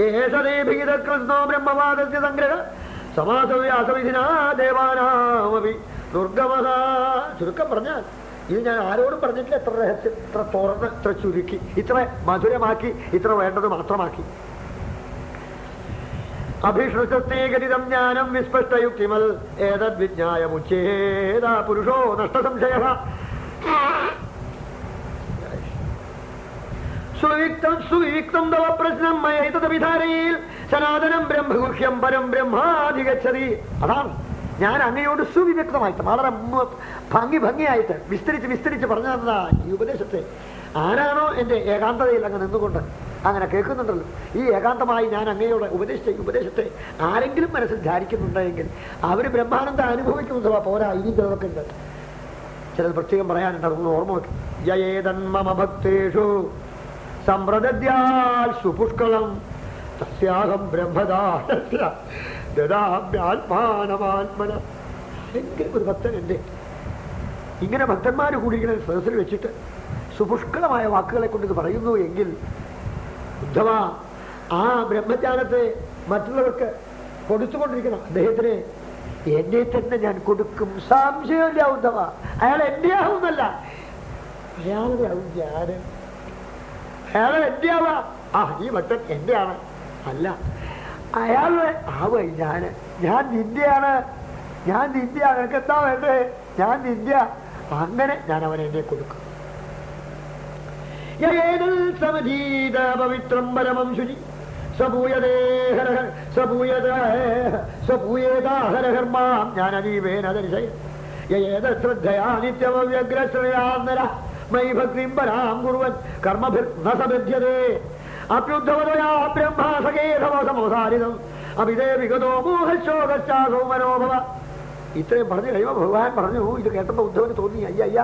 ഏഷദേഭിഹിത കൃഷ്ണോ ബ്രഹ്മവാദസ്യ സംഗ്രഹ സമാസവ്യാസവിധിനാ ദേവാനാമപി ദുർഗമഃ. ചുരുക്കം പറഞ്ഞാൽ ഇത് ഞാൻ ആരോടും പറഞ്ഞിട്ടില്ല. എത്ര രഹസ്യം, ഇത്ര തുറന്ന്, ഇത്ര ചുരുക്കി, ഇത്ര മധുരമാക്കി, ഇത്ര വേണ്ടത് മാത്രമാക്കി. അഭിഷ്ണുസ്തേകരിതം ജ്ഞാനം വിസ്പഷ്ടയുക്തിമൽ ഏതദ്വിജ്ഞായമുച്ഛേദ പുരുഷോ നഷ്ടസംശയഃ. സുവിയുക്തം തവ പ്രശ്നം മയൈതദഭിധാരയിൽ സനാതനം ബ്രഹ്മഗുഹ്യം പരം ബ്രഹ്മാധിഗച്ഛതി. അതാണ് ഞാൻ അങ്ങയോട് സുവിവ്യക്തമായിട്ട് വളരെ ഭംഗിയായിട്ട് വിസ്തരിച്ച് പറഞ്ഞു തന്നതാ ഈ ഉപദേശത്തെ. ആരാണോ എൻ്റെ ഏകാന്തതയിൽ അങ്ങ് നിന്നുകൊണ്ട് അങ്ങനെ കേൾക്കുന്നുണ്ടല്ലോ, ഈ ഏകാന്തമായി ഞാൻ അങ്ങയോട് ഉപദേശിച്ച ഉപദേശത്തെ ആരെങ്കിലും മനസ്സിൽ ധാരിക്കുന്നുണ്ടെങ്കിൽ അവർ ബ്രഹ്മാനന്ദ അനുഭവിക്കുന്നത് പോരാ. ഇനി ചിലതൊക്കെ ഉണ്ട്, ചിലത് പ്രത്യേകം പറയാനുണ്ട്. അതൊന്ന് ഓർമ്മ വെക്കും. യേതന്മമ ഭക്തേഷു സമ്പ്രദദ്യാൽ സുപുഷ്കളം തസ്യാഹം ബ്രഹ്മദാനസ്യ ദദാമ്യാത്മാനമാത്മന. ആരെങ്കിലും ഒരു ഭക്തൻ എൻ്റെ ഇങ്ങനെ ഭക്തന്മാർ കൂടിയിരിക്കുന്ന സദസ്സിൽ വെച്ചിട്ട് സുപുഷ്കളമായ വാക്കുകളെ കൊണ്ട് ഇത് പറയുന്നു എങ്കിൽ ഉദ്ധവ ആ ബ്രഹ്മജ്ഞാനത്തെ മറ്റുള്ളവർക്ക് കൊടുത്തുകൊണ്ടിരിക്കണം. അദ്ദേഹത്തിന് എന്നെ തന്നെ ഞാൻ കൊടുക്കും, സംശയമില്ല ഉദ്ധവ. അയാൾ എന്റെ ആവുന്നല്ല, അയാളുടെ ആവും ഞാൻ. അയാൾ എന്റെ ആവാ, ഈ ഭക്തൻ എന്റെ ആണ്. അല്ല, അയാളുടെ ആവുക ഞാൻ നിന്റെയാണ്, ഞാൻ നിന്റെയാണ്. എനിക്ക് എന്താ വേണ്ടേ? ഞാൻ നിന്റെയ. അങ്ങനെ ഞാൻ അവൻ എന്നെ കൊടുക്കും. പവിത്രം പരമം ശുചി സ്വപൂയേതാഹരഹർമാം ജ്ഞാനദീപേന ദർശയ യേതശ്രദ്ധയാ നിത്യമവ്യഗ്രശ്രയാന്നര മയി ഭക്തിം പരാം കുർവൻ കർമ്മഭിർനസബധ്യതേ അപ്യുദ്ധവതയാ ബ്രഹ്മാസകേധമസമോസാരിതം അഭിതേ വിഗതോ മോഹശോകശ്ചാസോ മനോഭവ. ഇത്രയും പറഞ്ഞു കഴിയുമ്പോൾ ഭഗവാൻ പറഞ്ഞു, ഇത് കേട്ടപ്പോൾ ഉദ്ധവന് തോന്നി, അയ്യ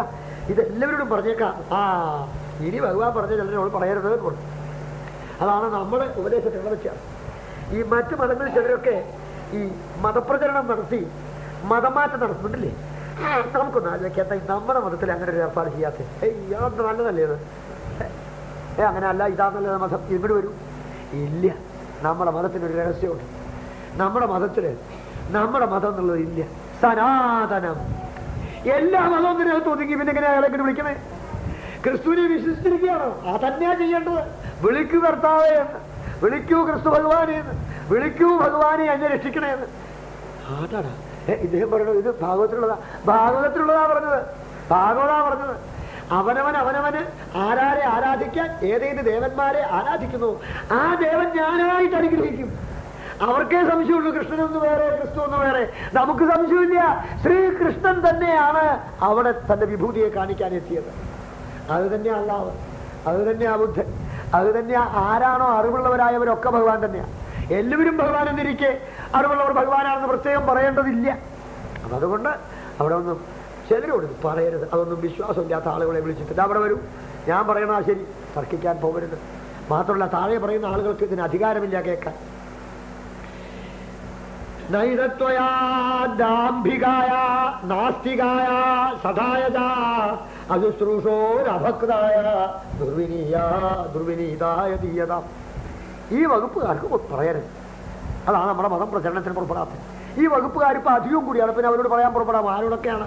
ഇതെല്ലാവരോടും പറഞ്ഞേക്കാം. ഇനി ഭഗവാൻ പറഞ്ഞ ചിലരോട് പറയരുത് പറഞ്ഞു. അതാണ് നമ്മുടെ ഉപദേശത്തിലുള്ള വ്യത്യാസം. ഈ മറ്റു മതങ്ങളിൽ ചിലരൊക്കെ ഈ മതപ്രചരണം നടത്തി മതമാറ്റം നടത്തുന്നുണ്ടല്ലേ, നമുക്കൊന്നും ആലോചിക്കാത്ത നമ്മുടെ മതത്തിൽ അങ്ങനെ ഒരു ഏർപ്പാട് ചെയ്യാത്ത അത് നല്ലതല്ലേ അത്? അങ്ങനെ അല്ല, ഇതാ നല്ലത് മതം, ഇവിടെ വരൂ. ഇല്ല, നമ്മുടെ മതത്തിനൊരു രഹസ്യമുണ്ട്. നമ്മുടെ മതം എന്നുള്ളത് ഇല്ല, സനാതനം. എല്ലാ മതവും ഇതിനകത്ത് ഒതുങ്ങി. പിന്നെ എങ്ങനെ അയാളെ വിളിക്കണേ? ക്രിസ്തുവിനെ വിശ്വസിച്ചിരിക്കുകയാണോ? അതന്നെയാ ചെയ്യേണ്ടത്. വിളിക്കൂ കർത്താവേ എന്ന്, വിളിക്കൂ ക്രിസ്തു ഭഗവാനെ എന്ന്, വിളിക്കൂ ഭഗവാനെ എന്നെ രക്ഷിക്കണേന്ന്. അതാടാ ഇദ്ദേഹം പറയണത്. ഇത് ഭാഗവതത്തിലുള്ളതാ പറഞ്ഞത്. അവനവന് ആരാരെ ആരാധിക്കാൻ, ഏതേത് ദേവന്മാരെ ആരാധിക്കുന്നു ആ ദേവൻ ഞാനായിട്ട് അനുഗ്രഹിക്കും. അവർക്കേ സംശയമുള്ളൂ, കൃഷ്ണനൊന്ന് വേറെ ക്രിസ്തു ഒന്ന് വേറെ. നമുക്ക് സംശയമില്ല, ശ്രീകൃഷ്ണൻ തന്നെയാണ് അവിടെ തന്റെ വിഭൂതിയെ കാണിക്കാൻ എത്തിയത്. അത് തന്നെയാ അല്ലാഹ്, അത് തന്നെയാ ബുദ്ധൻ, അത് തന്നെയാ ആരാണോ അറിവുള്ളവരായവരൊക്കെ ഭഗവാൻ തന്നെയാണ്. എല്ലാവരും ഭഗവാൻ എന്നിരിക്കെ അറിവുള്ളവർ ഭഗവാനാണെന്ന് പ്രത്യേകം പറയേണ്ടതില്ല. അതുകൊണ്ട് അവിടെ ഒന്നും ചിലരോട് പറയരുത്. അതൊന്നും വിശ്വാസമില്ലാത്ത ആളുകളെ വിളിച്ചിട്ട് അവിടെ വരും, ഞാൻ പറയണ ശരി, തർക്കിക്കാൻ പോകരുത്. മാത്രമല്ല താഴെ പറയുന്ന ആളുകൾക്ക് ഇതിന് അധികാരമില്ല കേൾക്കാൻ. നൈതത്വയാ ദാംഭികായ നാസ്തികായ സദായജ അജുശ്രൂഷോരഭക്തായ ദുർവിനീതായ ദീയത. ഈ വകുപ്പുകാർക്ക് പറയരുത്. അതാണ് നമ്മുടെ മതം പ്രചരണത്തിന് പുറപ്പെടാത്തത്. ഈ വകുപ്പുകാർ ഇപ്പം അധികവും കൂടിയാണ്. പിന്നെ അവരോട് പറയാൻ പുറപ്പെടാം. ആരോടൊക്കെയാണ്?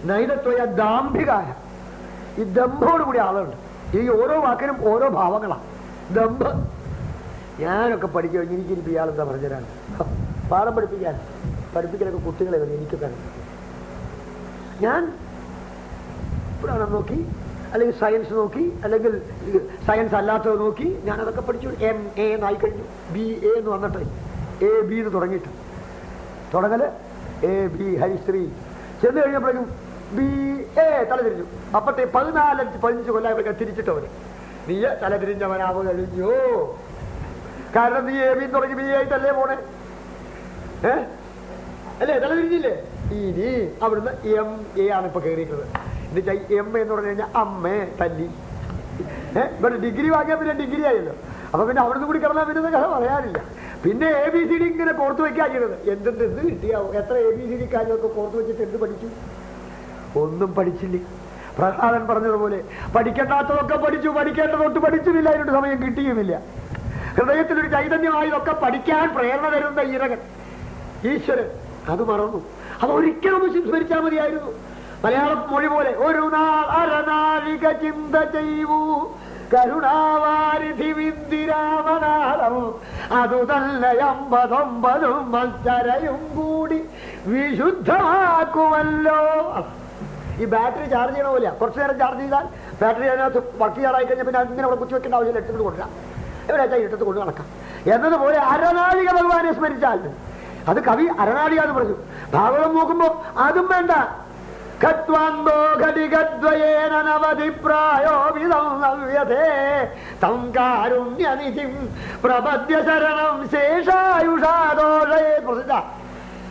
നൈതത്വയ ദാംഭികായ, ഈ ദമ്പോട് കൂടി ആളുണ്ട്. ഈ ഓരോ വാക്കിനും ഓരോ ഭാവങ്ങളാണ്. ദമ്പ്. ഞാനൊക്കെ പഠിക്കുക, എനിക്കിരിപ്പോൾ ഇയാളെന്താ പറഞ്ഞുതരാണ് പാഠം പഠിപ്പിക്കലൊക്കെ കുട്ടികളെ വരും. എനിക്കൊക്കെ ഞാൻ പുരാണം നോക്കി, അല്ലെങ്കിൽ സയൻസ് നോക്കി, അല്ലെങ്കിൽ സയൻസ് അല്ലാത്തത് നോക്കി ഞാനതൊക്കെ പഠിച്ചു. MA എന്നായി കഴിഞ്ഞു. BA എന്ന് വന്നിട്ട് AB എന്ന് തുടങ്ങിയിട്ട് തുടങ്ങല് AB ഹരിശ്രീ ചെന്ന് കഴിഞ്ഞപ്പോഴേക്കും BA തലതിരിഞ്ഞു. അപ്പത്തെ 14-15 കൊല്ലം തിരിച്ചിട്ട് അവന് നീ തലതിരിഞ്ഞവനാവ് കഴിഞ്ഞോ. കാരണം നീ AB തുടങ്ങി BA ആയിട്ടല്ലേ പോണേ, അല്ലേ? തലതിരിഞ്ഞില്ലേ? ഇനി അവിടുന്ന് MA ആണ് ഇപ്പൊ കയറിയിട്ടുള്ളത്. എന്നുവെച്ചാൽ MA എന്ന് പറഞ്ഞു കഴിഞ്ഞാൽ അമ്മേ തല്ലി. ഇവിടെ ഡിഗ്രി വാങ്ങിയാൽ പിന്നെ ഡിഗ്രി ആയല്ലോ. അപ്പൊ പിന്നെ അവിടുന്ന് കൂടി കിടന്നാൽ പിന്നെ കഥ പറയാനില്ല. പിന്നെ ABCD ഇങ്ങനെ കോർത്തു വെക്കാൻ ചെയ്യണത്. എന്ത് കിട്ടിയാവും? എത്ര ABCD കാര്യമൊക്കെ കോർത്തു വെച്ചിട്ട് എന്ത് പഠിച്ചു? ഒന്നും പഠിച്ചില്ല. പ്രഹ്ലാദൻ പറഞ്ഞതുപോലെ പഠിക്കേണ്ടാത്തതൊക്കെ പഠിച്ചു, പഠിക്കേണ്ടതൊട്ട് പഠിച്ചുമില്ല, അതിനൊരു സമയം കിട്ടിയുമില്ല. ഹൃദയത്തിലൊരു ചൈതന്യമായതൊക്കെ പഠിക്കാൻ പ്രേരണ തരുന്ന ഇരകൻ ഈശ്വരൻ അത് മറന്നു. അത് ഒരിക്കലും സ്മരിച്ചാൽ മതിയായിരുന്നു. മലയാള മൊഴി പോലെ ഒരു നാൾ അരനാഴിക ചിന്ത ചെയ്യൂ കരുണാവാരിധി വിന്ദിരാമനാഥം അതു തന്നെ 89 മത്സരയും കൂടി വിശുദ്ധമാക്കുമല്ലോ. ഈ ബാറ്ററി ചാർജ് ചെയ്യണ പോലെ കുറച്ചു നേരം ചാർജ് ചെയ്താൽ ബാറ്ററി അതിനകത്ത് വർക്ക് ചെയ്യാറായി കഴിഞ്ഞാൽ പിന്നെ അങ്ങനെ അവിടെ കുത്തി വെക്കേണ്ട ആവശ്യമില്ല, എടുത്തിട്ട് കൊണ്ടുവരാം, എവിടെയാച്ചാൽ ഇട്ടത്ത് കൊണ്ട് നടക്കാം. എന്നതുപോലെ അരനാഴിക ഭഗവാനെ സ്മരിച്ചാൽ അത് കവി അരനാഴിക എന്ന് പറഞ്ഞു. ഭാഗവതം നോക്കുമ്പോ അതും വേണ്ട.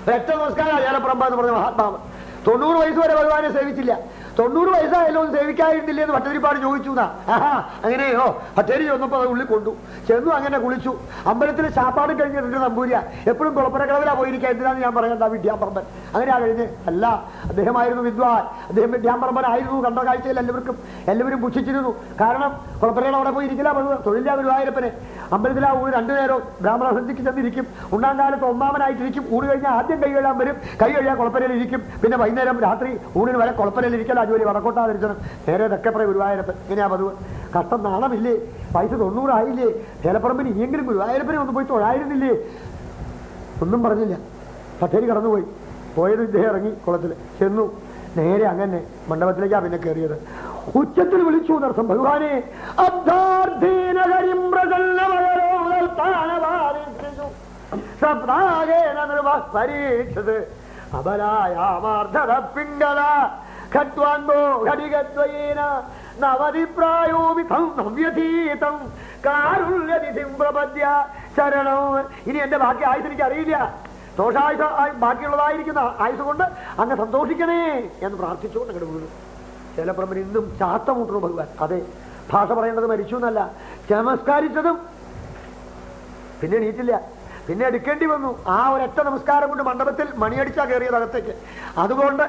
രക്തനമസ്കാരം അയാളപ്രഭ എന്ന് പറഞ്ഞ മഹാത്മാവ് 90 വയസ്സ് വരെ ഭഗവാനെ സേവിച്ചില്ല. 90 വയസ്സായല്ലോ സേവിക്കായിരുന്നില്ലേ എന്ന് ഭട്ടതിരിപ്പാട് ചോദിച്ചു. അങ്ങനെയോ? ഭട്ടേരി ചെന്നപ്പോൾ അത് ഉള്ളിൽ കൊണ്ടു ചെന്നു, അങ്ങനെ കുളിച്ചു. അമ്പലത്തിലെ ശാപ്പാട് കഴിഞ്ഞിട്ടുണ്ട് നമ്പൂരിയ. എപ്പോഴും കുളപ്പുരക്കടവിലാ പോയിരിക്കുക. എന്തിനാന്ന് ഞാൻ പറയണ്ട. വിദ്യാപറമ്പൻ അങ്ങനെയാ കഴിഞ്ഞ്. അല്ല, അദ്ദേഹമായിരുന്നു വിദ്വാൻ. അദ്ദേഹം വിദ്യാപറമ്പനായിരുന്നു. കണ്ട കാഴ്ചയിൽ എല്ലാവരും പുച്ഛിച്ചിരുന്നു. കാരണം കുളപ്പുരയുടെ അവിടെ പോയിരിക്കില്ല, തൊഴിലില്ല ഗുരുവായൂരപ്പനെ. അമ്പലത്തിലാ ഊണ് 2 നേരം ബ്രാഹ്മണ സന്ധിക്ക് ചെന്നിരിക്കും. ഉണ്ണാൻ കാലത്ത് ഒന്നാമനായിട്ടിരിക്കും. ഊണ് കഴിഞ്ഞാൽ ആദ്യം കൈ കഴുകാൻ വരും, കൈ കഴുകാൻ കുളപ്പരയിൽ ഇരിക്കും. പിന്നെ വൈകുന്നേരം രാത്രി ഊണിന് വരെ കുളപ്പരയിൽ ഇരിക്കല. ജോലി വടക്കോട്ടാ ധരിച്ചണം. നേരെ തെക്കപ്പുറ ഗുരുവായൂരപ്പൻ. ഇങ്ങനെയാ പതിവ്. കഷ്ടം നാണമില്ലേ? വയസ്സ് 90 ആയില്ലേ? ചേലപ്പറമ്പിന് ഇനിയെങ്കിലും ഗുരുവായൂരപ്പനെ ഒന്ന് പോയി തൊഴായിരുന്നില്ലേ? ഒന്നും പറഞ്ഞില്ല. പട്ടേരി കടന്നുപോയി. പോയത് ഇദ്ദേഹം ഇറങ്ങി കുളത്തിൽ ചെന്നു. നേരെ അങ്ങനെ മണ്ഡപത്തിലേക്കാ പിന്നെ കയറിയത്. ഉച്ചത്തിൽ വിളിച്ചു എന്നർത്ഥം. ഭഗവാനെ അബ്ധാർത്ഥീനകരിം പ്രസന്നമകരോദൽത്താനവാ സപ്താഹേന പരീക്ഷത് അബലായാമാർദ്ധത പിംഗള ഖട്വാൻബോ ഘടികദ്വയേന നവതിപ്രായോമിതം നവ്യതീതം കാരുണ്യതിഥിം പ്രപദ്യ ശരണം. ഇനി എന്റെ ബാക്കി ആയുസ് എനിക്ക് അറിയില്ല, ദോഷായുധ ബാക്കിയുള്ളതായിരിക്കുന്ന ആയുസ് കൊണ്ട് അങ്ങ് സന്തോഷിക്കണേ എന്ന് പ്രാർത്ഥിച്ചുകൊണ്ട് അങ്ങോട്ട് വീണു. ചിലപ്രമൻ ഇന്നും ചാത്തമുട്ടു ഭഗവാൻ. അതെ, ഭാഷ പറയേണ്ടത് മരിച്ചു എന്നല്ല, ചമസ്കാരിച്ചതും പിന്നെ എണീറ്റില്ല, പിന്നെ എടുക്കേണ്ടി വന്നു. ആ ഒരൊറ്റ നമസ്കാരം കൊണ്ട് മണ്ഡപത്തിൽ മണിയടിച്ചാ കയറിയത് അകത്തേക്ക്. അതുകൊണ്ട്